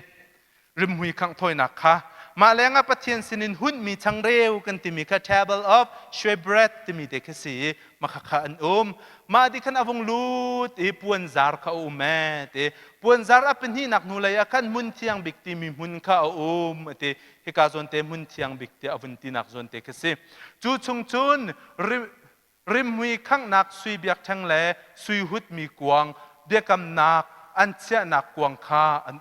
ริมหุยขังถอยนักค่ะมาแล้วงPathianสินินหุ่นมีชังเร็วกันที่มีค่ะ table of shewbread ที่มีเด็กสีมาขักอันมาดิขันอวงลูดปวนซาร์ข้าแม่ปวนซาร์เป็นที่นักนูเลยกันมุนเทียงบิกที่มีหุ่นข้าฮิกาจนเตมุนเทียงบิกที่อวันที่นักจนเตกสีจูชงจุนริมหุยขังนักสุยเบียกชังเล่สุยหุดมีกวางเบียกำนักอันเชียนักกวางข้าอัน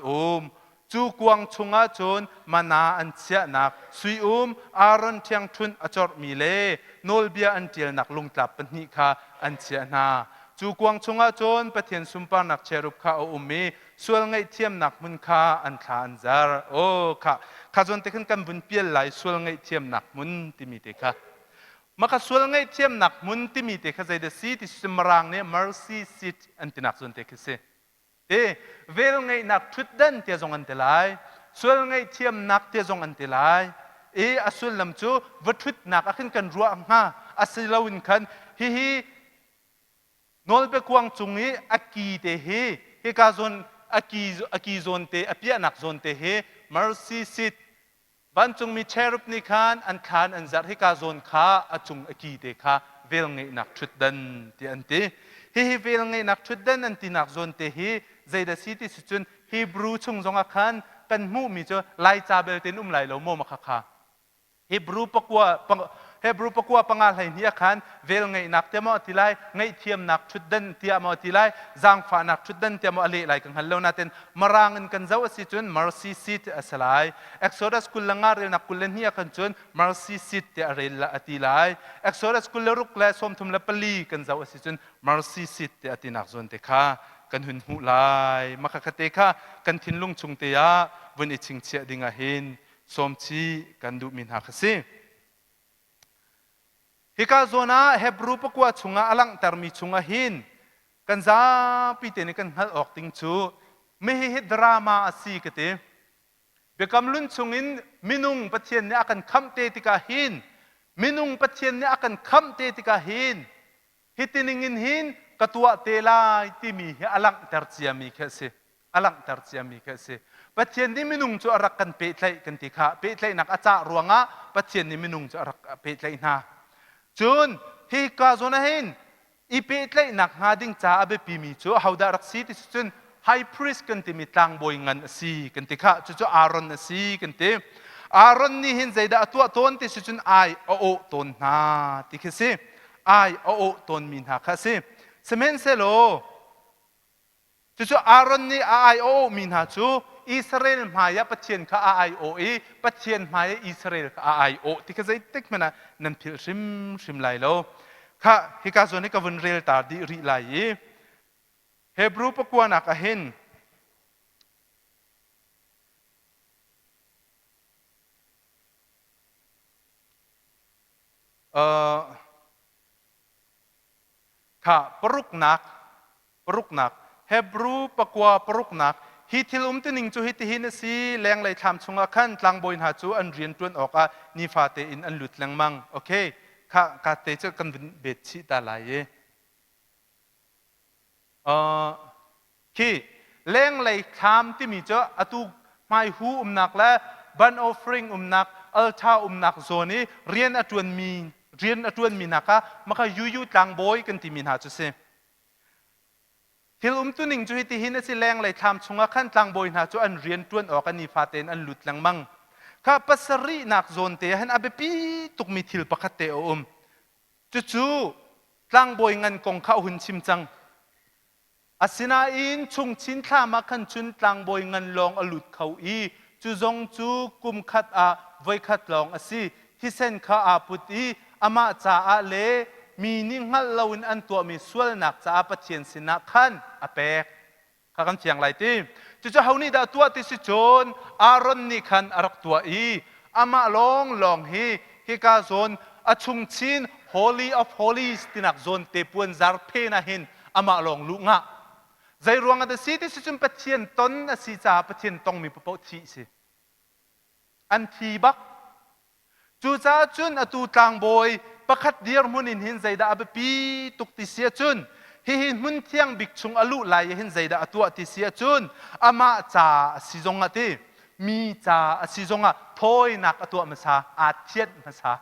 จูกวางชงอาจนมานาอันเสียนักสุยอารอนเทียงทุนอจอร์มีเล่โนลเบียอันเจียนักลุงกลับปนิคาอันเสียนาจูกวางชงอาจนPathianสุมปานักเชรุปข้ามีส่วนไงเทียมนักมุนคาอันขาอันซาร์ค่ะข้าจนเตขันกันบุญเปียไหลส่วนไงเทียมนักมุนที่มีเตค่ะมาข้าส่วนไงเทียมนักมุนที่มีเตค่ะใจเดซีที่สมรังเนี่ย mercy seat อันที่นักจนเตค่ะเสเวลไงนักทุดดันเทียจงอันเตลัยส่วนไงเทียมนักเทียจงอันเตลัยอสุลลำจูวัตถุนักอาขึ้นกันรัวงาอาศิลาวินคันฮินอลเบกวางจงนี้อากีเตฮิกาซอนอากีซอนเตอเปียนักซอนเตmercy seat บันจงมีเชรุปนิคานอันคานอันจัดฮิกาซอนข้าอาจงอากีเตข้าเวลไงนักทุดดันเตียนเต hi vel ngai nak thudan an tinak zon te hi zaida city chun Hebrew chung zonga khan kan mu mi cho lai cha bel tin lai lo mo makha kha Hebrew pakwa pangal hai nia khan vel ngai nak te mo tilai ngai thiam nak thudan tia mo tilai zang fa nak thudan tia mo ale lai kan hallo na ten marangan kan zaw si chun mercy seat asalai Exodus kulanga rel nak kulen nia kan chun mercy seat te arel la atilai Exodus kulleruk la som thum la pali kan zaw si chun mercy seat te atinak zon te kha kan hun hu lai makakate kha kan thinlung chung te ya vun I ching che dinga hin som chi kan du min ha khase hika zona Hebrew pakwa chunga alang tarmi chunga hin kan za pi te ni kan hal ok ting chu me hi drama asi kate bekam lun chungin minung pathian ne akan kham te tika hin minung pathian ne akan kham te tika hin hitiningin hin katua te lai ti mi hi alang tar chiami khase alang tar chiami khase pathian ni minung chu arak kan pe tlai kan ti kha pe tlai nak acha ruanga pathian ni minung chu arak pe tlai na chun hi ka zona hin I pe tlai nak ha ding cha abe pi mi chu hauda rak si ti chun high priest kan ti mi tlang boy ngan si kan ti kha chu chu Aaron na si kan ti Aaron ni hin zaida atwa ton ti chun ai o ton na ti khase ai o ton min ha khase semen selo chu Aaron ni ai o min ha chu Israel maya pathian kha ai o e pathian maya Israel kha ai o ti khase tek mana nan phil shim lai lo kha hika zoni ka vun rel tar di ri lai e Hebrew pakwa na ka hin kha paruk nak Hebrew pakwa paruk nak hi thil tining chu hi ti hin si leng lai tham chunga khan tlang boin ha chu an rian tun oka ni fa te in an lut lang mang okay ka te chu kan bet chi ta lai e ki leng lai tham ti mi chu atu mai hu nak la ban offering nak altar nak zoni rian atun mi naka maka yu tlang boy kan ti min ha chu se thil tuning chu hi ti hin si leng lai tham chunga khan tlang boy na chu an rian tuan ok ani faten an lut lang mang kha pasari nak zon te han abe pi tuk mi thil pakhat te chu tlang boy ngan kong kha hun chim chang asina in chung chin thla ma khan chun tlang boy ngan long alut khau I chu zong chu kum khat a voi khat long asi hi sen kha a puti ama cha a le mi ning hal lawin an tua mi sual nak cha pathian sina khan apek kha kan chiang lai ti chu hauni da tua ti si chon Aaron ni khan arak tua I ama long hi ka zon achung chin holy of holies tinak zon te puan zar phe na hin ama long lu nga zai ruang ada si ti si chun pathian ton asi cha pathian tong mi po thi si an thi bak chu cha chun atu tlang boy pakhat dir munin hin zaida abe pi tuk ti sia chun hi hin mun thiang bik chung alu lai hin zaida atua ti sia chun ama cha sizonga ti mi cha sizonga thoi nak atua masa a thiet masa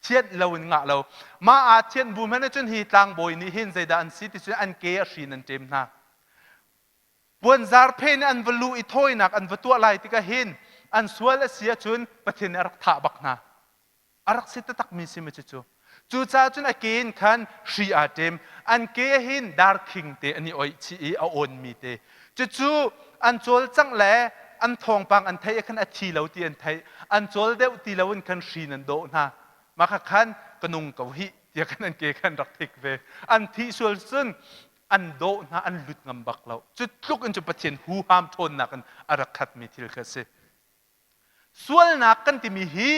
thiet lawin nga lo ma a thiet bu mena chun hi tlang boy ni hin zaida an si ti chun an ke a hrin an tem na buan zar phen an valu I thoi nak an vatua lai ti ka hin an sual sia chun pathin arak tha bak na arak sit tak mi si me chu cha chun again khan hri atem an ke hin dar king te ani oi chi a on mi te chu an chol chang le an thong pang an thai khan a thi lo ti an thai an chol deuh ti lo kan hri nan do na ma kha khan kanung ko hi ti kan an ke khan rak thik ve an thi sul sun an do na an lut ngam bak lo chu tluk an chu pathian hu ham thon na kan arak khat mi thil kha se sual na kan ti mi hi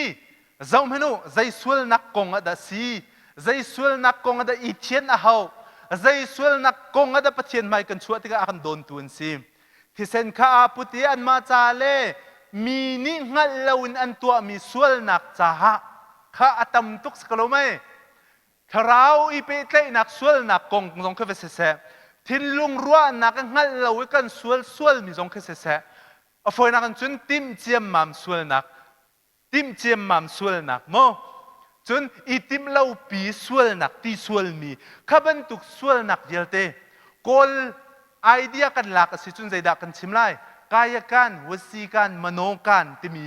zau menu zai sul nak kong ada si zai sul nak kong ada I thian a hau zai sul nak kong ada pathian mai kan chuat ka akan don tun sim thi sen kha puti an ma cha le mi ni ngal lawin an tua mi sul nak cha ha kha atam tuk skalo mai kharau I pe tlai nak sul nak kong jong kha se se thin lung ruwa nak ngal lawi kan sul mi jong kha se se a foi nak an chun tim chiam mam sul nak tim chiam mam sul nak mo จนอิติมเล่าปีสวลหนักตีสวลมีขับันตุกสวลหนักเยลเตกอลไอเดียกันหลักสิจุนใจดักกันชิมไลกายการวสีการมโนการที่มี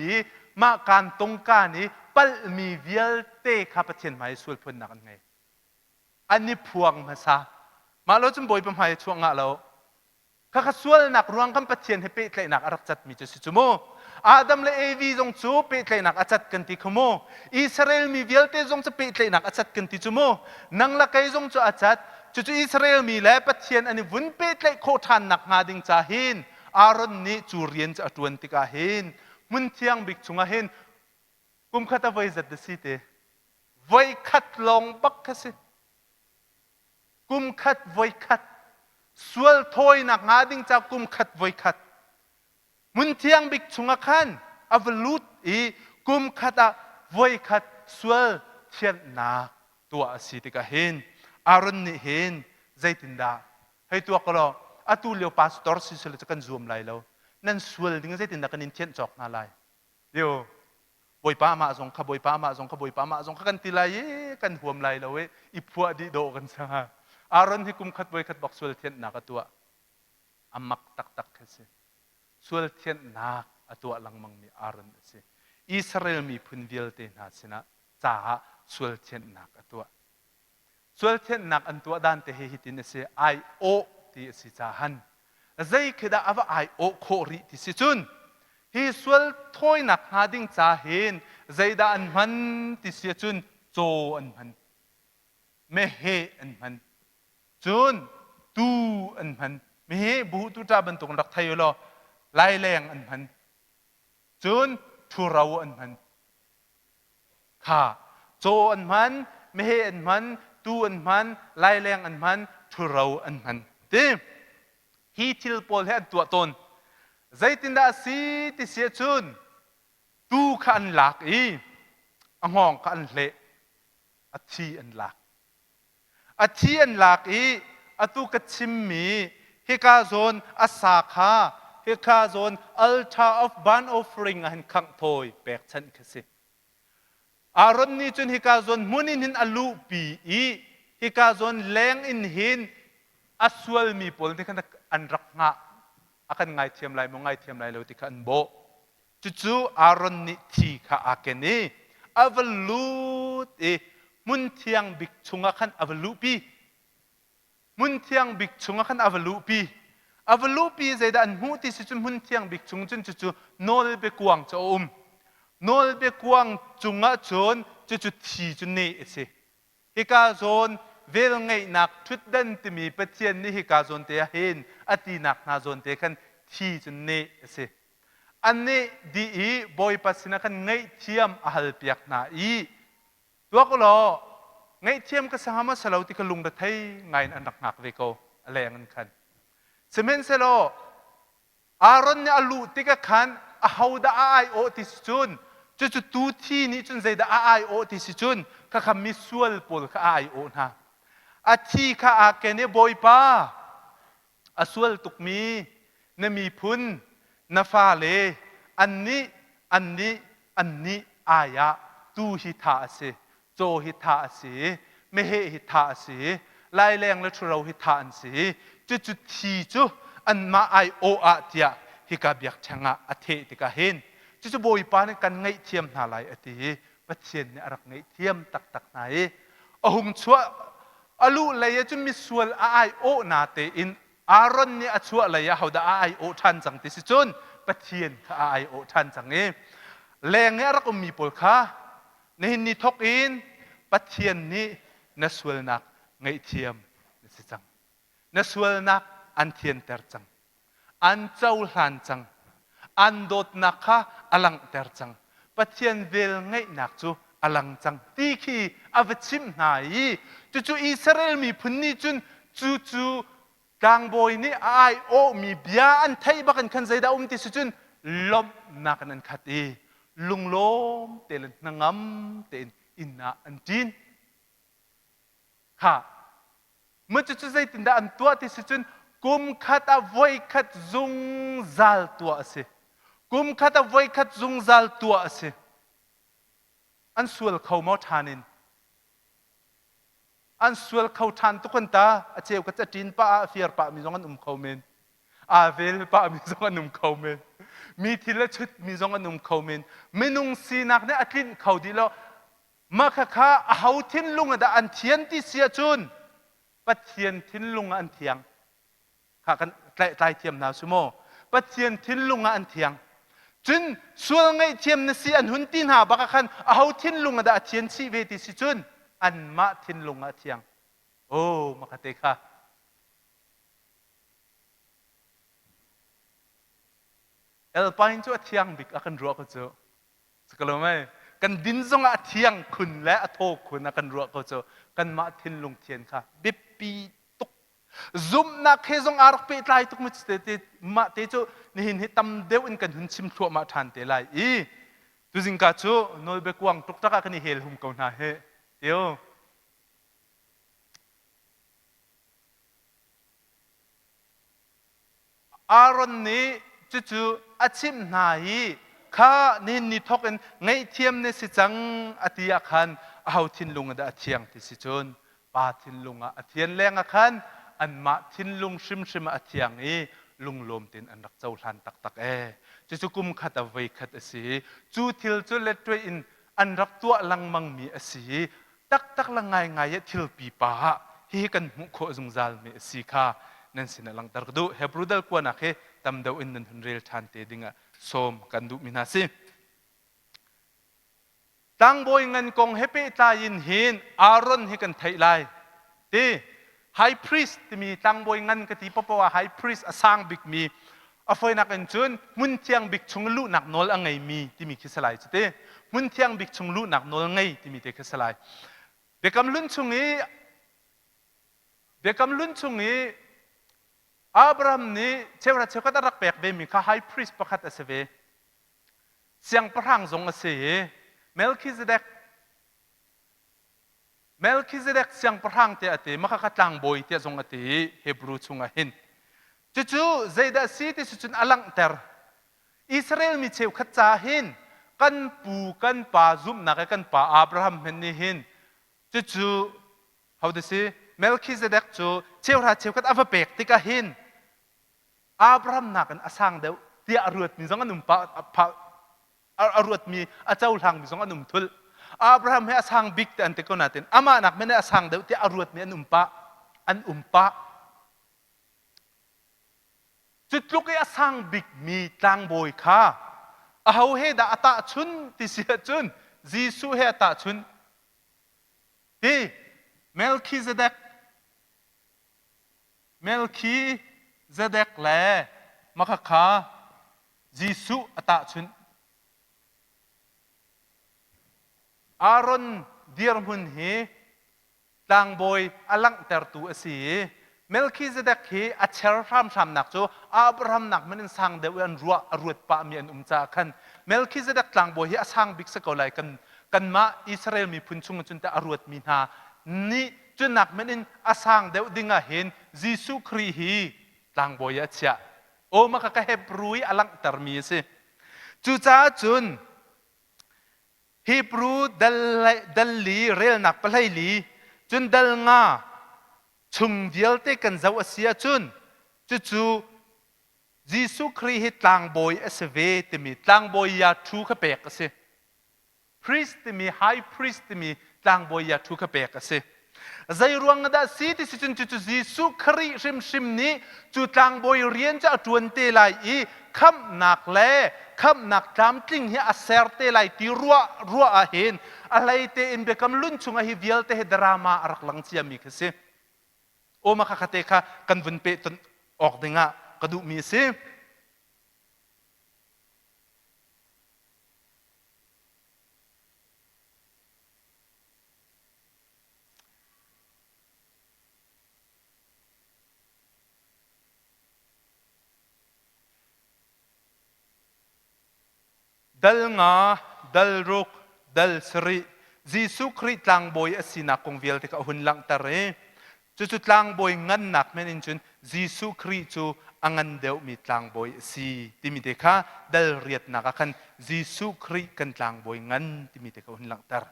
มาการตรงการนี้ปัลมีเวลเตขับเทียนหมายสวลพ้นหนักไงอันนี้พวงมาซามาเราจนบ่อยประมาณช่วงงะเราข้าสวลหนักรวงคำปะเทียนให้เป๊ะเลยหนักรักจัดมีจุดสิจุโมอาดัมและเอวีจงจูเป๊ะเลยหนักอาจัดกันติขโมอิสราเอลมีเวลเตจงจะเป๊ะเลยหนักอาจัดกันติจุโมนังละไกจงจูอาจัดจุอิสราเอลมีและปะเทียนอันนี้วุ่นเป๊ะเลยโคทานหนักงาดิงจ่าหินอารอนนี้จูเรียนจะอตวนติกาหินมุนเทียงบิกจุงาหินกุมขัดเอาไว้จัดเดสิเตไว้ขัดลงบักกสิกุมขัดไว้ขัดสวลทอยหนักงาดิ่งจากกุมขัดไว้ขัดมุนเทียงบิกชุงขันอวลุดอีกุมขัดไว้ขัดสวลเทียนนาตัวสิติกาเห็นอารอนนี่เห็นใจตินดาให้ตัวก็รออาตูเลียวพาสตอร์สิสเลจะกันซูมไลแล้วนั่นสวลดิ่งใจตินดากันนินเทียนจอกนาไลเดี๋ยวบอยป้ามาจงขบอยป้ามาจงขบอยป้ามาจงกันติไลกันห่วมไลแล้วเว้ยอีพวกดีโดกันซะอารอนที่กุมขัดไว้ขัดบอกสวลเทียนนักตัวอามักตักตักเสสวลเทียนนักตัวลังมังมีอารอนเสอิสราเอลมีพุนเวลเตนาเสนะจ้าสวลเทียนนักตัวสวลเทียนนักอันตัวด้านเตหิตินเสไอโอที่สิจาหันใจคิดว่าไอโอโคริที่สิจุนฮิสวลทอยนักหาดิ่งจ้าเห็นใจด้านมันที่สิจุนโจอันมันเมเฮอันมันจุนตูอันพันมีเหตุบุตรจ้าบรรทุกรักไทยล้อไล่แรงอันพันจุนทุเราอันพันข้าโจอันพันมีเหตุอันพันตูอันพันไล่แรงอันพันทุเราอันพันทีฮีทิลโพลเห็นตัวตนใจตินดาสีที่เสียจุนตูขันหลักอีอ่างขันเละอัชีอันหลักอาชีอันหลักอีอตุกชิมมีฮิกาโซนอาสาคาฮิกาโซนอัลทาออฟบันออฟริงอันขังโถยแบกฉันคสิอารอนนี้จนฮิกาโซนมุนินหินอลูปีอีฮิกาโซนแรงอินหินอัสวลมีปนที่ขันอันรักงะอากันไงเทียมไรมองไงเทียมไรเลวที่ขันโบจู่ๆอารอนนี้ที่ข้าอาเกนีอวลูดอีมุนเทียงบิกชุงขันอวลูปีมุนเทียงบิกชุงขันอวลูปีใจดันหูที่สิจุนมุนเทียงบิกชุงจุนจู่ๆโนลเบกวางจะโนลเบกวางจุงะจนจู่ๆทีจุนเนเอเซฮิกาโซนเวลไงนักทุดดันที่มีปฏิญนี่ฮิกาโซนเตียเห็นอตินักนาโซนเตียกันทีจุนเนเอเซอันนี้ดีบอยปัสสินะกันไงเทียมอาหลเปียกนาอีตัวก็รอไงเทียมก็สามารถสลาวที่กลุงได้ไทยไงอันหนักๆเวโกอะไรอย่างนั้นกันเซเมนเซโลอารอนเนี่ยอลูติกะขันอาหาวดาไอโอติสจุนจู่ๆตูที่นี่จุนใจดาไอโอติสจุนก็คำมิสวลปอลก็ไอโอนะอาชีข้าอาเกเนบอยป้าอาสวลตุกมีนมีพุนนฟาเลอันนี้อายะตูฮิตาเสโจฮิตาเสเมเฮฮิตาเสไล่แรงและทุเราฮิตาอันเสจู่ๆทีจู่อันมาไอโออาเตียฮิกาเบียกชงะอเทติกาเห็นจู่ๆบอยป้าเนี่ยกันไงเทียมนาไลอติปัจเจนเนี่ยรักไงเทียมตักไหนอหุมชัวอลูเลยจุมิสวลไอโอนาเตอินอารอนเนี่ยชัวเลยเขาได้ไอโอทันจังติสิจุนปัจเจนข้าไอโอทันจังเอแรงเนี่ยรักมีปลค่ะนี่นี่ทกอินปัจเจนนี่นัสวลนักไงเทียมนี่สิจังนัสวลนักอันเทียนเตอร์จังอันเจ้าหันจังอันโดดนักข้าอลังเตอร์จังปัจเจนเวลไงนักจูอลังจังตีขี้อวชิมนายจู่ๆอิสราเอลมีพื้นที่จุนจู่ๆกลางบอยนี่ไอโอมีเบียอันไทยบักันขันใจดาวที่สุจุนล้มนักนั้นขัดอีลุงล้มเตลนงำเตนอินนาอันจีนค่ะเมื่อจู่ๆใจตินดาอันตัวที่สุจุนกุมขัดอวัยขัดซุงซัลตัวเสกุมขัดอวัยขัดซุงซัลตัวเส อันสวลเขามอทานินอันสวลเขาทานทุกคนตาเจ้าก็จะจินป้าเฟียร์ป้ามีสองอันเขาเมนอาเวลป้ามีสองอันเขาเมนมีทีละชุดมีสองอันเขาเมนเมนุงสีนักเนี่ยอัดลินเขาดีแล้วมาค่ะเอาทิ้นลุงอันเทียนที่เสียจุนปัดเทียนทิ้นลุงอันเทียงค่ะกันใกล้เทียมนาสุโมปัดเทียนทิ้นลุงอันเทียงจนส่วนไงเทียมนสีอันหุ่นตีนหาบักขันเอาทิ้นลุงอันเทียนสีเวทีสิจุนอันมาทิ้นลุงอันเทียงโอ้มาคเตค่ะเอลปายจูอันเทียงบิกอันรัวก็เจอสกลไหมกันดินซงอันเทียงคุณและอัโทคุณอันรัวก็เจอกันมาทิ้นลุงเทียนค่ะบิปปีตุกซุมนักเฮซงอารักเปิดไลตุกมุสเตติมาเตจูนี่หินหิตำเดวินกันหุ่นชิมทัวมาทันเตไลอีตุจิงกาจูโนเบกวางตุกตะกันนี่เฮลหุมเขาหน้าเฮเดียวอารอนนี้จู่ๆอาชิมนายข้านี่นิทกันไงเทียมเนี่ยสิจังอติยาคันเอาทินลุงอันอาเทียงที่สิจนป้าทินลุงอาเทียนแรงอาคันอันมาทินลุงชิมอาเทียงนี้ลุงลมตินอันรักเจ้าหลานตักจู่ๆกุมขัดเอาไว้ขัดสิจู่ทิลจู่เล็ดด้วยอินอันรับตัวลังมังมีสิตักลังไงทิลปีป้าที่กันมุขโคจงซาลมีสิค่ะนั่นสินะลังตรกดูเฮบรูดัลกว่านักเฮตำเดาอินนันหุนเรลทันเตดิงะสมกันดูมินาสิตั้งบอยเงินกงเฮปิตายินหินอารอนให้กันไทยไลตีไฮพรีสที่มีตั้งบอยเงินกติปปว่าไฮพรีสอสังบิกมีอฟอยนักกันจุนมุนเทียงบิกชงลุนักนอลอังไงมีที่มีคิสไลจุดเตมุนเทียงบิกชงลุนักนอลอังไงที่มีเตคิสไลเบกำลุนชงนี้อับราฮัมนี่เชื่อว่าเชื่อก็ตรักแปลกเวมีข้าไฮพรีสประคัตเสเวเสียงพระหังทรงเสเมลคิเซเดกเสียงพระหังเตอติมาข้าตังบอยเตทรงอติเฮบรูชงหินจู่ๆใจดาซีที่สุดอลังเตอร์อิสราเอลมีเชื่อขัดจาหินกันปูกันป่าซุมนักกันป่าอับราฮัมเห็นนี่หินจู่ๆเขาดิสิเมลคิเซเดกจู่เชื่อว่าเชื่อขัดอัฟเบกติกาหินอับราฮัมนักกันอสังเดียวที่อรวดมีสองอันนุ่มปะอรวดมีอาเจ้าหลังมีสองอันนุ่มทุลอับราฮัมให้อสังบิ๊กแต่อันเตโกนาตินอามานักไม่ได้อสังเดียวที่อรวดมีอันนุ่มปะจุดลุกไอ้อสังบิ๊กมีตังบอยค่ะเอาเฮดาอัตชุนติเสียจุนจีซูเฮอัตชุนที่เมลคิเซเดกแลมาค่ะจีซูอัตชุนอารอนเดียร์มุนเฮตังบอยอลังเตอร์ตูสีเมลคิเซเดกเฮอัจฉริยะนักโจอับราฮัมนักมันสังเดวันรัวปะมีอันจากขันเมลคิเซเดกตังบอยเฮอสังบิกสกอลายกันมาอิสราเอลมีพุนชุงจุนแต่อรวดมีนานี่จุนนักมันอสังเดวดิ่งเห็นยิสุครีฮีตังบอยเชียโอมาค่ะเฮบรูยอลังเตอร์มีสิจุจ้าจุนฮิบรูดัลลีเรลนักเปล่าลีจุนดัลงาชุมเดียลเตกันเจ้าเสียจุนจู่ๆยิสุครีฮิตังบอยเอสเวตมีตังบอยยาทูขเปกสิพรีสต์มีไฮพรีสต์มีตังบอยยาทูขเปกสิใจรวงดาสีที่สุดจู่ๆยิสุครีชิมนี้จู่ตังบอยเรียนจะจวนเตลัยอีคำนักเล่คำนักจำจริงเฮอเซอร์เตลัยที่รัวอาเห็นอะไรเตอินเบคำลุ่นชงอาฮิวิลเตเฮดรามารักลังเสียมีกสิโอมาค่ะเตค่ะกันวันเปตนออกดึงะกระดูมีสิดัลงาดัลรุกดัลสรียิสุคริตังบอยสินักคงวิลเตกหุ่นลังตะเรจุดตังบอยงันนักแม่นินจุนยิสุคริจู angan deuh mi tlang boy si ti mi te kha dal riat na ka khan Jesu Christ kan tlang boy ngan ti mi te ka hun lang tar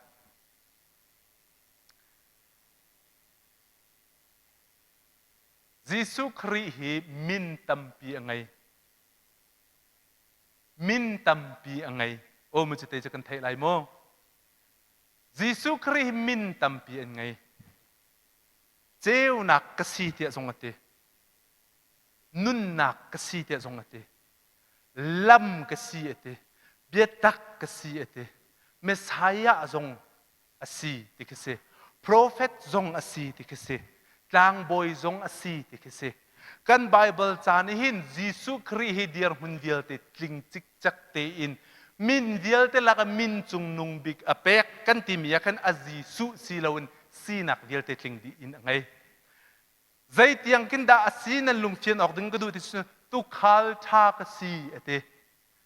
Jesu Christ hi min tampi angai min tampi angai o mu chete kan thai lai mo Jesu Christ min tampi angai cheu nak ka si ti song ate nun nak ka si ti song ate lam ka si ate bietak ka si ate Messiah zong asi ti ka se prophet zong asi ti ka se tlang boy zong asi ti ka se kan Bible chan hin Jesu Christ hi dir hun dial te tling chik chak te in min dial te laka min chung nung big apek kan timia kan Jesu silawin sinak dial te tling di in ngai zai tiang kin da asin an lung fian ok ding ka du ti tu khal tha ka si ate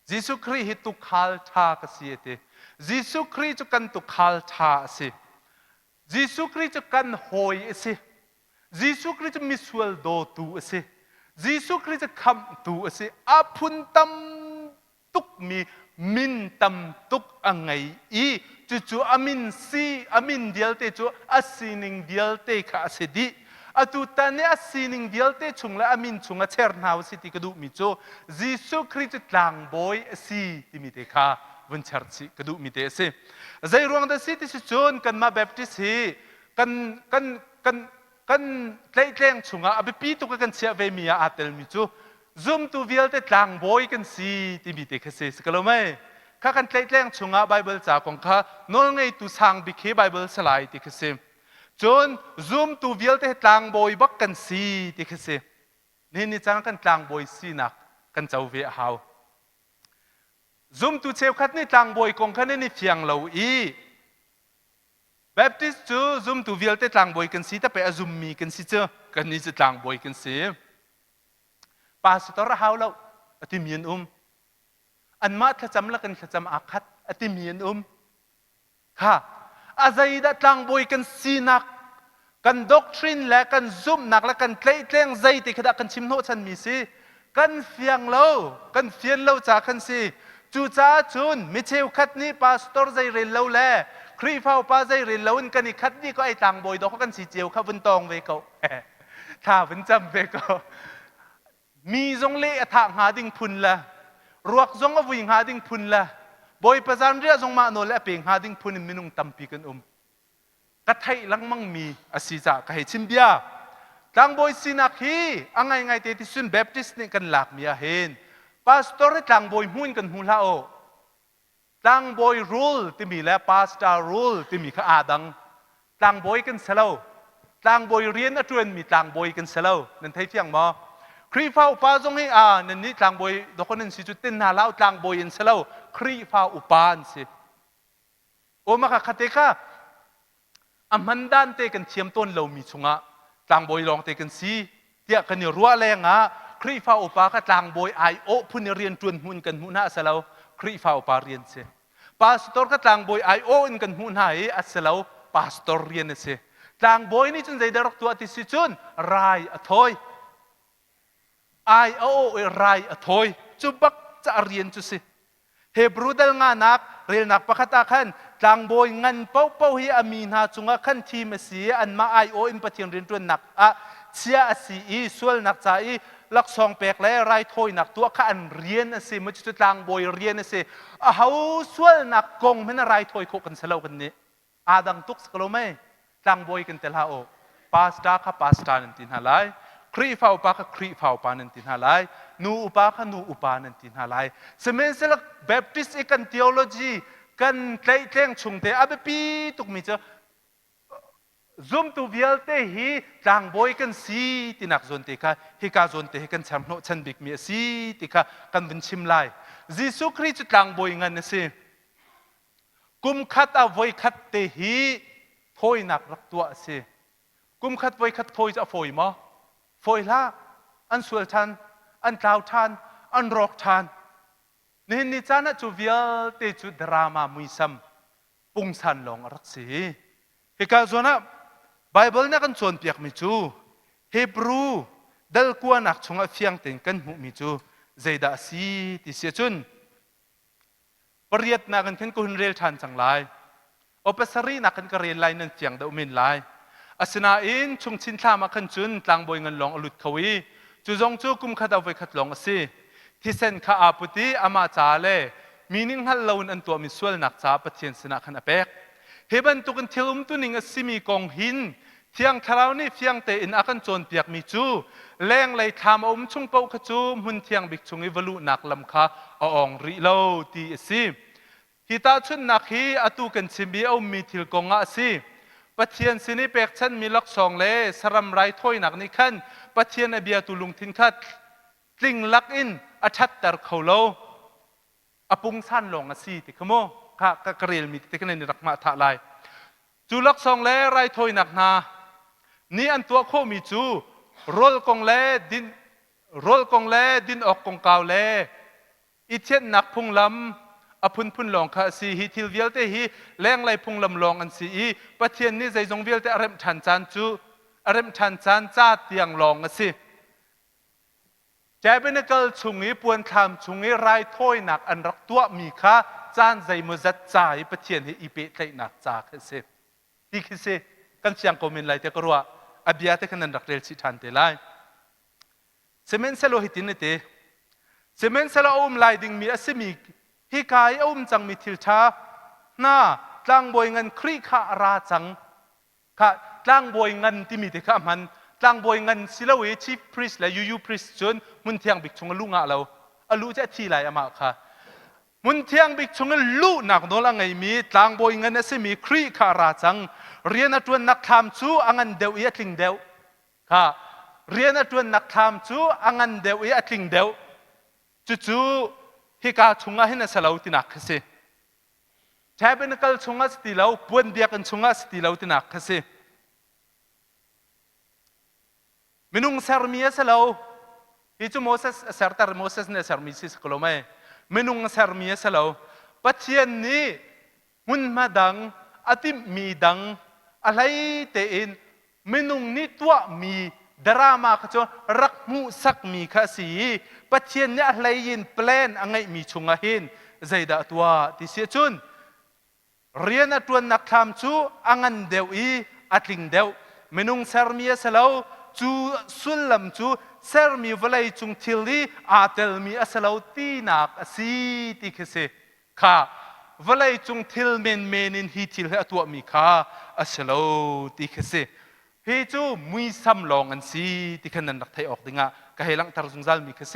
Jesu Christ hi tu khal tha ka si ate Jesu Christ chu kan tu khal tha ase Jesu Christ chu kan hoi ase Jesu Christ misual do tu ase Jesu Christ kham tu ase apun tam tuk mi min tam tuk angai I chu amin si amin dial te chu asining dial te kha ase di atu tane asining dial te chungla amin chunga cher naw si ti kadu mi chu Jesu Christ tlang boy si ti mi te kha vun char si kadu mi te ase zai ruang da si ti chon kan ma baptist hi kan tleng chunga abi pi tu kan sia ve mia atel mi chu zoom tu vial te tlang boy kan si ti mi te kha se kalomai kha kan tleng chunga bible cha kong kha nol ngei tu sang bi khe bible salai ti kha se chon zoom tu vial te tlang boy bak kan si ti kha se ni chang kan tlang boy si nak kan chau ve hau zoom tu cheu khat ni tlang boy kong kha ni fiang lo I Baptist chu zoom tu vial te tlang boy kan si ta pe azum mi kan si chu kan ni chu tlang boy kan si pastor hau lo ati mien an ma thacham la kan thacham akhat ati mien kha azai da tlang boy kan si nak kan doctrine la kan zoom nak la kan tleng zai ti khada kan chimno chan mi si kan fiang lo cha kan si chu cha chun mi cheu khat ni pastor zai re lo le Kri phao pa zai rin lawin kan ikat ni ko ay tang boy do ko kan si chiu ka vun tong ve ko tha vun cham ve ko mi zong le atha nga ding phun la ruak zong a vui nga ding phun la boy pazan ria zong ma no le pe nga ding phun minung tampi kan ka thai lang mang mi asija ka he chimbia tang boy sinak hi angai ngai te ti sun baptist ni kan lak mi a hen pastor tang boy mun kan hula o tlang boy rule ti mi le pastor rule ti mi kha adang tlang boy kan selo tlang boy rian atuen mi tlang boy kan selo nan thai fiang mo kri phao pa zong hi nan ni tlang boy do kon nan si chu tin na lao tlang boy in selo kri phao upan si o ma kha khate kha amandan te kan chiam ton lo mi chunga tlang boy long te kan si tia kan ni ruwa le nga kri phao upa ka tlang boy ai o phun rian tun hun kan hu na selo Kri phao pa rian se pastor ka tlang boy ai o in kan hun hai asalo pastor rian se tlang boy ni chun zai darok tu ati si chun rai athoi ai o rai athoi chubak cha rian chu se hebrew dal nga nak rel nak pakhata khan tlang boy ngan pau hi amina chunga khan thi ma si an ma ai o in pathian rin tun nak a chia asi I sual nak cha I lak song pek le rai thoi nak tu kha an rian ase mu chu tlang boy rian ase a hau sual nak kong men rai thoi ko kan selo kan ni adang tuk skalo mai tlang boy kan tel ha o pasta kha pasta nan tin halai kri phao pa kha kri phao pa nan tin halai nu upa kha nu upa nan tin halai semen selak baptist ikan theology kan tleng chungte abe pi tuk mi cha zoom tu vial te hi tlang boy kan si tinak zon te kha hi ka zon te kan cham no chan bik mi si ti kha kan bin chim lai Jesu Christ tlang boy ngan se kum khat a voi khat te hi phoi nak rak tua se kum khat voi khat phoi cha phoi mo phoi la an sual than an tlau than an rok than nen ni chana chu vial te chu drama muisam pungsan long rak si hi ka zona Bible na kan chon piak mi chu Hebrew ดัลกวนนักชงเฟียงเต็งกันหูมีจูใจดาสีติเสียจุนปริยัตินักกันกุนเรียลชันจังไลอปสรีนักกันกเรียนไลนันเจียงดาอุมินไลอาสนาอินชงชินทามาขันจุนตางบอยเงินลองอลุดขวีจูจงจูกุมขัดเอาไว้ขัดลองสิที่เซนข้าอาปุติอามาจาเลมีนิ่งฮัลลาวน์อันตัวมิสวลนักจ้าปะเทียนสนะขันอเป็กเฮบันตุกันเที่ยวตุนิงสิมีกองหินเที่ยงคราวนี้เฟียงเตอินอากันโจนเปียกมีจูแรงไหลทามชุงเป้าขจูมุนเที่ยงบิกชุงอิวลุนักลำคาอองริโลตีสิฮิตาชุนนักฮีอตุกันซิบีเอามีทิลกงอาสิปะเทียนสินิเป็กชันมีลักสองเลสรัมไรถ้อยหนักนี่ขันปะเทียนอเบียตุลุงทินคัดกลิ่งลักอินอาชัดตร์เขาโลอปุงสั้นลงอาสิติขโมข้ากระเรียนมีติกันในรักมาถาลายจูลักสองเลไรถ้อยหนักนานี่อันตัวโคมีจูโรลกงเลดินออกกงกาวเลอีเทียนหนักพุงลำอพุนพุนลองข้าสีฮิทิลเวลเตฮีแรงไหลพุงลำลองอันสีปะเทียนนี่ใจจงเวลเตอารมชันจานจูอารมชันจานจ้าเตียงลองอันสิใจเป็นนักชุงนี้ปวนคำชุงนี้ไรถ้อยหนักอันรักตัวมีค่าจานใจมือจัดใจปะเทียนให้อีเปตใจหนักจากอันสิที่คือสิกันเชียงกมินไหลเตกรัวอภิญาเตกันนันรักเรลสิทันเตลัยเซเมนเซโลหิตินเตเซเมนเซโลอมไลดิ่งมีอสิมีฮิกายอมจังมีทิลชาหน้าตั้งบอยเงินครีขาราจังค่ะตั้งบอยเงินที่มีเตค่ะมันตั้งบอยเงินสิลเวชีพริสและยูพริสจนมุนเทียงบิกชงลุงอ่ะเราลูจะที่ไรอามาค่ะมุนเทียงบิกชงลุหนักโนละไงมีตั้งบอยเงินอสิมีครีขาราจังเรียนตัวนักทำจูอังันเดียวอีกลิงเดียวค่ะเรียนตัวนักทำจูอังันเดียวอีกลิงเดียวจู่ๆฮิกาชงอาหินสลาวตินักเสใช้เป็นกัลชงอาสติลาวปวนเบียกันชงอาสติลาวตินักเสมินุงเซอร์มีสลาวฮิจูโมเสสเซอร์ตาร์โมเสสเนเซอร์มีสิสกลอมเอมินุงเซอร์มีสลาวปัจเจียนนี้มุนมาดังอติมีดังอะไรเตอินเมนุงนิตัวมีดราม่าขจรรักมุสักมีข้าสีปัจเจียนเนี่ยอะไรยินแปลนอังไงมีชงอาหินใจดาตัวที่เสียจุนเรียนตัวนักทำจูอังันเดียวอีอัดลิงเดียวเมนุงเซอร์มีสลาวจูสุลลัมจูเซอร์มีวลัยจุงทิลลีอาเตลมีสลาวตีนักสีที่เคเสค่ะวลัยจงทิลเมนินฮีทิลให้ตัวมีค่าอัศโลติเคเสเฮจูมุยซ้ำลองอันซีที่ขันนันรักไทยออกดึงอ่ะก็ให้ลังตารซุงซัลมีเคเส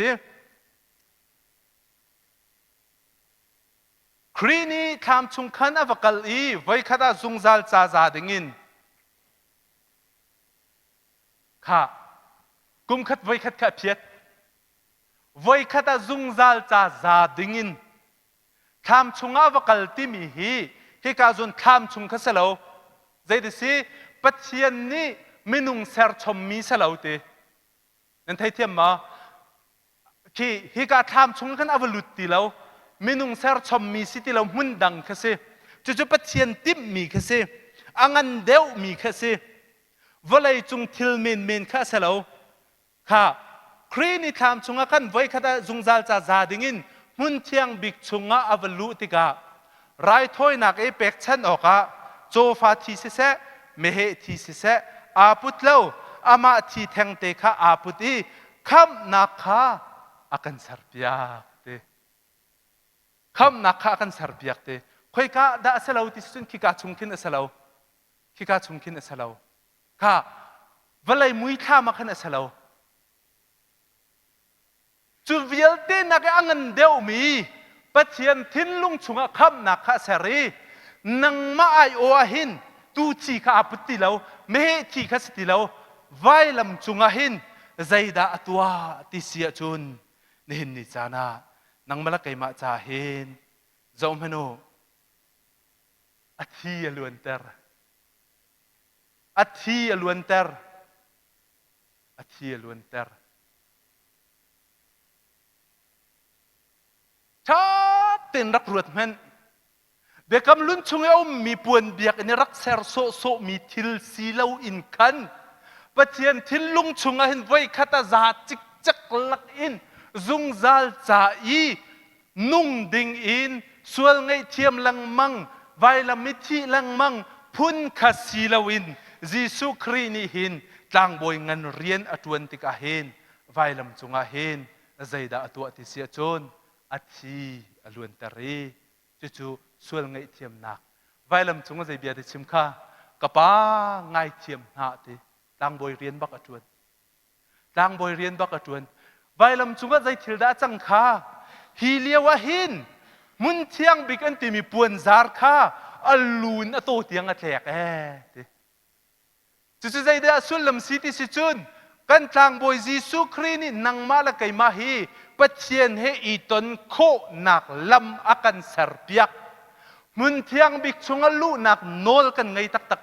ครีนี้ทำชงขันอวกาลีไว้ขัดซุงซัลจ้าจ้าดึงินค่ะกุมขัดไว้ขัดขัดเพียรไว้ขัดซุงซัลจ้าจ้าดึงินทำชงอวกาลที่มีฮิกาจุนทำชงข้าสลาวใจดิสิปัจเจียนนี้มินุงเซอร์ชมมีสลาวเตนั่นไทยเทียมมาที่ฮิกาทำชงขันอวลุตติลาวมินุงเซอร์ชมมีสิติลาวมุนดังข้าสิจู่ๆปัจเจียนติมมีข้าสิอังันเดวมีข้าสิวลัยจงทิลเมนข้าสลาวค่ะครีนี่ทำชงขันไว้ขัดจุงซัลจ้าจ้าดิ่งินมุนเทียงบิกชงอาอวลุติกาไรถ้อยนักเป็กชันออกาโจฟาทีเสะเมเหทีเสะอาพุตเลวอามาทีแทงเตคะอาพุตีคำนักข้าอากันสารพิยากเตคำนักข้าอากันสารพิยากเตคอยข้าด่าสลาวที่สุดขี้กาชงขินสลาวขี้กาชงขินสลาวข้าวลัยมุยท่ามาขันสลาวจูเวลเตนักอังันเดียวมีปัจเจียนทิ้นลุงชงคำนักข้าเสรีนังมาไอโอหินตูชีข้าปุติเลวเมทีข้าสติเลวไว้ลำชงหินใจดาตัวที่เสียจุนนี่หินนิจานานังมาละไกมาจ่าเห็นจอมพโนอัฐิล้วนเตอร์อัฐิล้วนเตอร์อัฐิล้วนเตอร์ชาตินรักรวดมันเด็กกำลุนชงเอามีปวนเบียกในรักเซอร์โซมีทิลซีเลวอินคัน ปัจเจียนทิลลุงชุงหินไว้ขัตจาจิกจักลักอินซุงซาลจ่าอีนุ่งดิ่งอินส่วนไงเทียมลังมังไวลามิธีลังมังพุนคาสีลาวินยิสุครีนิหินจางบอยเงินเรียนอตวนติกาเฮนไวลำจุงาเฮนใจดาอตัวติเสียจนอธิอลวนตะรีจู่ๆส่วนไงเทียมนักไวลำจุงาใจเบียดชิมข้ากะป้าไงเทียมนาติจางบอยเรียนบักอตวนจางบอยเรียนบักอตวนไวลำจุงาใจทิลดาจังข้าฮีเลียวะหินมุนเทียงบิกันติมีปวนซาร์ข้าอลูนอโตเตียงอแทกจู่ๆใจเดียสุลลมสิติสิจุนกันทางบอยยิสุครีนี่นังมาละไกมาฮีปัจเจียนเฮอีตนโคนักลำอากันสร์เปียกมุนเทียงบิกชงลูนักโนลกันไงตักตัก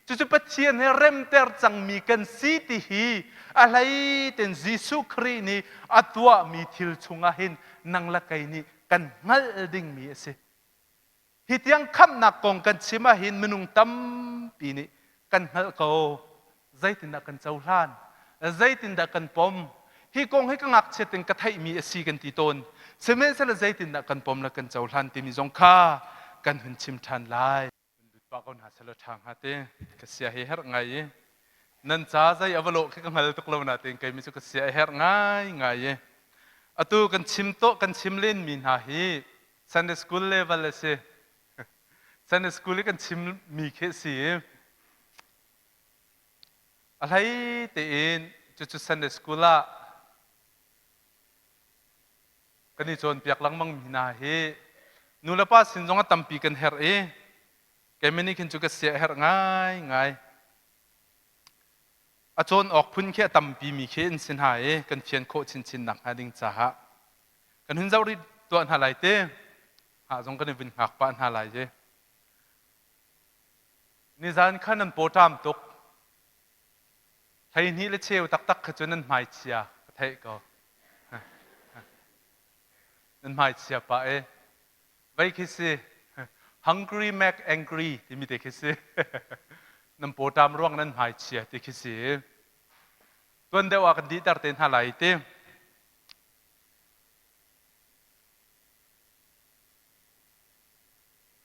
จู่ๆปัจเจียนเฮเรมเตอร์จังมีกันสิติฮีอะไรเต็นยิสุครีนี่อัตวะมีทิลชงหินนังละไกนี่กันงัลดิ่งมีเสฮิตยังคำนักกงกันชิมาหินมนุงตั้มปีนี้กันงัลเขาใจตินดักกันเจ้าล้านใจตินดักกันปมฮิกงให้กังักเชติงกระไทมีสีกันตีตนเสมัยสละใจตินดักกันปมละกันเจ้าล้านที่มีจงค่ากันหุ่นชิมทันไลดุดปากเอาหน้าสละทางฮะเต้ก็เสียเหตุไงนั่นจ้าใจอวโลกให้กังหัลตุกลาวนาเต้ก็มีสุขเสียเหตุไงอตูกันชิมโตกันชิมเล่นมีนาฮีซันเดสกูลเลเวลเลยสิซันเดสกูลกันชิมมีแค่สิอะไรเตียนจุดซันเดสกูล่ะกันนี่จนเปียกลังมังมีนาฮีนูละป้าสินจงตั้มปีกันเฮร์แกไม่นี่คิดจุกเสียเฮร์ง่ายอาจารย์ออกพุ่นแค่ตั้มปีมีแค่อินสินหายกันเขียนโคชินหนักหาดิ่งจ้ากันหุ่นเจ้ารีตัวอันหาไหลเต้หาจงกันวินหักปานหาไหลเจนิจานขันนันโปตามตกไทยนี้ละเชียวตักขจนนั้นหมายเชียไทยก็นั่นหมายเชียป่ะไว้คิดสิ hungry make angry ที่มีแต่คิดสินั่นโปรตามร่วงนั่นหายเชียที่คิดสิตัวเดียวกันดีแต่เต็นหาไหลเต้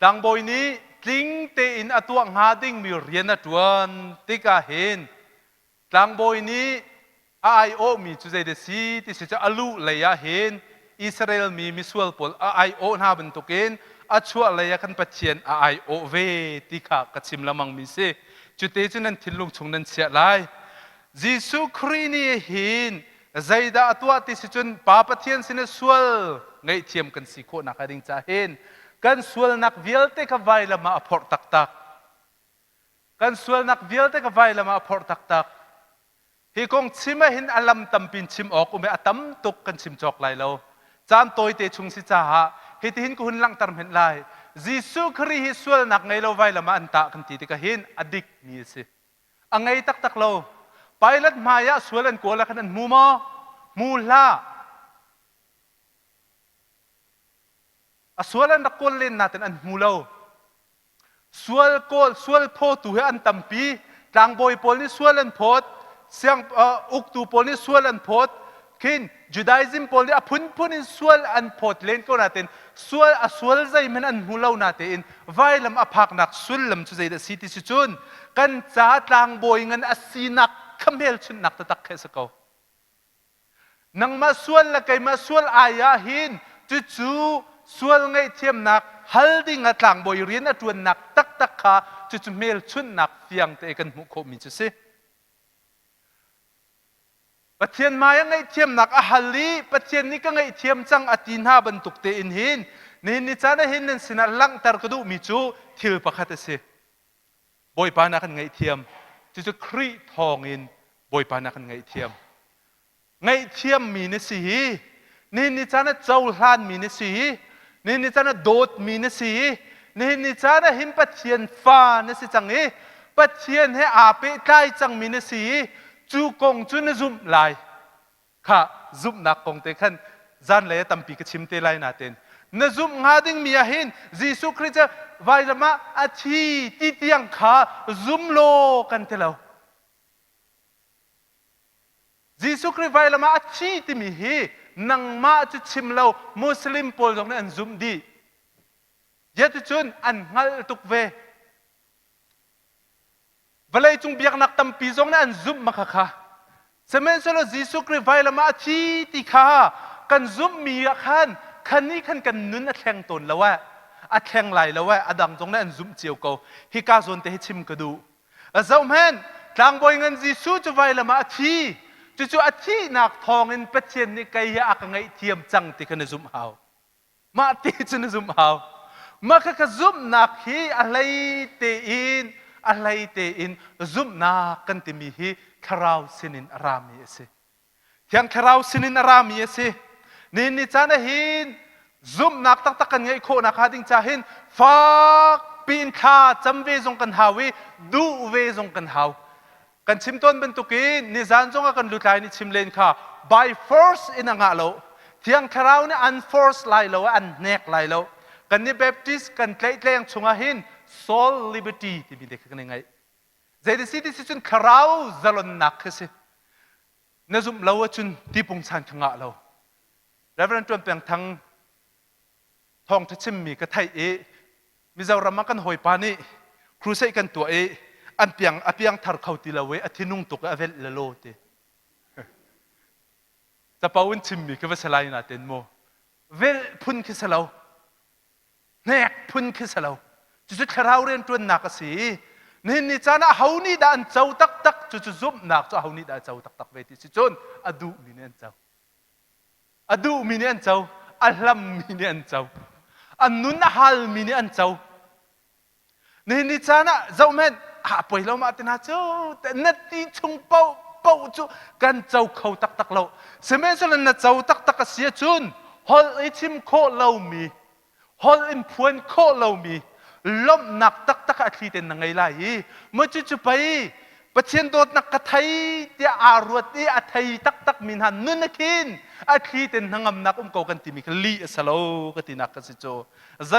ดังบอยนี้จริงเตอินอตัวหาดิ่งมีเรียนอตวนติกาเห็นดังบอยนี้IO มีจุดใจเดซีที่จะอลูเลยเห็นอิสราเอลมีมิสวลพอลIOหน้าบรรทุกินอัชวะเลยกันปัจเจียนIOเวติกากัดชิมละมังมิเซจุดเตจนั้นทิ้งลงชงนั้นเสียไลยิสุครีนี่เห็นใจดาตัวที่สิจุนป้าปะเทียนสินสวลไงเทียมกันสิโคนักดิ่งจะเห็นกันสวลนักวิลเตกไวละมาพอร์ตักตักกันสวลนักวิลเตกไวละมาพอร์ตักตักฮิคงชิมหินอลัมตัมปินชิมออกอุเมอตัมตุกกันชิมจอกไลโลจานตัวเตชุงสิจ้าฮิติหินกุนลังตรมเห็นไลยิสุครีฮิสวลนักไงโลไวละมาอันตะกันตีติกะหินอดิกมีสิอังไงตักตักโลไปลัดมายะสวลันกัวละกันมูมอมูลาสวลันนักกอลเล่นนาตันอันมูลาสวลกอลสวลโพตุเฮอันตัมปีจางบอยปอลนี่สวลันโพดเสียงอุกตูปอลนี่สวลันโพดคินจูดาอิซึมปอลนี่พุนนี่สวลอันโพดเล่นก็นาตันสวลใจมันอันมูลานาตันไว้ลำอภักนักสุลลำจุใจเดสิติสิจุนกันจ้าจางบอยเงินอสีนักขมเฮลชุนนักตะตักเคสกาวนังมาสวลละไกมาสวลอายาหินจู่สวลไงเทียมนักฮัลดิงอัตลังบอยเรียนอัตวนนักตักตักขาจู่เมลชุนนักเฟียงเตกันมุขมิจุสิปะเทียนมายังไงเทียมนักอาฮัลลีปะเทียนนี้ก็ไงเทียมจังอตินหาบรรทุกเตอินหินนี่นิจานะหินนั่นสินะลังตารกดูมิจูทิลปะคัตสิบอยปานักไงเทียมจู่ครีทองอินบอยปานักไงเทียมไงเทียมมีนสินี่นิจานะเจ้าหลานมีนสินี่นิจานะโดดมีนสินี่นิจานะหิมปะเทียนฟ้านสิจังนี้ปะเทียนให้อาเปใกล้จังมีนสิจูกงจูนซุมลายค่ะซุมนักกงเตขันจานเลยตั้มปีกชิมเตลายนาเตนนซุมงาดิ่งมีหินยิสุคริสต์ไว้ละมาอาชีติเตียงขาซุมโลกันเตลา จีสุคริไวละมาอัชีติมีฮีนังมาจุชิมเรามุสลิมพอลตรงนั้นอันซุมดียะตุจุนอันงัลตุกเวเวลาจุงเบียกนักตั้มปีจงนั้นอันซุมมาค่ะสมัยสโลจีสุคริไวละมาอัชีติค่ะกันซุมมีขันคันนี้ขันกันนุนอัดแข่งตนแล้วว่าอัดแข่งไหลแล้วว่าอดังตรงนั้นอันซุมเจียวเกาฮิกาโซนเตหิชิมกระดูเจ้าแม่นกลางบอยเงินจีสุจะไวละมาอัชีจู่ๆอาทินักทองอินเปเชียนนี่ใครอยากไงเทียมจังที่กันซุมหาวมาที่จะนซุมหาวมาแค่ซุมนักฮีอะไรเตอินซุมนักกันที่มีฮีคราวสินินอารามีเอสที่คราวสินินอารามีเอสนี่จานหินซุมนักตักกันไงโคนักหาดิ้งจาหินฟักปีนข้าจำเวซงกันหาวิดูเวซงกันหาวกันชิมต้นเป็นตุกินนิจานจงกันลุทายนี่ชิมเลนค่ะ by force อินังอาโลที่ยังคราวนี่ unforced ไลโลอันเนกไลโลกันนี่เบปติสกันเกล้งชงอาหิน soul liberty ที่มีเด็กกันยังไงใจดิสิที่จุนคราวจลนนักสินซุมเราจุนที่ปงชันขงะเราแล้ววันจวนเปียงทั้งทองทัชิมมีกระไทยมิจารามากันหอยปานี่ครูใส่กันตัวอันเปียงทาร์เขาตีละเวอธินุงตุกอเวลละโลเตจะป่าวันชิมมีก็ว่าสลายนาเต็นโมเวลพุนคิสลาวเนกพุนคิสลาวจุดๆคราวเรียนตัวนักสินี่จานะเขานี่ด่านเจ้าตักจุดๆซุบนักจ้าเขานี่ด่านเจ้าตักเวทีสิจนอดูมีเนียนเจ้าอดูมีเนียนเจ้าอัลลัมมีเนียนเจ้าอันนุนฮัลมีเนียนเจ้านี่จานะเจ้าแม่ป่วยเรามาตินาเจ้าแต่นัดที่ชงเป้าจูกันเจ้าเขาตักเราสมัยส่วนนั้นเจ้าตักเสียจุนฮอลอิชิมโคเรามีฮอลอินพวนโคเรามีล้มหนักตักอาทิตย์นั่งไงล่ะเมื่อจุไปประเทศโดดนักกะไทยที่อารวดที่อาไทยตักมินหันนุนกินอาทิตย์นั่งอำนักเก่ากันที่มีคลีสโลกตินักสิโจใจ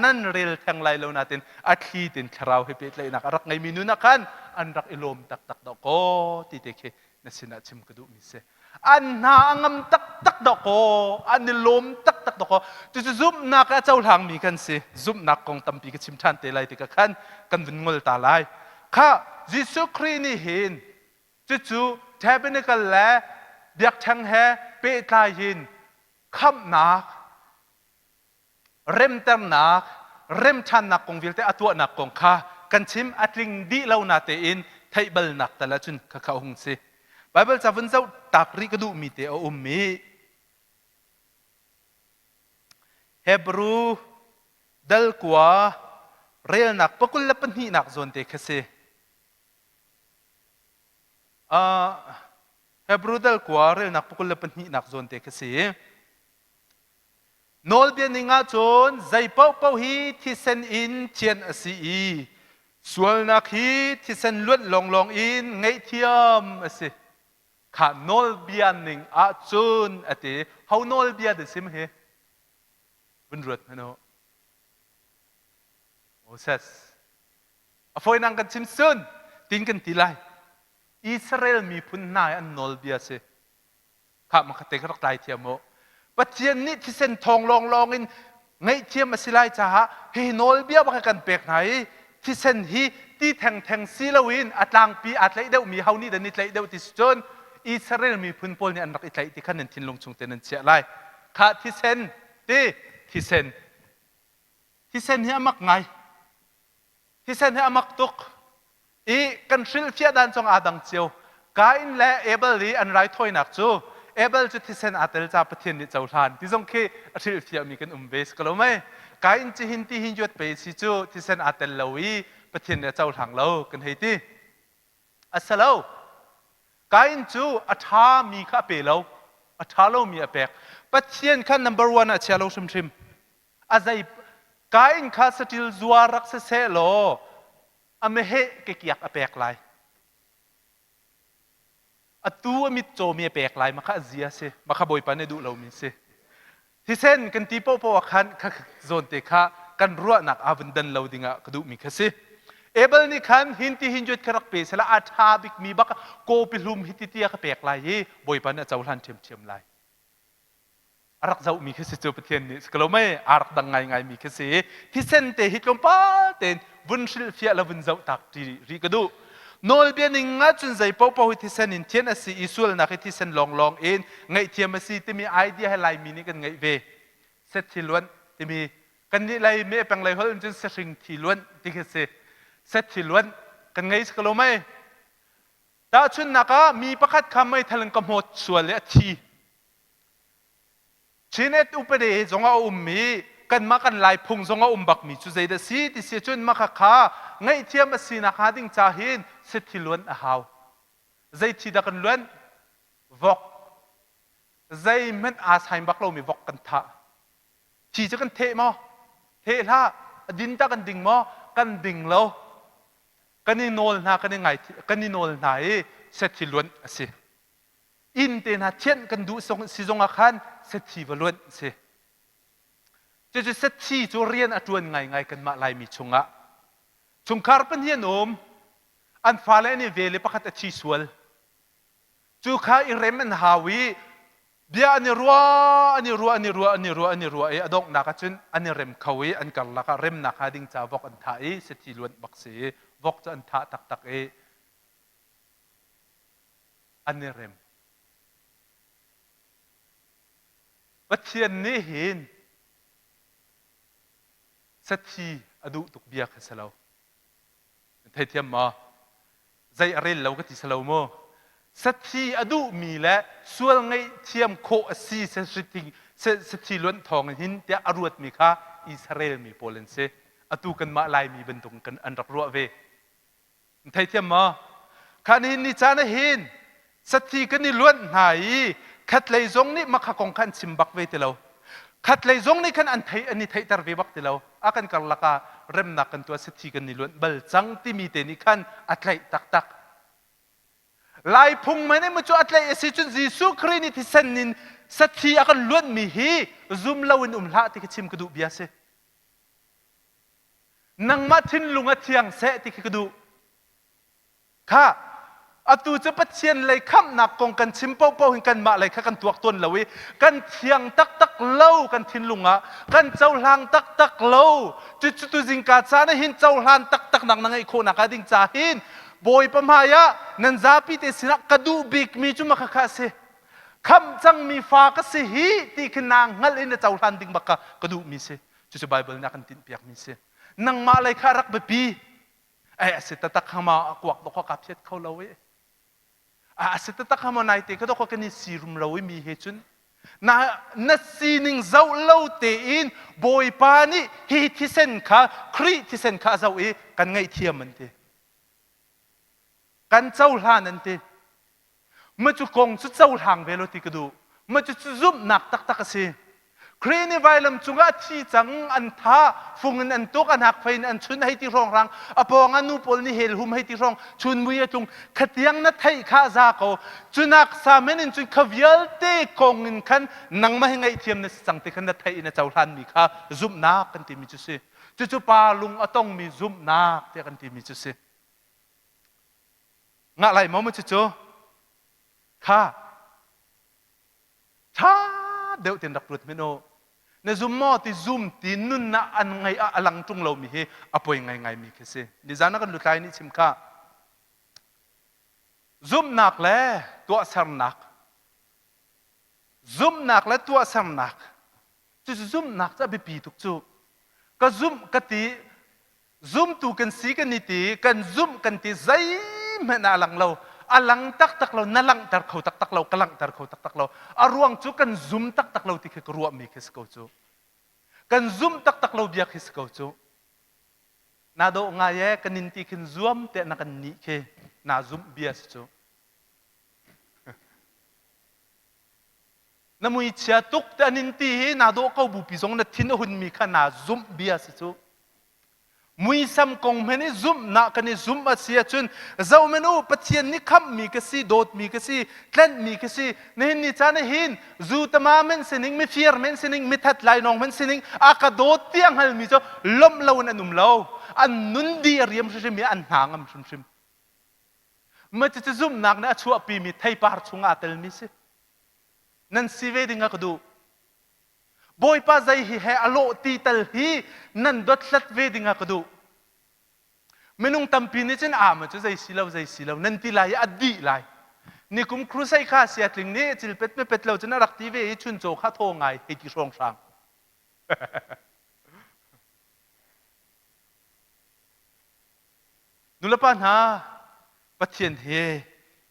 นั่นเรียลแทงไลเรานาเต็นอาทิตย์คราวให้เป็นเลยนักรักไงมีนุนกันอันรักอิลมตักดอกโกที่เด็กนั่นสินะชิมกระดูมิเสอันนางมตักดอกโกอันอิลมตักดอกโกจุดซุ่มนักเจ้าทางมีกันสิซุ่มนักกองตั้มปีกชิมชันเตลัยติกขันกันวินงลตาลายข้ายิสุครีนี่เห็นจู่ๆแทบเป็นกันแล้วเบียกทั้งแห่เปิดลายหินคำนักเริ่มเต็มนักเริ่มชันนักกงวิลเตอตัวนักกงข้ากันชิมอัดลิงดีเหล่านาเตอินไทยเบลนักแต่ละจุนข้าเขาหงสิไบเบิลจะวันเจ้าตักริกดูมีเตออุมมีเฮบรูเดลกัวเรียลนักปกุลละปนีนักโซนเตคเซเฮบรูเดลกัวเรียลนักปกุลละปนีนักโซนเตคเซโนลเบียนิงาโจนใจเป้าฮีที่เซนอินเทียนอสีส่วนนักฮีที่เซนล้วนลองอินไงเทียมอสิข้าโนลเบียนิงอาโจนอติเขาโนลเบียเดซิมเฮบุญรวดนะโนโมเสสอฟอยนังกันชิมซุนติงกันทีไรอิสราเอลมีพุ่นนายอันโนลเบียเซข้ามาขัดเตะรักไตเทียมโมปัจจัยนี้ที่เส้นทองลองอินไงเทียมมาสิไลจ้าเฮโนลเบียว่ากันเปกไหนที่เส้นฮีที่แทงซีลวินอัดลางปีอัดไหลเดียวมีเฮานี่เดนิดไหลเดียวที่จนอิสราเอลมีพุ่นโพลนี่อันรักอิไหลที่ขันนันทินลงชงเตนันเชียไรข้าที่เส้นที่เส้นเฮียมักไงที่เส้นเฮียมักตุกกันชิลเชียดันจงอาดังเจียวกาอินและเอเบลลีอันไรถอยนักจูเอเบลจุดที่เซนอาเตลจ่าประเทศนี้เจ้าทานที่ทรงเคชิลเชียมีกันเบสก็รู้ไหมกาอินจีหินที่หินยุดไปสิจูที่เซนอาเตลลาวีประเทศนี้เจ้าทางเรากันให้ที่อัสลาวกาอินจูอัฐามีข้าเปล่าอัฐาเรามีอเปกประเทศขั้น number one อัจฉริยะชิมอาศัยกาอินข้าสติลจัวรักเสโลอเมเฮเกียกอเปกไลอตัวมิโจมีอเปกไลมาข้าเสียเสมาข้าบอยปานดูเรามีเสที่เส้นกันตีโป้ปวักขันข้าโซนเตข้ากันรัวนักอาวันดันเราดิ่งะกระดูมีข้าเส able ni khan hinti hinjut karak pe sala atha bik mi bak ko pilum hititia ka pek lai boy pan chawlan them lai arak zau mi khese chu pathian ni skalo mai arak dang ngai mi khese hi sen te hi tlom pa ten bun shil fia la bun zau tak ti ri ka du nol bian ning nga chun zai pau pau hi sen in thian asi isul na khi sen long in ngai thiam asi ti mi idea hai lai mi ni kan ngai ve set thi luan ti mi kan ni lai me pang lai hol chun se ring thi luan ti khese set thi luan kan ngai skalo mai ta chun naka mi pakhat khamai thalang kam hot sual le thi chinet upade zonga ummi kan makan lai phung zonga umbak mi chu zeida si ti se chun makha kha ngai thiam asina kha ding cha hin se thilun a haw zai thi da kan luan vok zai men a sai bak lo mi vok kan tha thi cha kan the mo the la din ta kan ding mo kan ding lo kan ni nol na kan ni ngai kan ni nol na e se thilun ase in te na chen kan du song si zonga khan se thi valun seจะเสร็จที่จะเรียนอจวนไงกันมาลายมีชงะชงคาร์เป็นเฮียนอมอันฟ้าและนี่เวลิปะขัดชีสวลจูข้าอิเรมันฮาวีเบียอันนี้รัวเออดงนักจุนอันนี้เรมเขาวีอันกันละก็เรมนักฮาดิ้งจ้าวกอันท่าเอเสร็จที่ล้วนบักเสวกจะอันท่าตักเออันนี้เรมวัดเทียนนี่เห็นสัตทีอดุตุกเบียกสลาวไทยเทียมมาใจอะไรเราก็ที่สลาวมั้งสัตทีอดุมีและส่วนไงเทียมโคอซีเซสติงสัตทีล้วนทองหินแต่อรวดมีค่าอิสราเอลมีโปแลนด์เซอตุกันมาลายมีบรรทุกกันอันรักรัวเวไทยเทียมมาขันหินนี่จานหินสัตทีกันนี่ล้วนหายขัดเลยจงนี่มาขะกองขันชิมบักเวทีเราขัดเลยจงนี่ขันอันนี้ไทยตรวีบักทีเราอากันกัลลักเริ่มนักกันตัวสิทธิกันนี่ล้วนเบลจังที่มีเตนิขันอัตไลตักลายพุงมันนี่มันจะอัตไลเอซิจุนจีสุครีนิที่เส้นนินสิทธิอากันล้วนมีฮีซุมลาวินละที่คิดชิมกระดูเบียเซนังมาทิ้นลุงเทียงเสที่คิดกระดูข้าอตูจะปัจเจียนเลยข้ามหนักกองกันชิมเป้าหินกันมาเลยข้ากันตัวต้นละวิกันเทียงตักเล่ากันทิ้นลุงกันเจ้าลางตักเล่าจุดจิงกาจานะหินเจ้าลางตักหนักไอ้โคนักดิ้งจาหินบอยปมายะนันซาปิเตสินักกระดูบิกมีจุมาข้าเสคำจังมีฟ้ากสิฮีที่ขนางงัลอินเจ้าลางดิ้งบักกระดูมีเสจุดไบเบิลนักกันตินเปียกมีเสนังมาเลยข้ารักแบบปีเสตตักข้ามากวักตกกับเช็ดเขาละวิสิทธิ์ตักขมันายเตะก็ต้องกันนี่ซีรุมเราไม่มีเหตุนน่าซีนิงเจ้าเล่าเตอินบอยปานี่ฮีที่เส้นขาครีที่เส้นขาเจ้ากันไงเทียมมันเตกันเจ้าหานันเตเมื่อจุกงจุดเจ้าหางเวลติกดูเมื่อจุดซุ่มหนักตักสิครีนี่ไวลำจุงอาที่จังอันท่าฟุงอันตุกอันหักไฟอันชุนให้ที่รองรังอปองอันนูปอลนี่เฮลหุมให้ที่รองชุนมุยจุงขัดยังนัดให้ข้าซาโกจุนักสามัญจุนขวิลเตกงเงินขันนังมาให้ไงเทียมในสังเตขันนัดให้ในเจ้าทันมีข้าซุ่มนักกันที่มีจุดสิจุปาลุงต้องมีซุ่มนักเตกันที่มีจุดสิงะไรมั่งจุข้าช้าเดี๋ยวเต็นรักรุดไม่โน่ในซุ่มมอที่ซุ่มที่นุ่นน่ะอันไงอลังจุงเรามีเฮอภัยไงมีแค่เสดิจานักกันลุทายนี่ชิมข้าซุ่มหนักแล้วตัวสารหนักซุ่มหนักแล้วตัวสารหนักจุดซุ่มหนักจะไปปีทุกจุก็ซุ่มกติซุ่มตูกันสีกันนิติกันซุ่มกันที่ใจไม่น่าหลังเราอลังตักเรานั่ลังตักเขาตักเรากลังตักเขาตักเราอารวงจุกันซุ่มตักเราที่เขารัวมีแค่สกจุกันซุ่มตักเราเบียคิสกจุนาโดงายกันนินที่กันซุ่มแต่นักนิเคนาซุ่มเบียสจุนามุยเชียตุกแต่นินที่นาโดเขาบุปิจงนัดทิ้งหุ่นมีขนาซุ่มเบียสจุมุยซ้ำกงเมนี่ซุ่มนักกันนี่ซุ่มอาเซียจุนเจ้าเมนูปัจเจียนนี่คำมีกษีโดดมีกษีเคลื่อนมีกษีนี่นี่จานหินจูตมาเมนสินิงไม่เฟียร์เมนสินิงไม่ทัดลายน้องเมนสินิงอากาโดดเตียงหันมีจ้าล้มเล่านันนุ่มเล่า อันนุนดีเรียมชิมมีอันหางมชิมมันจะซุ่มนักนะชัวปีมีไทยปาร์ชงอาเตลมิสินั่นสิเวดิงก็ดูบอยป้าใจฮีเฮอโลตีเตลฮีนั่นดดลัดเวดิงก็ดูไม่นุ่งตั้มปีนี้ฉันมันจะใจสิเลานั่นตีลายอดีลายนี่กุมครูใส่ข้าเสียถึงนี้จิลเป็ดไม่เป็ดเราจะน่ารักทีเวชุนโจข้าโทงไงให้กี่ช่องช่างนุลปานฮาปะเทียนเฮ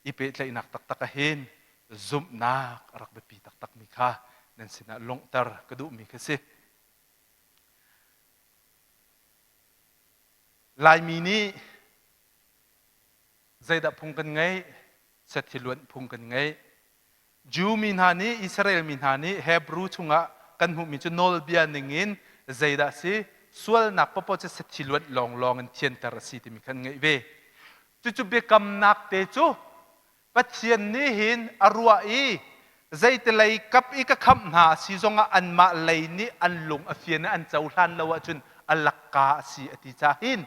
อีเป็ดเลยนักตักเฮนซุ่มนักรักเบปีตักมีข้านั่นสินะลงตร์กระดูมีแค่สิลายมีนี้ใจดับพุงกันไงเสถิลวนพุงกันไงจูมินฮานีอิสราเอลมินฮานีเฮบรูชุงะกันหุมิจุนอลเบียนิงินใจดับสิส่วนนักปปจะเสถิลวนลองกันเทียนตระสิที่มีกันไงเวจุเบกำนักเตจูปัจเจียนนี้หินอรัวอีใจแต่เลยกับอีกคำหาสิจงอันมาเลยนี่อันลงอเฟียนอันเจ้าทันละวะจุนอัลลักกาสิอติจาหิน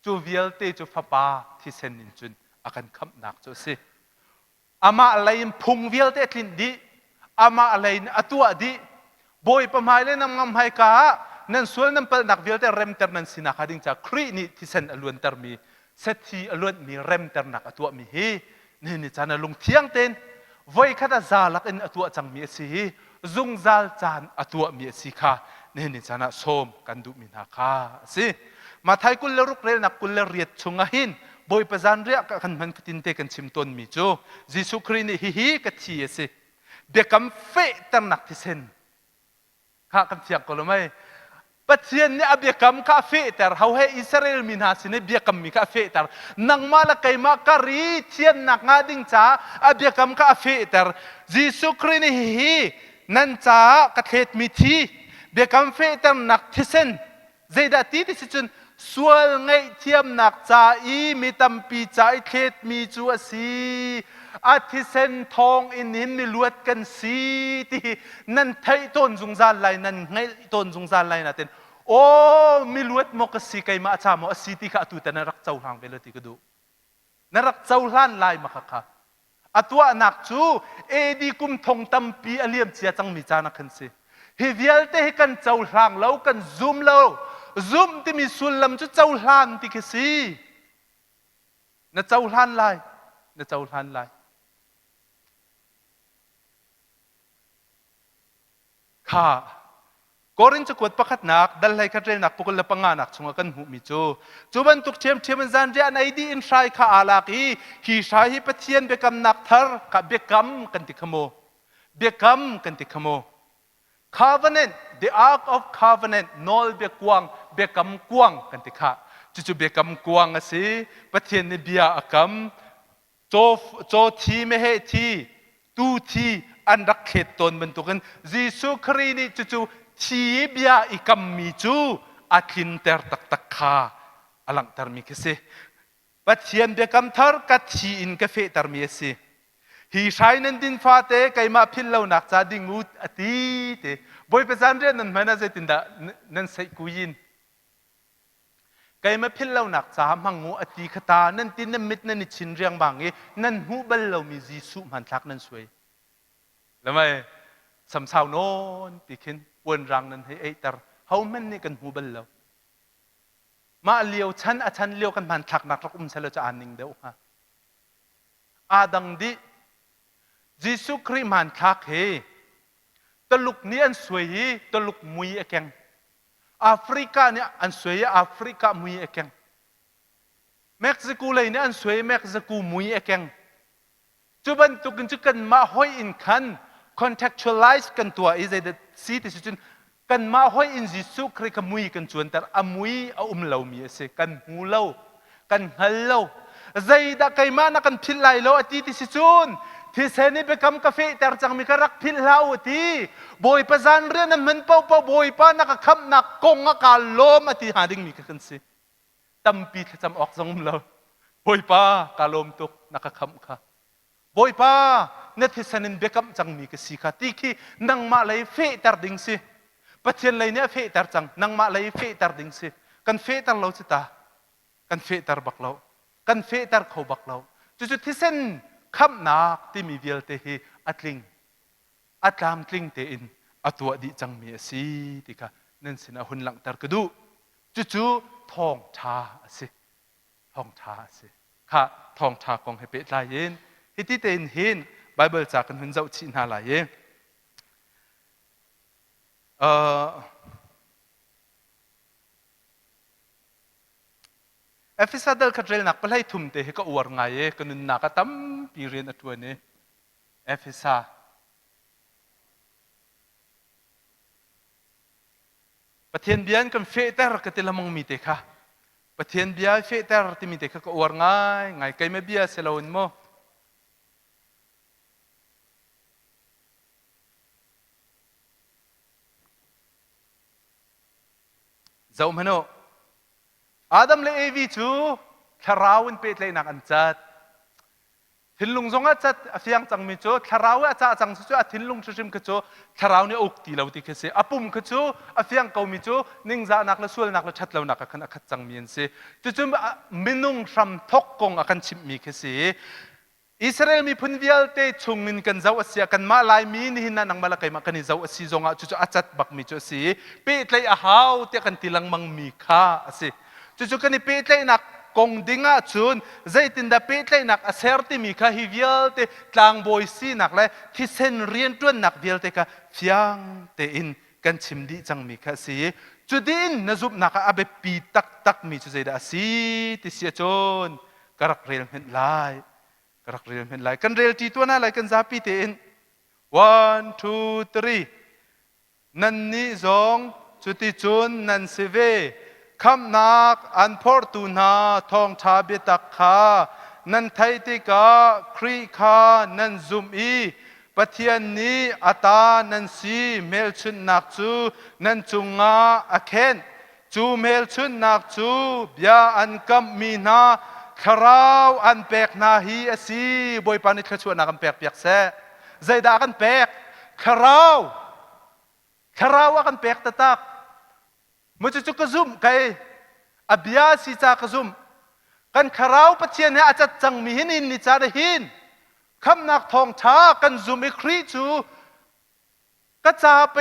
จูเวลเตจูฟ้าป่าที่เซนินจุนอากันคำนักจูสิอามาอะไรพุงเวลเตลินดีอามาอะไรอตัวดีบอยประมาณนั้นนำให้กานั่นส่วนนั้นเป็นนักเวลเตเรมเตอร์นันสินาคดิ้งจากครีนี่ที่เซนอลวนเตอร์มีเซตีอลวนมีเรมเตอร์นักอตัวมีเฮนี่จานลงเที่ยงเต้นไว้ข้าจะซาลักอินอตัวจังมีสิซุงซาลจานอตัวมีสิค่ะนี่จานโสมกันดูมินาคาสิมาไทยกุลเลรุกเรนักกุลเลรียดชงหินบอยประจันเรียกกันมันตินเตกันชิมต้นมีจูจิสุครีนี่ฮิกัดชีสิเบียกำเฟตันนักที่เซนข้ากันเทียงก็รู้ไหมปัจจัยนี้เบียกำคาเฟตร์เขาให้อิสราเอลมินาสิเนี่ยเบียกำมีคาเฟตร์นังมาละไกมาการีเทียนนักงาดิ้งจ้าเบียกำคาเฟตร์จิสุครีนี่ฮินั่นจ้ากัดเหตุมีทีเบียกำเฟตร์นักที่เซนใจดัดที่ที่สุดส่วนไงเทียมหนักใจมีตั้มปีใจเทศมีจัวสีอาทิเซนทองอินหินมีลวดกันสีที่นั่นไทยต้นจงซาลไลนั่นไงต้นจงซาลไลนั่นเต็นโอ้มีลวดมกสีไกมาอาชามอสีที่ข้าตุแต่นรักเจ้าหางเวลติกดูนรักเจ้าล้านไลมาค่ะอัตัวนักจูเอดีกุมทงตั้มปีอเลียมเจียจังมีจานักขันสิเฮวิเอลเตให้กันเจ้าหางแล้วกันซูมแล้วซุมที่มีสุลลัมจุดเจ้าล้านที่คือสิน่าเจ้าล้านไลน่าเจ้าล้านไลข้ากอรินจะกวดประคัดนักดัลไลคัดเรนักปกลปังงานักชงกันหูมิจูบันตุกเทียมมันจันเรียนไอดีอินชายข้าอาลักอีฮีชายฮิปเทียนเบกำนักทาร์กับเบกำกันติขโมเบกำกันติขโมCovenant, the Ark of Covenant, nol bekwang, bekam kuang kantika. Cucu bekam kuang asi, patien ni biya akam, cho ti mehe ti, tu ti, andak keton bentukan. Jisu krini cucu ti biya ikam micu, akin ter tak takha, alang termi kesi. Patien bekam tar kati in kafe termi asi. Hi shai nan din fate kay ma pillow nak sa ding mut ati te boy pesan ren nan mana se tinda nan sai kuyin kay ma pillow nak sa mangu ati khata nan tin nan mit nan chin riang bangi nan hu bal lo mi jisu man thak nan suai lamai sam sao non tikin pon rang nan hai ai tar hau man ni kan hu bal lo ma liu chan a chan liu kan man thak nak rak salo cha aning deu ha adang di Jisu Kri man thak he taluk ni an suai taluk mui ekeng Afrika ni an suai Afrika mui ekeng Mexico lai ni an suai Mexico mui ekeng chuban tukin chukan ma hoi in kan contextualize kan tua is the city chun kan ma hoi in Jisu Kri ka mui kan chuan tar amui a lau mi ase kan hu lau kan hal lau zaida kai ma na kan phil lai lo ati ti si chunที่เซนี่ไปกำกาแฟแต่จังมีกรักพิลลาวที่บอยประจันเรื่องนั้นมันเป่าบอยป้านักคำนักกงนักการล้มที่หาดิ่งมีกันสิตั้มปีจำออกสงมเราบอยป้าการล้มตุกนักคำค่ะบอยป้าเนี่ยที่เซนินไปกำจังมีกันสิค่ะที่ขี้นังมาเลยเฟแต่ดิ่งสิประเทศเลยเนี่ยเฟแต่จังนังมาเลยเฟแต่ดิ่งสิ กันเฟตร์เราจิตากันเฟตร์บักเรากันเฟตร์เขาบักเราจุดที่เส้นคำนักที่มีเวลเตหีอัตลิงอัตลามตลิงเตอินอัตัวดีจังมีสิติกะนั่นสินะหุ่นหลังตร์กระดูจุทองชาสิทองชาสิค่ะทองชากองให้เป็ดลายเย็นฮิติเตนเห็นไบเบิลจากกันหุ่นเจ้าชินาลายเย็นเอฟิซาเดลคัดเรลนักไปไล่ทุ่มเตะก็อวดไงก็นุนนักตั้มปีเรียนอัตัวนี้เอฟิซาประเทศเบียนกันเฟเตอร์ก็ติละมังมีเตะค่ะประเทศเบียเฟเตอร์ที่มีเตะก็อวดไงไกไม่เบียเสลาวนโมเจ้ามันโนอาดัมเลวีจูทาราวินเป็ดเลยนักอันจัดทินลุงจงอาจัดเฟียงจังมิจูทาราวิอาจัดจังจูทินลุงชิมกจูทาราวเนี่ยอุกตีเราติเคสอปุ่มกจูเฟียงเกามิจูนิ่งจานักละส่วนนักละชัดเรานักกันขัดจังมีนเสจู่มินุงทำทกกงอากันชิมมีเคสอิสราเอลมีพุนเดียลเตชงนินกันเจ้าอาเซียกันมาลายมีนี่นังมาละไกมากันนี่เจ้าอาซีจงอาจู่อาจัดบักมิจูสีเป็ดเลยอาหาวเตกันติลังมังมีค่าสิจู่กันนี่เป็ดเลยนักกงดิ้งอ่ะจูนใจตินดาเป็ดเลยนักอาเซอร์ติมีค่าฮิวิลเตกลางบอยซีนักเลยที่เส้นเรียนต้นนักวิลเตกะฟียงเตอินกันชิมดีจังมีค่าสิจู่ดินนจุบนักอาเบปีตักมีจู่ใจดาสีที่เสียจนกระเรียนเห็นไลกระเรียนเห็นไลกันเรียลที่ตัวน่ะไลกันซาปีเตอิน one two three นั่นนี่สองจุดที่จูนนั่นสิเวคำนักอันพอร์ตูนาทองชาเบตักขานั่นไทติกาครีคานั่นซุมอีปะเทียนนี้อัตานั่นสีเมลชุนนักจูนั่นจุงาอาเคนจูเมลชุนนักจูบยาอันกัมมีนาคราวอันเปกนาฮีอสีบอยปานิขชวนนักอันเปกเปียกแซ่ใจดากันเปกคราวอันเปกตะตักมุจุกซุมไกอบิยาสิจากซุมกันคราวปะเทียนให้อาจจะจังมีหินินนิจาระหินคำนักทองช้ากันซุมอีครีจูก็จะไป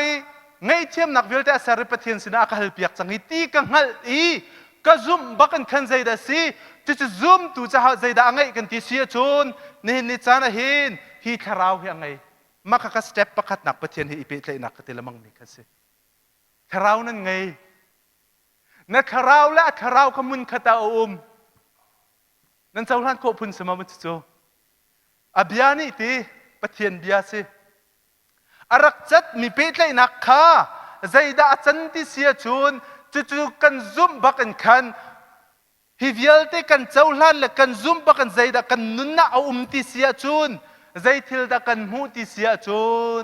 ไงเทียมนักวิลเตอร์สารปะเทียนสินะก็ฮัลเปียกจังฮิตีกังฮัลอีก็ซุมบักันขันใจดาสีจะซุมตูจะหาใจดาไงกันที่เสียจนนี่นิจาระหินฮีคราวให้ไงมาคักสเต็ปประคัดนักปะเทียนให้อีเปตเลยนักติละมังมีกันสิคราวนั้นไงนักคราวและคราวขมุนขตาอุมนั่นเจ้าท่านโคพุนสมาบุตรโจอภิญานี่ตีปะเทียนบิยาสิอารักจัดมีเป็ดเลยนักข้าใจดาจันติเสียจูนจู่กันซุ่มบักันขันฮิวิลเตกันเจ้าท่านและกันซุ่มบักันใจดากันนุนน่าอุมติเสียจูนใจทิลดากันมูติเสียจูน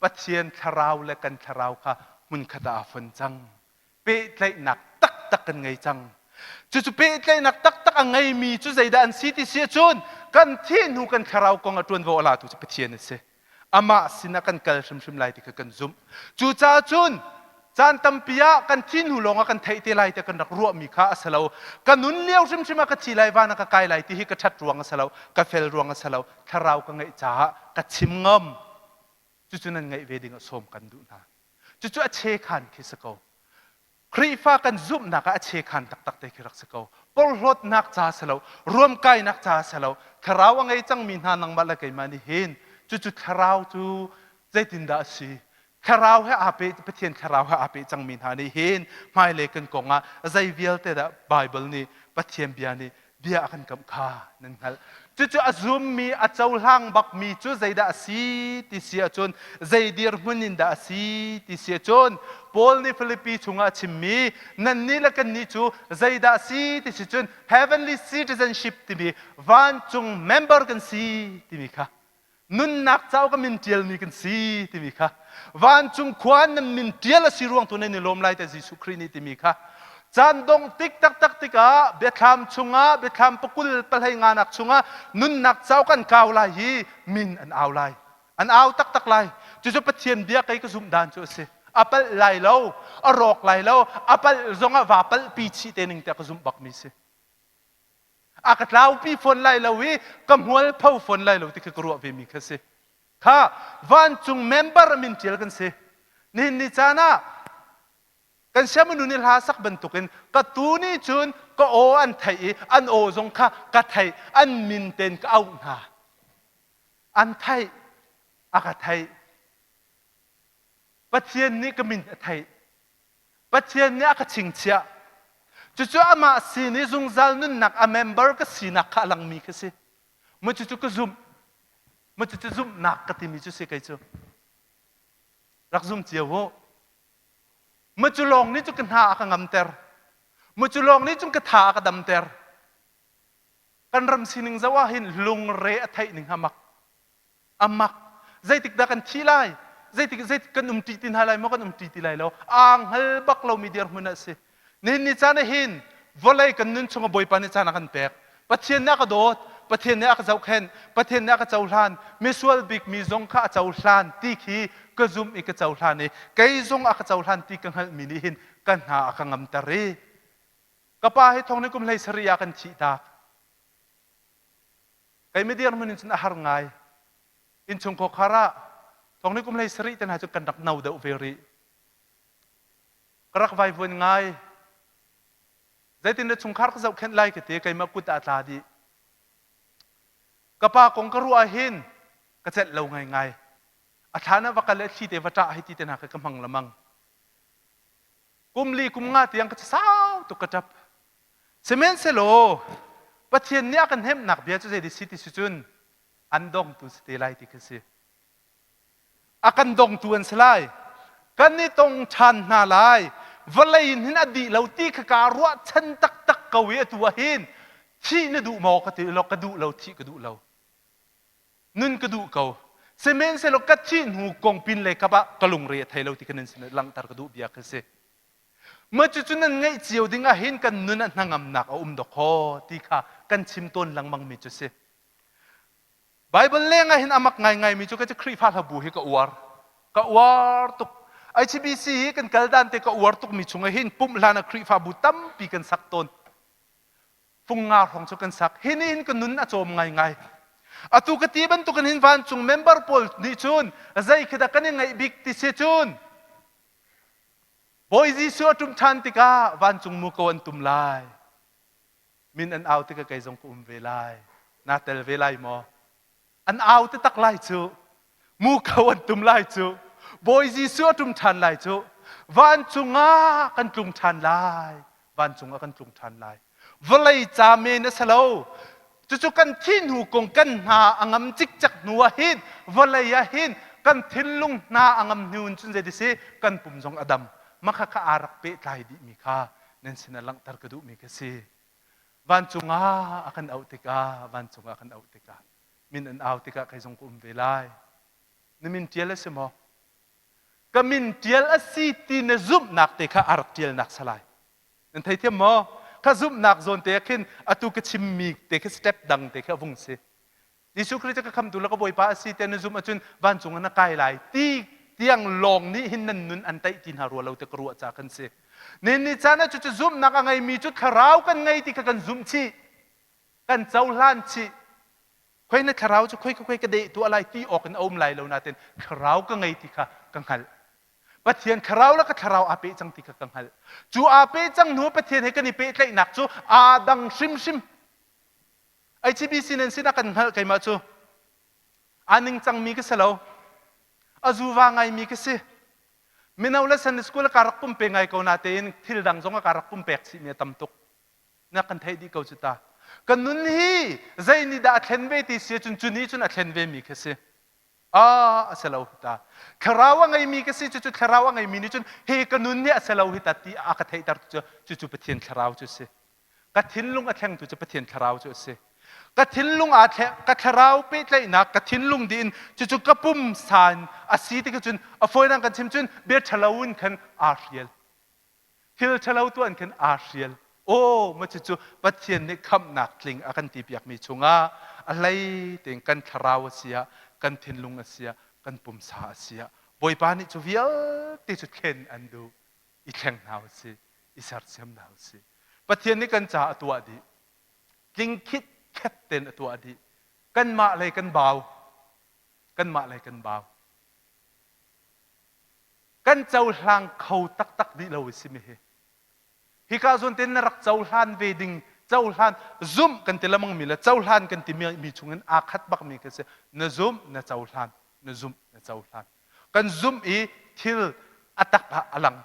ปะเทียนคราวและกันคราวข้ามุนขตาฟันจังเป็ดเลยนักตักกันไงจังจู่เป็ดเลยนักตักอังไงมีจู่ใจดานสีที่เสียจนกันที่นูกันคราวกองอตวนวอลาตุจะไปเทียนเสอามาสินักันกัลชิมไลที่กันซุมจู่จ้าจุนจานตัมปียะกันที่นูลงกันไทยที่ไลที่กันรักรัวมีข้าสลาวกันนุนเลี้ยวชิมกันที่ไลวานักไกลไลที่ฮิกันชัดรวงสลาวกันเฟลรวงสลาวคราวกันไงจ้ากันชิมงอมจู่นั้นไงเวดิงสมกันดูนะจู่เชคันคิสกาวครีฟ้ากันซุ่มนักอาเชคันตักเตคิรักสกาวปลดนักจ้าสลาวรวมกายนักจ้าสลาวคราวว่าไงจังมีนานังมาละไกมานี่เห็นจู่คราวจู่ใจตินดาสีคราวให้อาเปปเทียนคราวให้อาเปจังมีนานี่เห็นไม่เล็กันกงอ่ะใจเวียลเตดะไบเบิลนี่ปเทียนเบียนี่เบียอากันกำข้านั่นฮัลจู่อาซุมมีอาเจ้าหางบักมีจู่ใจดาสีที่เสียจนใจดีร์มุนินดาสีที่เสียจนพอลนี่ฟิลิปปีชงอาชิมมีนั่นนี่ละกันนี่จู่ใจดาสีที่เสียจน heavenly citizenship ที่มีวันจง member กันสีที่มีค่ะนุนนักเจ้าก็มินเทียลมีกันสีที่มีค่ะวันจงควันนั้นมินเทียลสิรวงตัวในลมไล่แต่ยิสุครีนี่ที่มีค่ะจันดงติกตักติกาเบียดคำชงอาเบียดคำปกุลเปลายงานักชงอานุนนักเจ้ากันกาวไลมินอันเอาไลอันเอาตักไลจู่ปะเทียนเบียไกก็ซุ่มดานจู่เส apal lai lo arok lai lo apal zonga vapal pichi tening te ka zum bak mi se akat lau pi phone lai lo wi kam hual phau phone lai lo ti ka ruwa ve mi kha se kha van chung member min chel kan se nin ni chana kan siya nunil hasak bentukin katuni chun ka o an thai an o zong kha ka thai an minten ka au na an thai aka thai pathian ni ka min thai pathian ni aka ching chia chu chu ama si ni zung zal nun nak a member ka si nak ka lang mi ka si mo chu chu ka zoom mo chu chu zoom nak ka ti mi chu si kai chu rak zoom chia wo mo chu long ni chu kan ha ka ngam ter mo chu long ni chu ka tha ka dam ter kan ram sining zawa hin lung re a thai ning hamak amak zai tik da kan thilai zai tik kan ti tin halai mo kan ti tilai lo ang hal bak lo mi der huna se nin ni chana hin volai kan nun chunga boy pa ni chana kan pek pathian na ka dot pathian na ka zau khen pathian na ka chau hlan misual big mi zong kha chau hlan ti khi ka zum ik ka chau hlan ni kai zong aka chau hlan ti kan hal mi ni hin kan ha aka ngam tare ka pa hi thong ni kum lai saria kan chi ta kai mi der mun chin har ngai in chung ko khara thong ni kum lai sari tan ha chu kan dak nau da veri karak vai vun ngai zai tin da chung khar ka zau khen lai ke te kai ma kut a tla di kapa kong ka ruwa hin ka chet lo ngai ngai a thana wa ka le thi te wa ta hi ti ten ha ka mang lamang kumli kum nga tiang ka sao tu ka tap semen se lo pathian nia kan hem nak bia chu se di city chun andong tu ste lai ti ka se akan dong tu an slai kan ni tong chan na lai valai hin adi lo ti ka ka ruwa chan tak tak ka we tu hin thi na du mo ka ti lo ka du lo thi ka du lo nun ka du ko semen se lo ka chin hu kong pin le ka ba kalung re thai lo ti kan sin lang tar ka du bia ka se ma chu chu nan ngai chiu dinga hin kan nun an hangam nak a do kho ti kha kan chim ton lang mang mi chu se Bible le nga hin amak ngai ngai mi chu ka khri pha bu hi ka war tuk ICBC hi kan kaldan te ka war tuk mi chunga hin pum lana khri pha bu tam pi kan sak ton phung nga hong chu kan sak hin kan nun a chom ngai ngai atu ka ti ban tu kan hin van chung member pol ni chun zai khida kan ngai big ti se chun boy ji su tum chan ti ka van chung mu ko an tum lai min an out ti ka kai jong kum ve lai na tel ve lai mo an out ti tak lai chu mu ko an tum lai chu boy ji su tum chan lai chu van chunga kan tum chan lai van chunga kan tum chan lai volai cha me na salo chu kan thin hu kong kan ha angam chik chak nuwa hin volai ya hin kan thilung na angam niun chun je di se kan pum jong adam makha ka arak pe tlai di mi kha nen sinalang tar ka du mi ka se van chunga akan autika van chunga akan autika min an autika kai jong kum velai nimin tiela se mo kamin tiel asi ti na zum nak te kha arak tiel nak salai nen thai thiam mo ka zum nak zon te khin atu ka chimmi te ka step dang te ka vung se Jisu Christ ka kham tu la ka boy pa asi te na zum achun van chunga na kai lai ti tiang long ni hin nan nun an tai tin harua lo te ka ruwa cha kan se nen ni chana chu chu zum nak angai mi chu kharau kan ngai ti ka kan zum chi kan chau hlan chi khoi na kharau chu khoi ka de tu alai ti ok an om lai lo na ten kharau ka ngai ti kha kan hal pathian kharau la ka kharau ape chang ti ka kan hal chu ape chang nu pathian he ka ni pe tlai nak chu adang sim ICBC nen sina kan hal kai ma chu aning chang mi ka salo azuwa ngai mi ka se minaula san school karak pum pe ngai ko na ten thil dang zonga karak pum pek si me tam tuk na kan thai di ko chuta kan nun hi zai ni da thlen ve ti se chun chuni chun a thlen ve mi ka se asalo ta kharawa ngai mi ka se chu kharawa ngai mi ni chun he kan nun ni asalo hi ta ti a ka thai tar chu pathian kharau chu se ka thin lung a thleng tu chu pathian kharau chu se ka thin lung a the ka kharau pe tlai na ka thin lung din chu ka pum san a si ti ka chun a foi nang kan chim chun be thalawun khan a riel thil thalaw tu an khan a riel ma chu pathian ni kham nak tling a kan ti piak mi chunga a lai teng kan kharau sia kan thin lung a sia kan pum sa sia บอยปานี่จูเวียที่จุดเข็นอันดูอีแข่งหนาวสิอีสารเสียมหนาวสิประเทศนี้กันจ่าตัวดีกิงคิดแคบเต็นตัวดีกันมาอะไรกันเบากันมาอะไรกันเบากันเจ้าหลังเขาตักดีเราสิเมห์ฮิกาส่วนเต็นนรักเจ้าหลานเวดิงเจ้าหลานซุ่มกันเตละมังมีละเจ้าหลานกันที่มีช่วงนั้นอาคัดบักมีกันเสนซุ่มนเจ้าหลานนซุ่มนเจ้าหลานกันซุ่มอีทิลอัตักพะอลัง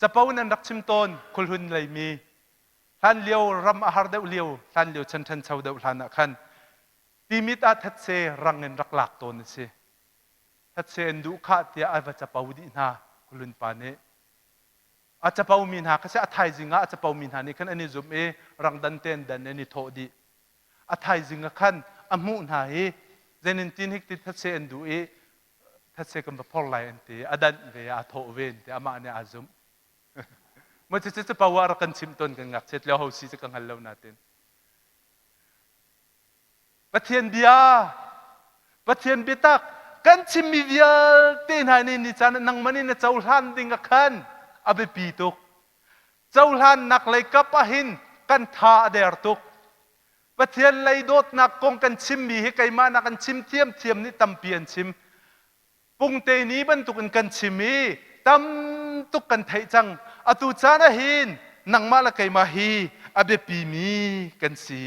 จะเป้านั้นรักชิมต้นคุลหุนเลยมีท่านเลี้ยวรำอาหารเดียวเลี้ยวท่านเลี้ยวชันเช่าเดียวท่านนักขันที่มิตรทัดเซรังเงินรักหลักตัวนี่สิทัดเซนดูข้าเตียอาจจะเป้าดีนาคุลุนปานเนอาจจะเป้ามีนาก็เสียอาไทยจริงอาจจะเป้ามีนานี่ขันอันนี้จุ่มรังดันเต้นดันอันนี้โทดีอาไทยจริงขันอามุนาเจนินตินฮิกติทัดเซนดูทัดเซกันแบบพอลไลน์ตีอดันเวอาโทเวนตีอามาเนี่ยอาจุมมันจะเป้าว่ารักันชิมต้นกันงักเสร็จแล้วเขาซีจะกังหันแล้วนาเต้นประเทศเบียประเทศเบตักกันชิมมีเวียเต้นหายนี่จานนังมันนี่เจ้าหลานดิ่งกันอาเบปีตุกเจ้าหลานนักเลยกับปะหินกันท่าเดรตุกประเทศเลยโดดนักกงกันชิมมีให้ไกมานักกันชิมเทียมนี่ตั้มเปลี่ยนชิมปุงเตนี้บรรทุกกันชิมีตั้มตุกกันไทยจังอตุจานะหินนังมาละไกมาฮีอาเบปีมีกันสี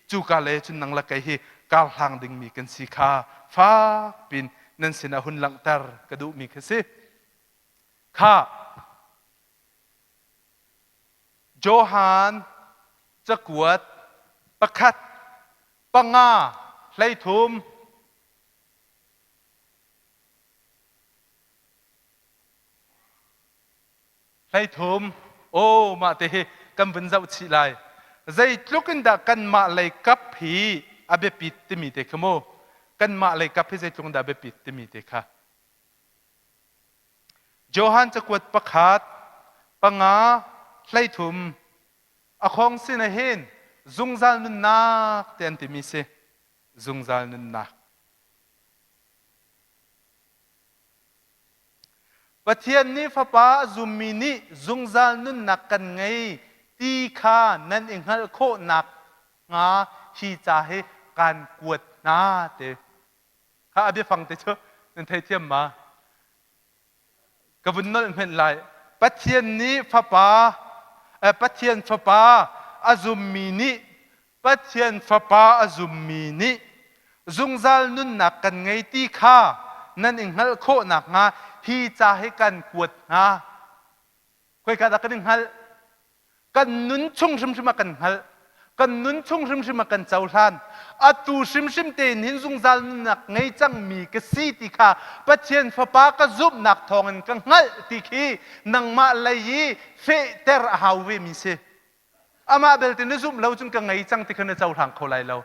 จูกาเลจุนนังละไกฮีกาลหางดึงมีกันสีคาฟ้าปินนั่นสินะหุนหลังตรกระดูมีกันสิข้าโจฮานจะกวดประคัดปังงาไลทุมไลทุมโอ้มาเตะกันเป็นเจ้าชิไลใจลุกินดากันมาเลยกับผีอาเบปิดติมีเตะขโมกันมาเลยกับพี่ใจลุกินดาเบปิดติมีเตะค่ะโจฮันจะกวดประคัดปังงาไลทุมอาคองสินะเห็นซุงซาลนุนนักเตียนติมีเสซุงซาลนุนนักประเทศนี้ฟ้าป่าซุมมินิซุงซาลนุนนักกันไงตีข้านั่นเองฮัลโคนักงาฮีจาให้การกวดนาเตข้าอภิฟังเตเถอะนั่นไทยเทียมมากบุญนั่นเป็นไรประเทศนี้ฟ้าป่าประเทศฟ้าป่าอาซุมมินิประเทศฟ้าป่าอาซุมมินิซุงซาลนุนนักกันไงตีข้านั่นเองฮัลโคนักงาฮีจาให้การกวดนาคุยกันแล้วกันหนึ่งฮัลกันนุนชุ่งชิมชิมกันฮัลกันนุนชุ่งชิมชิมกันเจ้าท่านอตูชิมชิมเตนหินซุงซาลนักไงจังมีกษีติค่ะประเทศฟ้าป่าก็ซุบนักทองกันกันฮัลติคีนังมาเลยเฟเตอร์ฮาวเวมิเซอามาเบลตินซุบเราจุนกันไงจังที่คนเจ้าทางเขาไล่เรา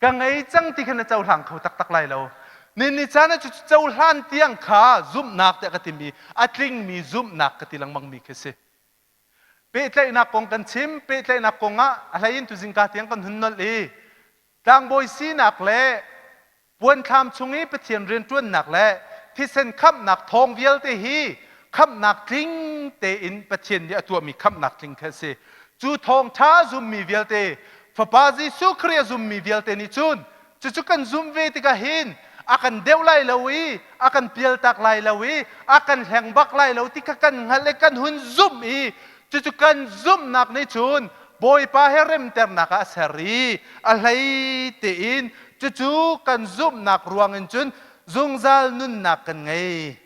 กันไงจังที่คนเจ้าทางเขาตักไล่เรานี่จานะจุดเจ้าท่านเตียงขาซุบนักแต่ก็ติมีอัตลิงมีซุบนักก็ติลังมังมีเคเซเปิดเลยนักกงกันชิมเปิดเลยนักกงะอะไรยินตุสิงกาเตียงกันหุ่นนั่นเลยต่างบอยซีนักเล่ปวนคำชงนี้ไปเทียนเรียนจวนนักเล่ที่เส้นขับนักทองเวียลเตฮีขับนักทิ้งเตอินไปเทียนเนี่ยตัวมีขับนักทิ้งเคเซจูทองท้าซุมมีเวียลเตฟ้าปาซิสุครียซุมมีเวียลเตนิจุนจุกันซุมเวติกาหินakan deulai lawi akan pialtak lai lawi akan hengbak lai lawi tikakan ngalekan hun zoom I cucukan zoom nak ni chun boy pa herem ter nak asari alai tein cucukan zoom nak ruangan chun zungzal nun nak kan ngai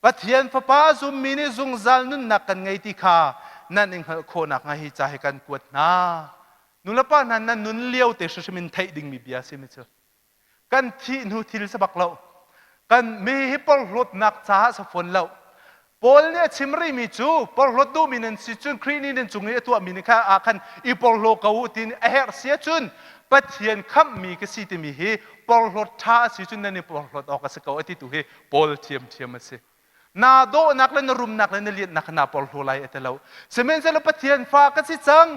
pathian fa pa zoom mini zungzal nun nak kan ngai tikha nan ing kho nak ngai cha he kan kuat na nulapa nan nan nun liau te shmin thai ding mi bia se me chuกันที่นูทิลสบักเรากันมีฮิปอลรถนักจ้าสฝนเราปอลเนี่ยชิมรีมีจูปอลรถดูมีนันสิจุนครีนี่นันจุงเนี่ยตัวมีนิค่าอาคันอีปอลโลกาวุตินเอร์เสียจุนปัจเจียนคำมีกสิติมีเฮปอลรถท้าสิจุนนั่นนี่ปอลรถออกกสกาวติตุเฮปอลเทียมมาเสนาโดนักเล่นรุมนักเล่นเลียนนักนาปอลโลไลเอตเราเสมือนจะเราปัจเจียนฟ้ากสิจัง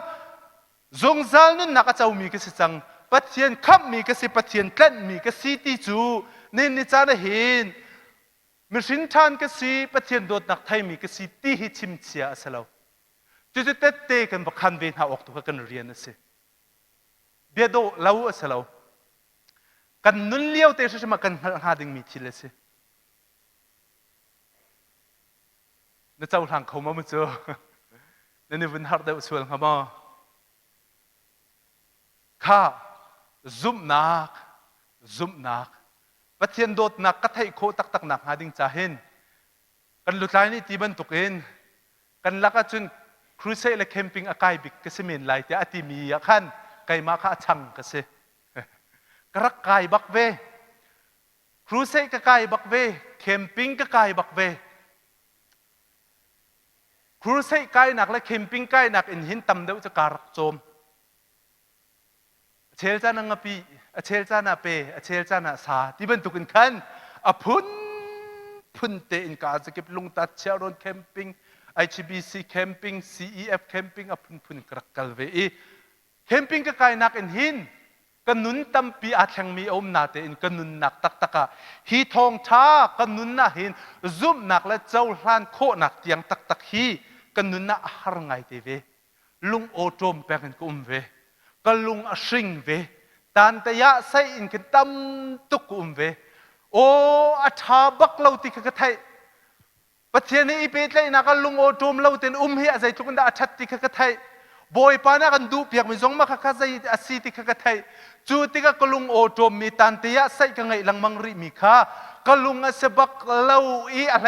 จงซาลนั่นนักเจ้ามีกสิจังปัจเจียนขับมีกสิปัจเจียนกลั่นมีกสิติจูนี่จานะเห็น มีสินทานก็สีประเทศโดดนักไทยมีก็สีตีหิชิมเชียสลาวจุดเตเตกันบักคันเวนหาออกตัวกันเรียนนะสิเบียดเล่าสลาวกันนุ่นเลี้ยวเตะใช่ไหมกันหาดึงมีทีเลยสินั่นเจ้าทางเขามาไม่เจอนั่นนี่วันฮาร์ดเดส่วนเขามาข้าซุ่มนักประเทศโดดนักก็ไทยโคตักหนักหาดึงจ่าเห็นกันลุดไลนี่ตีบันตุกเองกันลักจนครูเซ่และแคมปิ้งอากายบิกก็เสมีนไหลแต่อติมีอาคันไกมาข้าชังก็เสกระกายบักเวครูเซ่ก็กายบักเวแคมปิ้งก็กายบักเวครูเซ่กายหนักและแคมปิ้งกายหนักอินหินตำเดียวจะการักโจมเชลจานังปีเชลจานาเปเชลจานาสาที่เป็นตุกินขันอพุนเตอินกาจะเก็บลุงตัดเชลรอนแคมปิ้งIGBC camping CEF camping อพุนกระกัลเวอีcamping ก็กายนักอินหินกันนุนตัมปีอาแข่งมีอมนาเตอินกันนุนนักตักฮีทองช้ากันนุนนาหินซุ่มนักและเจ้าหลานโคนักเตียงตักฮีกันนุนนาหารไงเตเวลุงโอโจมแปกันกุมเวกันลุงอชิงเวตันตยะใส่อินกันตัมตุกุมเวโออาชาบักเลาติกะไทยประเทศนี้อีเปตเลยนักลุงโอโจมเราเต็นเฮียใจทุกคนได้อัจฉริยะกันไทยบอยปานักันดูเปียกมีสองมาข้าใจอาศิติกันไทยจูติกะลุงโอโจมมีตันเตียใส่กันไงลังมังริมีข้ากลุงอาเสบักเราอีอะไร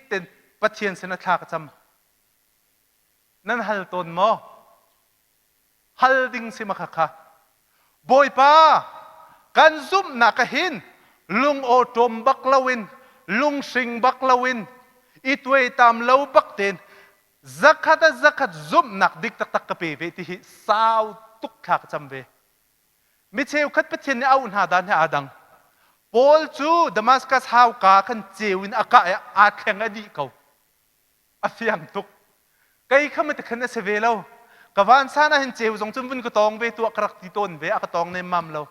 เต็นประเทศเสนาทากจำนั่นฮัลตนมอฮัลดิงสิมาข้าบอยปากันซุ่มนักหินลุงโอโจมบักลาวินลุงสิงบักลาวินอีตัวตามเล่าบักเตนzakat zoom nak dik tak kape ve ti saw tuk khak cham ve mi cheu khat pathin ne au na dan ha adang pol chu damascus haw ka khan chewin aka a thleng adi ko a fiang tuk kai khamat khan se ve lo kawan sana hin chew jong chum bun ko tong ve tu akrak ti ton ve ak tong ne mam lo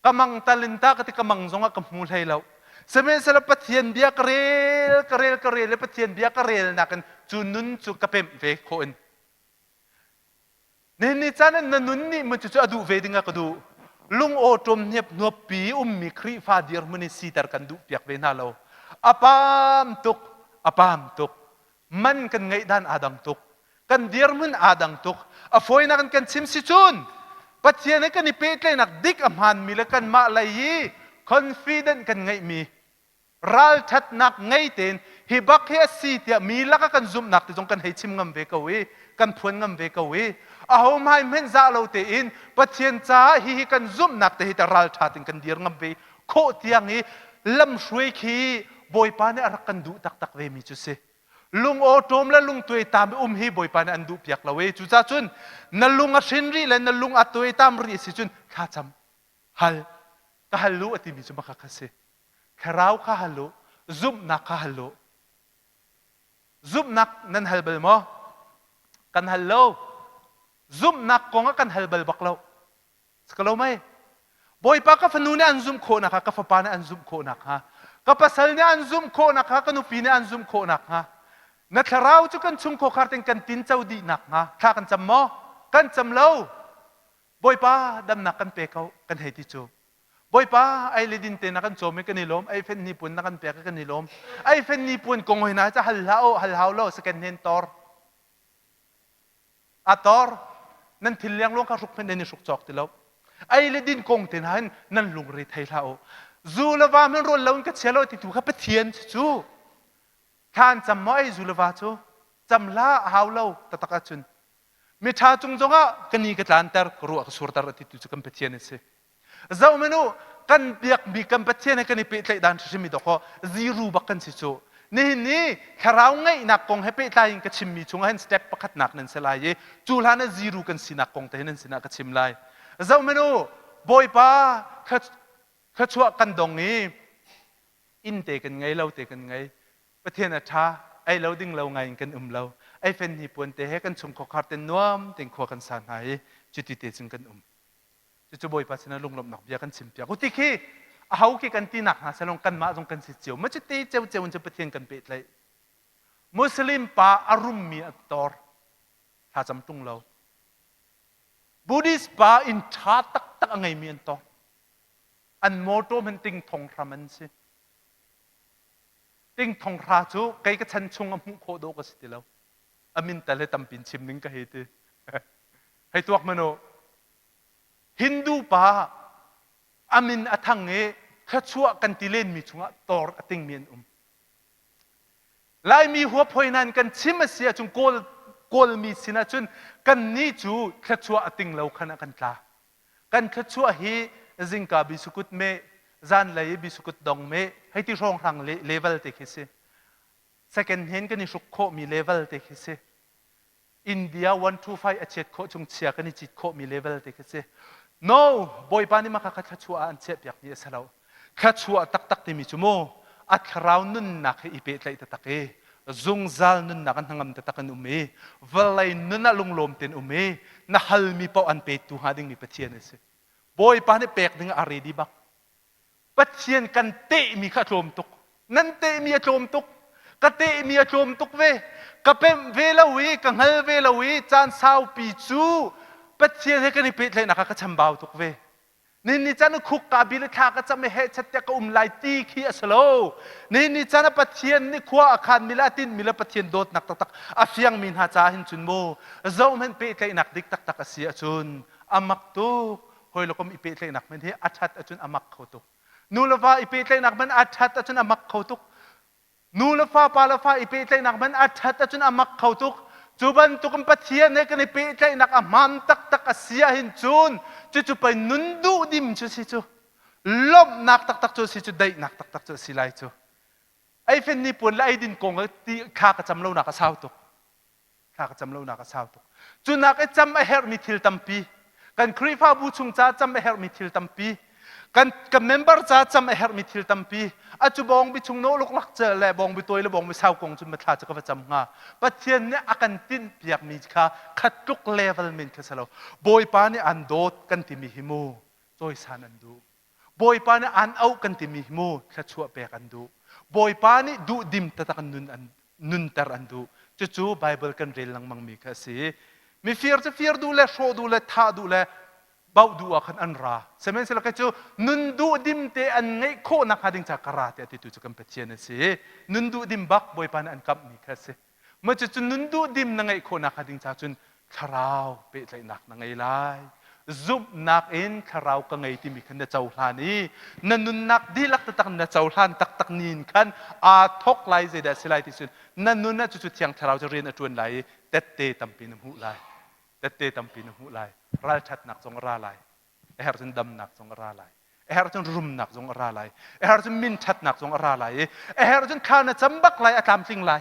kamang talinta ka ti kamang zonga kamul hai lo semen sala pathian bia karel le pathian bia karel nakan chunun chu kapem ve khoin ni chanan nanun ni mu chu adu ve dinga kadu lung o tom nep no pi mi khri fa dir muni sitar kan du piak ve na lo apam tuk man kan ngai dan adang tuk kan dir mun adang tuk a foi na kan sim si chun pathian kan ni pe tle nak dik amhan mi la kan ma lai confident kan ngai mi ral that nak ngai ten hi bak he si tia mi la ka kan zum nak ti jong kan hei chim ngam ve ka we kan phuan ngam ve ka we a ho mai men za lo te in pathian cha hi kan zum nak te hi ta ral thatin kan dir ngam ve kho tiang hi lam shrui khi boy pa ne arak kan du tak ve mi chu se lung o tom la lung tuai tam hi boy pa ne an du piak la we chu cha chun na lung a shin ri le na lung a tuai tam ri si chun kha cham hal ka halu ati mi chu ma kha khase kharau ka halu zum nak ka halu zum nak nan halbal mo kan hallo zum nak ko nga kan halbal baklaw skalaw mai boy pa ka fanune an zum ko na ka fa pa na an zum ko na ha ka pasal ne an zum ko na ka kanu pi ne an zum ko na ha na kharau chu kan chung ko kharten kan tin chau di nak ha tha kan cham mo kan cham lo boy pa dam nak kan pe kau kan hei ti chu boy pa ai le din te na kan chome kan nilom ai fen ni pun na kan pe kan nilom ai fen ni pun kong hoi na cha hal hao lo second hand tor ator nan thiliang long ka ruk pen ni suk chok ti lo ai le din kong ten han nan lung ri thai lao zulawa men ro lo ka chelo ti tu ka pathian chu khan cham mo ai zulawa chu cham la hao lo tataka chun mi tha chung jonga kani ka tlan tar ru ka sur tar ti tu chu kan pathian se zau menu kan biak bi kan pathian kan ipe tlai dan chimi do ko ziru bakan si chu ni kharau ngai nak kong hepe tlai ka chimmi chung han step pakhat nak nan selai ye chulhana ziru kan sinak kong te nan sinak ka chimlai zau menu boy pa kha chua kan dong ni in te kan ngai lo te kan ngai pathian a tha ai lo ding lo ngai kan lo ai fen ni pun te he kan chung ko khar ten nuam ten kho kan san hai chuti te chung kan chu boy pa sina lunglom nak bia kan sim pia ko ti khi เขาคิดกันตีหนักหาสลงกันมาตรงกันสิเจียวไม่ใช่ตีเจียวเจียวมันจะไปเทียนกันเปิดเลยมุสลิมป่าอารมณ์มีอัตตอร์ถ้าจำตุงเราบุดิสป่าอินชาตักตักไงมีอันตอร์อันโมโตมันติงทงรามันสิติงทงราจูไกก็ชันชงอมุโคโดก็สิติเราอามินแต่เลยตั้มปินชิมนึงก็เหตุให้ตัวมันโอฮินดูป่าอามินอทังเงแค่ชั่วกันติเลนมีชงตอร์อติงเมียนไล่มีหัวพอยนันกันชิมเสียจงโกลมีสินะจุนกันนี่จูแค่ชั่วอติงเราขณะกันตากันแค่ชั่วฮีจิงกาบิสุกุตเมจานเลยบิสุกุตดงเมให้ที่รองรังเลเวลเตคิเซ second hand กันนี่สุกโคมีเลเวลเตคิเซอินเดีย125อาเจ็ดโคจงเชียกันนี่จิตโคมีเลเวลเตคิเซ no บอยปานี่มาคัดชัวอันเจ็บอยากมีเสลาคัดชัวตักที่มีชั่วโมอัดคราวนุ่นนักอีเปตเลยตักจงซัลนุ่นนักอันทั้งตักนุ่มเวลัยนุ่นนักลงลมเต็นน่าฮัลมีเป้าอันเปตตูหาดิ่งมีปะเทียนเสบอยปานี่เปกดิ่งอารีดีบักปะเทียนกันเตมีข้าโจมตุกนั่นเตมีโจมตุกกะเตมีโจมตุกเวกะเป็นเวลาวีกังฮัลเวลาวีจานสาวปีจูปัจเจียนให้กันนี่เป็นเลยนะคะก็ชำบ่าวทุกเวนี่จานคุกกาบิลทาก็จะไม่ให้ชัดเจนก็ไล่ตีขี้อสโลนี่จานปัจเจียนนี่ขวาอาคารมิลาตินมิลาปัจเจียนโดดนักตักอาฟียงมินหาจาหินจุนโมเจ้ามันเป็นเลยนักดิกตักเสียจุนอามักตุหอยลูกมีเป็นเลยนักมันที่อัจฉริยะจุนอามักเขาตุนูลฟ้าอีเป็นเลยนักมันอัจฉริยะจุนอามักเขาตุนูลฟ้าปาลฟ้าอีเป็นเลยนักมันอัจฉริยะจุนอามักเขาตุจูบันตุกมปัทเทียนเนี่ยกันในปีใจนักอามันตักเสียหินจูนจูไปนุนดูดิมจูสิจูลบนักตักจูสิจูได้นักตักจูสิไลจูไอ้เฟนนี่ปวนไล่ดินกงก็ตีข้ากระจำเล่านักสาวตุกข้ากระจำเล่านักสาวตุกจูนักไอ้จำไอ้เฮร์มิทิลตัมปีกันครีฟ้าบูชงจ้าจำไอ้เฮร์มิทิลตัมปีกันเมมเบอร์จ้าจำไอ้เฮร์มิทิลตัมปีอาจูบองบิชงโนลุกลักเจอแลบองบิตัวและบองบิสาวกงจุนมาทาจะก็ประจำงาปัจเจียนเนี่ยอากันตินเปียกมีค่าขัดทุกเลเวลมินคือสโลบอยปานี่อันโดดกันที่มีหิมูจอยสานันดูบอยปานี่อันเอากันที่มีหิมูขัดชั่วเปียกันดูบอยปานี่ดูดิมตะตะกันนุนตะอันดูจู่ๆไบเบิลกันเรียนลังมังมีค่ะสิมีฟีร์จะฟีร์ดูแลโชดูแลท่าดูแลบ่าวดูอาคันอันราเสมัยสิลักจูนุนดูดิมเตอันไงโคนักหาดิงจากกราเตติตุจุกันเปเชียนสินุนดูดิมบักบอยปานอันกับมีแค่สิเมื่อจุนุนดูดิมนังไงโคนักหาดิงจากจุนคราวเปใจนักนังไงไลซุบนักเอ็นคราวกังไงที่มีขันเจ้าหลานีนันนุนนักดีลักตักนเจ้าหลานตักนินขันอาทกไลเจดสิไลที่สุดนันนุนน่ะจุเทียงคราวจะเรียนจวนไลเตเตตัมปีนหูไลเตเตตัมปีนหูไลราชัดนักสงราไลเอฮาร์จนดำนักสงราไลเอฮาร์จนรุมนักสงราไลเอฮาร์จนมินชัดนักสงราไลเอฮาร์จนข้าวน่ะจำบักไลอาตามสิ่งไล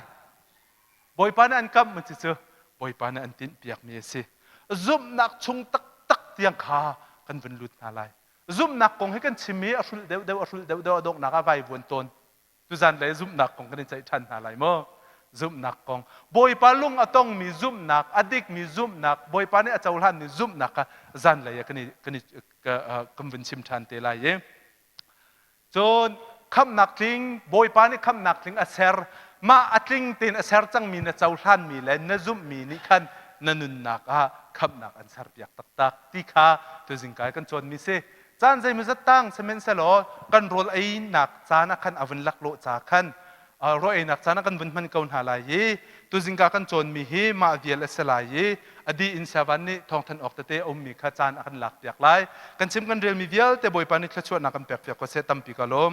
บอยปานอันกับมันจะเจอบอยปานอันตินเปียกมีสิซุมนักชงตักเตียงขากันเป็นลุดนาไลซุมนักคงให้กันชิมีอสุลเดวอสุลเดวดงนักอะไรบนต้นทุจันเลยซุมนักคงกันใจชันนาไลมั้งซุมนักกองบอยปาลุงอตองมีซุมนักอดิกมีซุมนักบอยปานี่อาจารย์ฮันมีซุมนักจันเลยกันเป็นชิมชันเตลัยจนคำนักลิงบอยปานี่คำนักลิงอาเซอร์มาอัดลิงเต็นอาเซอร์จังมีนะเจ้าฮันมีและนซุมมีนี่ขันนันนุนนักคำนักอันเซอร์เปียกตักที่ข้าตัวสิงกายกันจนมีเสจานใจมือจัดตั้งเซเมนเซโลกันโรลไอ้นักจานักขันอวันลักโลจากขันรอยนักจานักกันวันมันเกาหาลายตัวสิงกากันจนมีเฮมาเวียลสลายอดีอินเซวันนี่ทองทันออกเตอมมีข้าจานอันหลักเปียกไลกันชิมกันเรียลมีเวียลแต่บอยปานิคชวดนักกันเปียกก็เซตัมปีกาลม